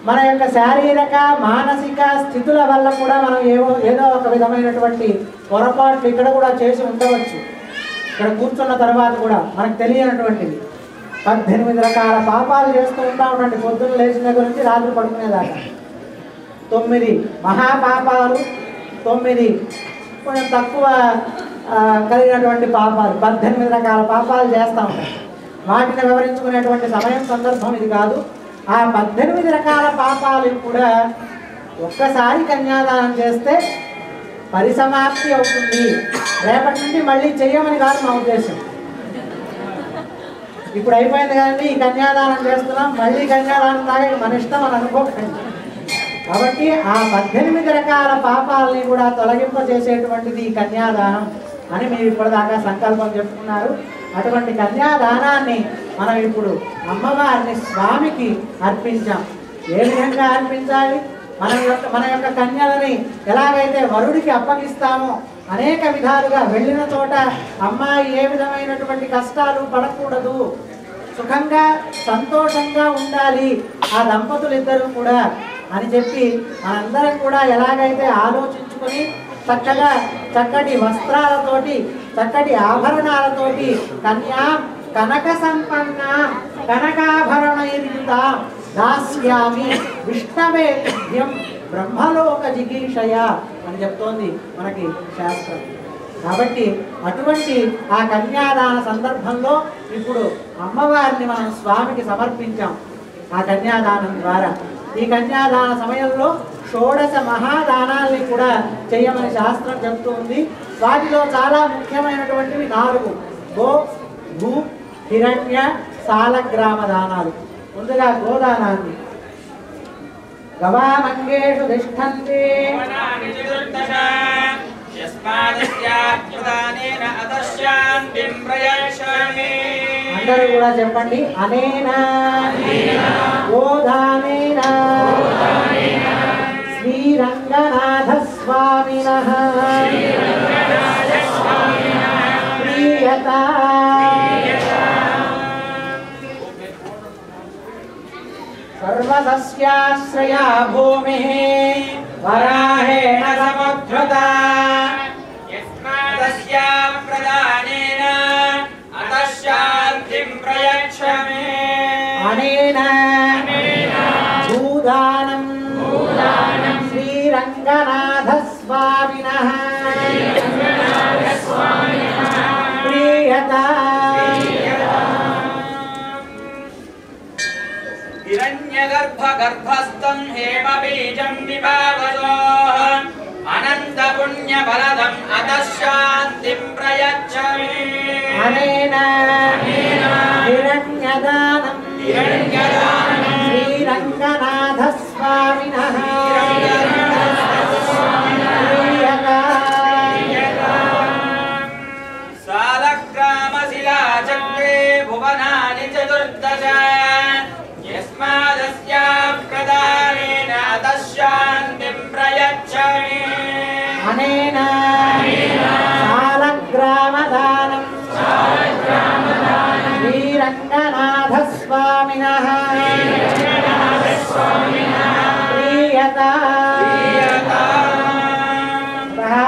మన యొక్క శారీరక మానసిక స్థితుల వల్ల కూడా మనం ఏదో ఒక విధమైనటువంటి పొరపాట్లు ఇక్కడ కూడా చేసి ఉండవచ్చు. ఇక్కడ కూర్చున్న తర్వాత కూడా మనకు తెలియనటువంటిది 18 రకాల పాపాలు చేస్తూ ఉంటామండి. పొద్దున్న లేచిన దగ్గర నుంచి రాత్రి పడుకునేదాకా 9 మహాపాపాలు, 9 కొంచెం తక్కువ కలిగినటువంటి పాపాలు, 18 రకాల పాపాలు చేస్తూ ఉంటాం. వాటిని వివరించుకునేటువంటి సమయం సందర్భం ఇది కాదు. ఆ 18 రకాల పాపాలు కూడా ఒక్కసారి కన్యాదానం చేస్తే పరిసమాప్తి అవుతుంది. రేపటి నుండి మళ్ళీ చెయ్యమని కాదు మా ఉద్దేశం. ఇప్పుడు అయిపోయింది కదండి, ఈ కన్యాదానం చేస్తున్నాం, మళ్ళీ కన్యాదానం తాగే మన ఇష్టం అని అనుకోకండి. కాబట్టి ఆ 18 రకాల పాపాలని కూడా తొలగింపజేసేటువంటిది ఈ కన్యాదానం అని మీరు ఇప్పటిదాకా సంకల్పం చెప్పుకున్నారు. అటువంటి కన్యాదానాన్ని మనం ఇప్పుడు అమ్మవారిని స్వామికి అర్పించాం. ఏ విధంగా అర్పించాలి? మన యొక్క కన్యలని ఎలాగైతే వరుడికి అప్పగిస్తామో అనేక విధాలుగా వెళ్ళిన చోట అమ్మాయి ఏ విధమైనటువంటి కష్టాలు పడకూడదు, సుఖంగా సంతోషంగా ఉండాలి ఆ దంపతులు ఇద్దరు కూడా అని చెప్పి మనందరం కూడా ఎలాగైతే ఆలోచించుకొని చక్కగా చక్కటి వస్త్రాలతోటి చక్కటి ఆభరణాలతోటి కన్యా కనక సంపన్న కనకాభరణయుత దాస్యామి విష్ణవే తుభ్యం బ్రహ్మలోక జిగీషయ అని చెప్తోంది మనకి శాస్త్రం. కాబట్టి అటువంటి ఆ కన్యాదాన సందర్భంలో ఇప్పుడు అమ్మవారిని మనం స్వామికి సమర్పించాం ఆ కన్యాదానం ద్వారా. ఈ కన్యాదాన సమయంలో 16 మహాదానాల్ని కూడా చేయమని శాస్త్రం చెప్తూ ఉంది. వాటిలో చాలా ముఖ్యమైనటువంటివి 4: గో, భూ, హిరణ్య, సాలగ్రామ దానాలు. ముందుగా గోదానాన్ని గవామంగేషు తిష్టంతి అందరూ కూడా చెప్పండి. అనేనా గోదానేన శ్రీరంగనాథ స్వామినః ప్రియత సర్వసస్యాశ్రయా భూమిః వరాహేణ సముద్ధృతా యస్మాదస్యా ప్రదానేన అతః శాంతిం ప్రయచ్చమే. అనేన భూదానం శ్రీరంగనాథ స్వామినః ప్రియత హిరణ్యగర్భగర్భస్థం హేమబీజం విభావసోః అనంత పుణ్యఫలదం అతః శాంతిం ప్రయచ్చమే. అనేన హిరణ్యదానం శ్రీరంగనాథ స్వామినః ప్రియత సాలగ్రామశిలాచక్రే భువనాని చతుర్దశ యస్మాదస్యా ప్రదానేన అతః శాంతిం ప్రయచ్చమే. అనేన సాలగ్రామదానం శ్రీరంగనాథ స్వామినః ప్రియత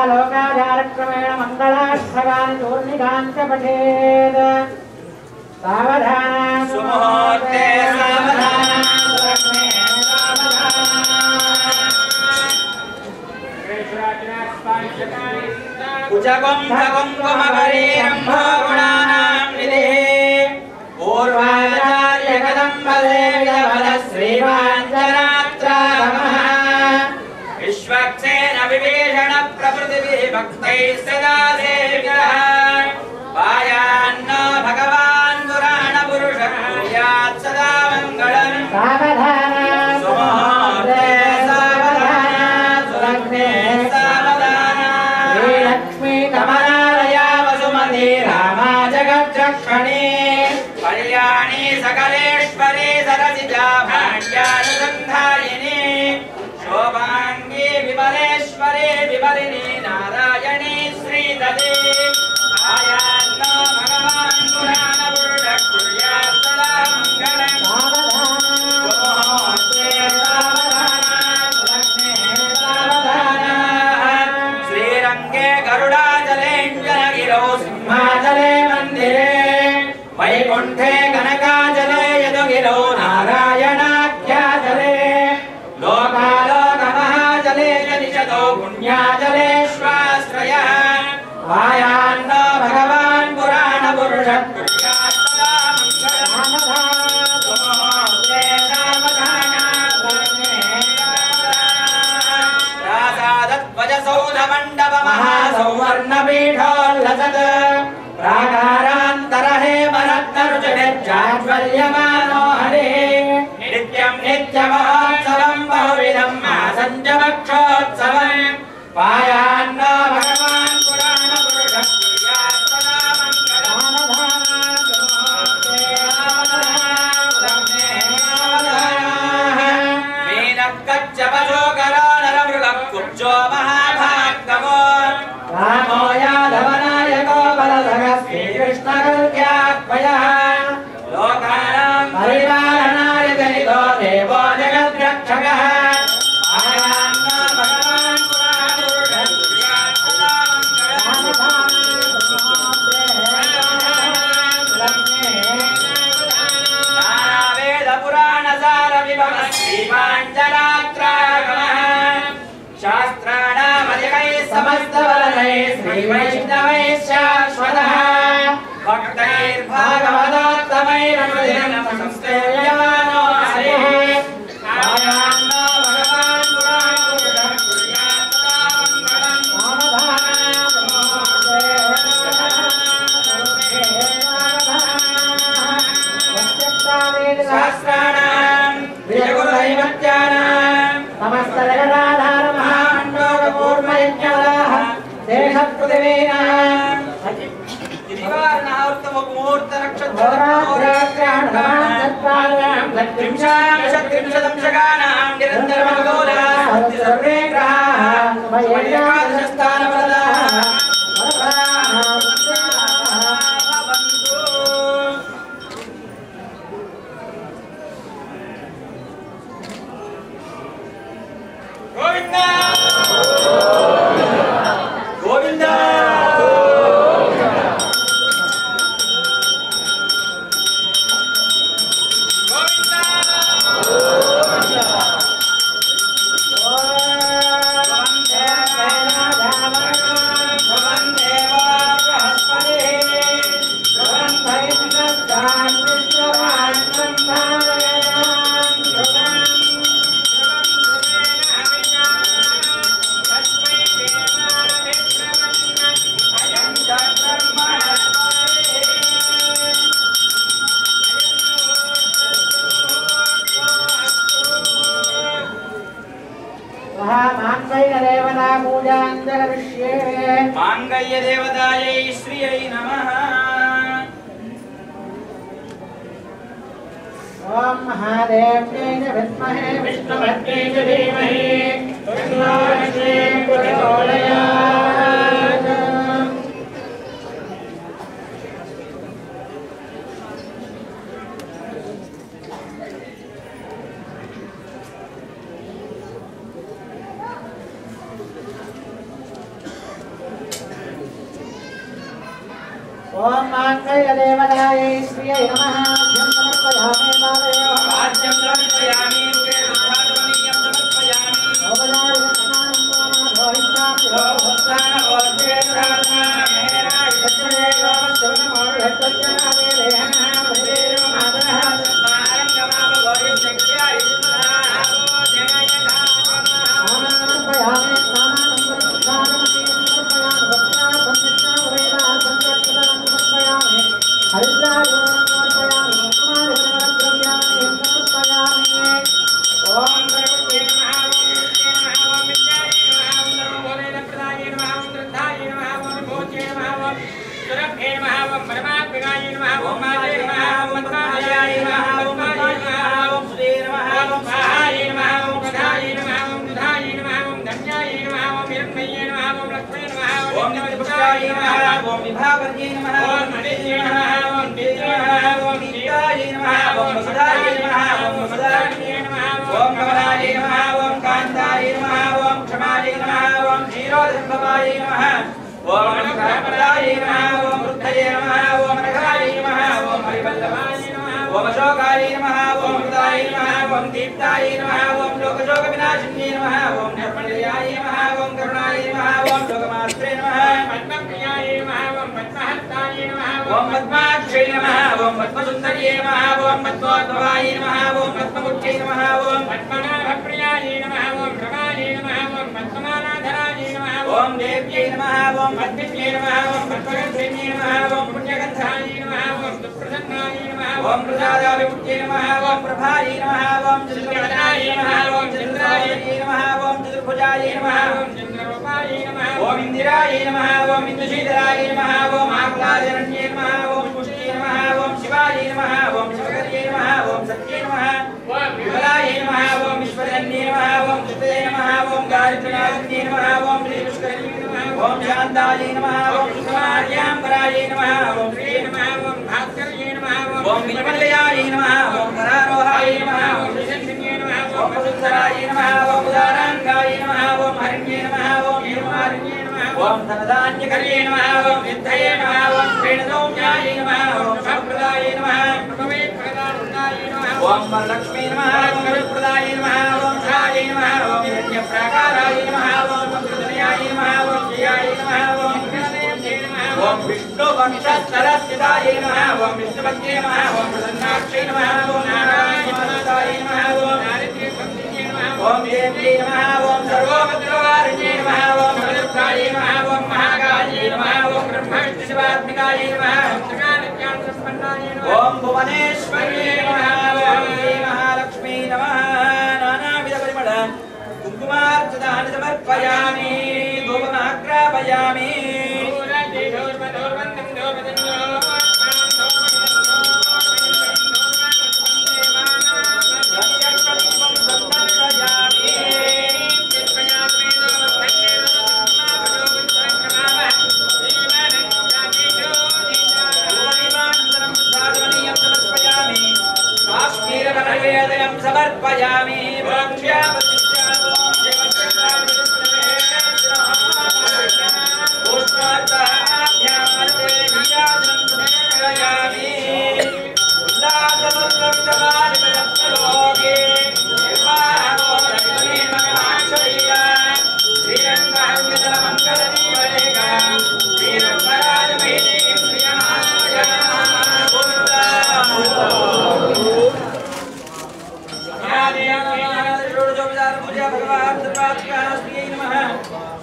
లోకాచారక్రమేణ మంగళాష్టకాని చూర్ణికాని చ పఠేత్. సావధాన సుముహూర్తే సావధాన కుచకుంభకుంభమరీరంభోగుణానాం నిధిః పూర్వాచార్యకదంబదేవిదవద శ్రీమాంజనాత్రాగమః విశ్వక్సేన విభీషణ ప్రభృతిభిః భక్తైः సదా సేవితः పాయాన్నో భగవాన్ పురాణ పురుషः కుర్యాత్ సదా మంగళం. సావధాన సుముహూర్తే సావధాన సులగ్నే సావధాన శ్రీలక్ష్మీ కమలాలయా వసుమతి రామా జగద్రక్షణే కళ్యాణి సకలేశ్వరి సరసిజా భాగ్యానుసంధాయిని శోభాంగి విమలేశ్వరి విమలిని నారాయణి శ్రీదదే ఆయాన్నో భగవాన్ పురాణ పురుష కుర్యాత్ సదా మంగళం. సుముహూర్తే సావధాన సులగ్నే సావధాన శ్రీరంగే గరుడాచలేంజనగిరౌ సింహాచలే वैकुण्ठे कनकाजले यदुगिरौ नारायणाख्याजले लोकालोकमहाजले जनिषदो पुण्याजलेष्वाश्रयः आयान्नो भगवान् पुराणपुरुषः महासौवर्णपीठोल्लसत् प्राकारान्तरहे मनत्तरुचिर्जाज्वल्यमानो हरिः नित्यं नित्यमहोत्सवं बहुविधम् आसञ्जपक्षोत्सवम् पायान्नो भगवान् पुराणपुरुषः कुर्यात् सदा मङ्गलम् मीनः कच्छपशोकरो नरमृगः कुब्जो महाभागवो रामो यादवनायको बलधरः श्रीकृष्णकल्क्याह्वयः लोकानां परिपालनाय जनितो देवो जगद्रक्षकः आयान्नो भगवान् पुराणपुरुषः कुर्यात् सदा नानावेदपुराणसारविभवः श्रीपाञ्चरात्रागमः शास्त्राणामधिकैः समस्तवलनैः श्रीवैष्णवैः शाश्वतः भक्तैर्भागवतोत्तमैरनुदिनं संस्तूयमानो हरिः आयान्नो भगवान् पुराणपुरुषः कुर्यात् सदा मङ्गलम् शास्त्राणां विजयगुरुदैवत्यानां समस्त जगदाधार महामण्डोकपूर्णयज्ञवलाः देशपृथिवीनां त्रिंशदंशकानां निरन्तरमगोलाः सर्वे ग्रहाः गोविंदा गोविंदा मांगल्य देवतायै श्रियै नमः। ओम महादेव्यै विद्महे विष्णुपत्न्यै च धीमहि तन्नो लक्ष्मीः प्रचोदयात्। ओम मांगल्य देवतायै श्रियै नमः। समर्पयामि बालयोः राज्यं समर्पयामि मुखे रुद्धादवनीयं समर्पयामि ओम विभावर्ये नमः ओम मणिये नमः ओम दिव्ये नमः ओम दीप्ताये नमः ओम सदाये नमः ओम सदाये नमः ओम कमलाये नमः ओम कांताये नमः ओम क्षमाये नमः ओम क्षीरोदम्भवाये नमः ओम अनघापदाये नमः ओम वृद्धये नमः ओम नघाये नमः ओम ओम अशोकाय नमः ओम मृताय नमः ओम दीप्ताय नमः ओम लोकशोक विनाशिन्ये नमः ओम निर्मल्याय नमः ओम करुणाय नमः ओम लोकमात्रे नमः पद्मप्रियाय नमः ओम पद्महस्ताय नमः ओम पद्माक्षे नमः ओम पद्मसुन्दर्ये नमः ओम पद्मोद्भवाय नमः ओम पद्ममुख्ये नमः ओम पद्मनाभप्रियाय नमः ओम रमाय नमः ओम पद्मनाधराय नमः ओम देव्यै नमः ओम पद्मिन्ये नमः ओम पद्मगन्धिन्ये नमः ओम पुण्यगन्धाय नमः ओम सुप्रसन्नाय नमः ओम प्रसादाभिमुख्ये नमः ओम प्रभाय नमः ओम चन्द्रवदनाय नमः ओम चन्द्राय नमः ओम चतुर्भुजाय नमः ओम चन्द्ररूपाय नमः ओम इंदिराय नमः ओम इंदुशीधराय नमः ओम आह्लादरण्ये नमः ओम पुष्टे नमः ओम शिवाय नमः ओम शिवकर्ये नमः ओम सत्ये नमः ओम विमलाय नमः ओम विश्वजन्ये नमः ओम चित्ते नमः ओम गायत्र्याय नमः ओम श्रीपुष्करण्ये नमः ओम शान्ताय नमः ओम सुकुमार्याम्बराय नमः ओम श्री नमः ओम भास्कर्ये नमः ओम विमलयाय नमः ओम करारोहाय नमः ओम विशन्ये नमः ओम वसुन्धराय नमः ओम उदाराङ्गाय नमः ओम हरिण्ये नमः ओम हेमारण्ये नमः ओम धनधान्यकर्ये नमः ओम विद्धये नमः ओम प्रेणसौम्याय नमः ओम शप्रदाय नमः प्रभवेत्प्रदाय नमः ओम वरलक्ष्मी नमः ओम कविप्रदाय नमः ओम धाय नमः ओम यज्ञप्राकाराय नमः ओम वक्रतनयाय नमः ओम जयाय नमः ओम ओम विष्णुवंशस्तरस्थिताय नमः ओम विष्णुपत्ये नमः ओम प्रसन्नाक्षे नमः ओम नारायणाय नमः ओम नारदीपत्ये नमः ओम देव्यै नमः ओम सर्वोपद्रवारिण्ये नमः ओम सर्वत्राय नमः ओम महाकाल्ये नमः ओम ब्रह्मविष्णुशिवात्मिकाय नमः ओम त्रिकालज्ञानसम्पन्नाय नमः ओम भुवनेश्वर्ये नमः ओम श्री महालक्ष्मी नमः नानाविधपरिमळ कुङ्कुमार्चनानि समर्पयामि धूपमाग्रापयामि समर्पयामि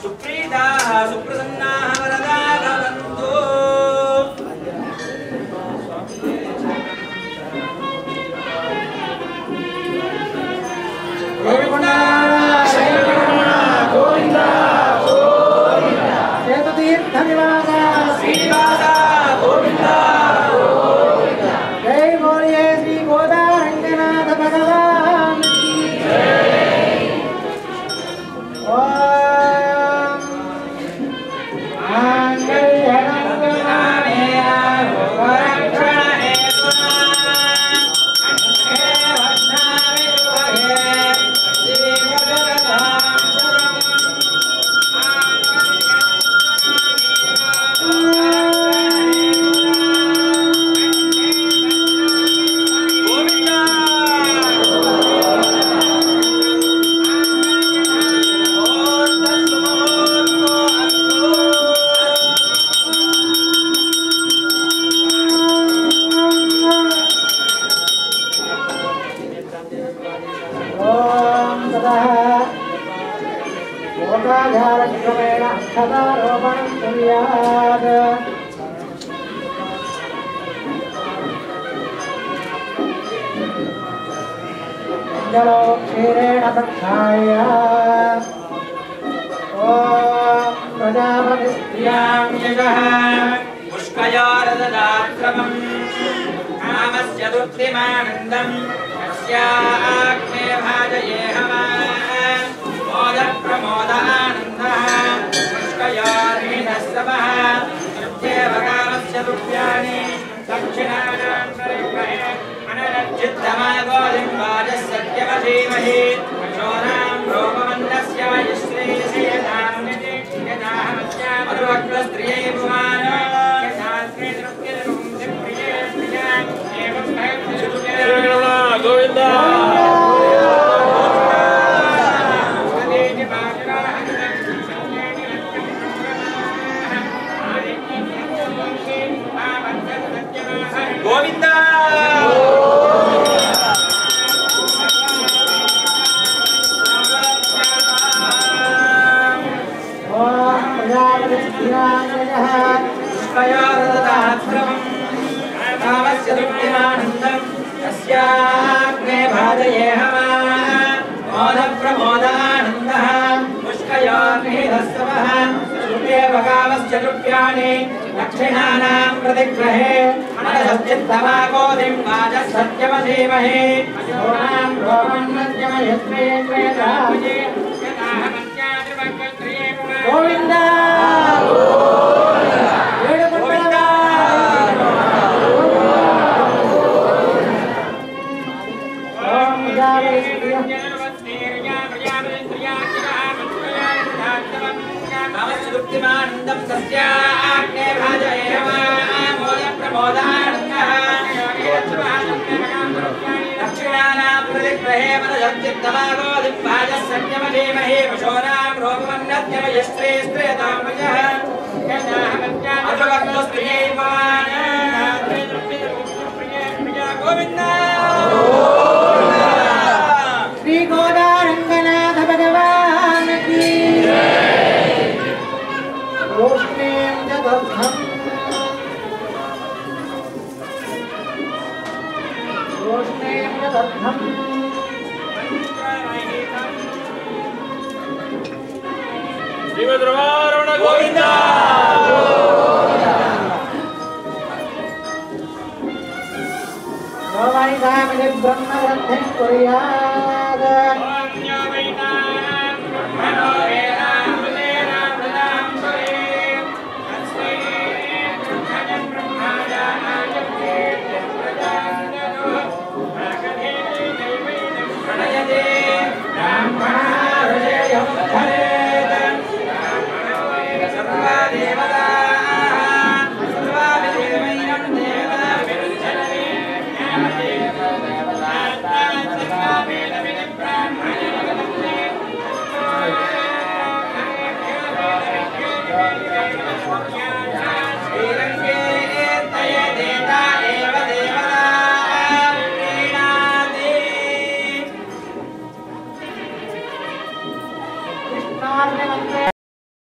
सुप्रीताः सुप्रसन्नाः वरदाः भवन्तु गोविन्दा गोविन्दा गोविन्दा सेतुतीर्थनिवास श्रीनिवास गोविन्दा गोविन्दा जय बोलिए श्री गोदारंगनाथ भगवान की जय। लोकाधारक्रमेण अक्षतारोपणं कुर्यात्। जलो क्षीरेण दक्षाय ॐ प्रजापतिस्त्रियां यजः पुष्कयोरददाक्रमम् कामस्य दुःखिमानन्दम् यस्याग्ने भाजयेहमा मोदप्रमोदानन्दः पुष्कयोर्हिणस्तमः तृप्त्येव कामस्य दुःख्यानि दक्षिणानां परिग्रहे अनरज्जिद्धमागोदिम्बाजः सत्यमधीमहि शोनां रोममन्दस्य वयश्रेयसेयतां यदाहमस्यामरुवक्रस्त्रियै पुमानो यथा स्त्रीतृप्यजगुं प्रिये प्रिया एवं भयं तृप्तिमानन्दं तस्याग्ने भाजयेहमा मोदप्रमोदानन्दः पुष्कयोर्निधस्तवः श्रुते भगावश्च रूप्याणि दक्षिणानां प्रतिग्रहे मनसश्चित्तमाकोदिं वाचः सत्यमधीमहि अशोनां रोमन्नत्यमयस्मे त्वेतामजे गोविन्द तृप्तिमानन्दं तस्याग्ने भाजयेहमा मोदप्रमोदानन्दः दक्षिणानां प्रतिग्रहे मनसच्चित्तमागोदिं भाजः सत्यमधीमहि पशूनां रोगमन्नत्यमयस्त्रे स्त्रेतामजः गोविन्द श्री गोदारंगनाथ भगवान की रोष्णें जगद्धं श्रीमद्रवारमण गोविंद भवानी सामने ब्रह्म ग्रंथं कुर्यात्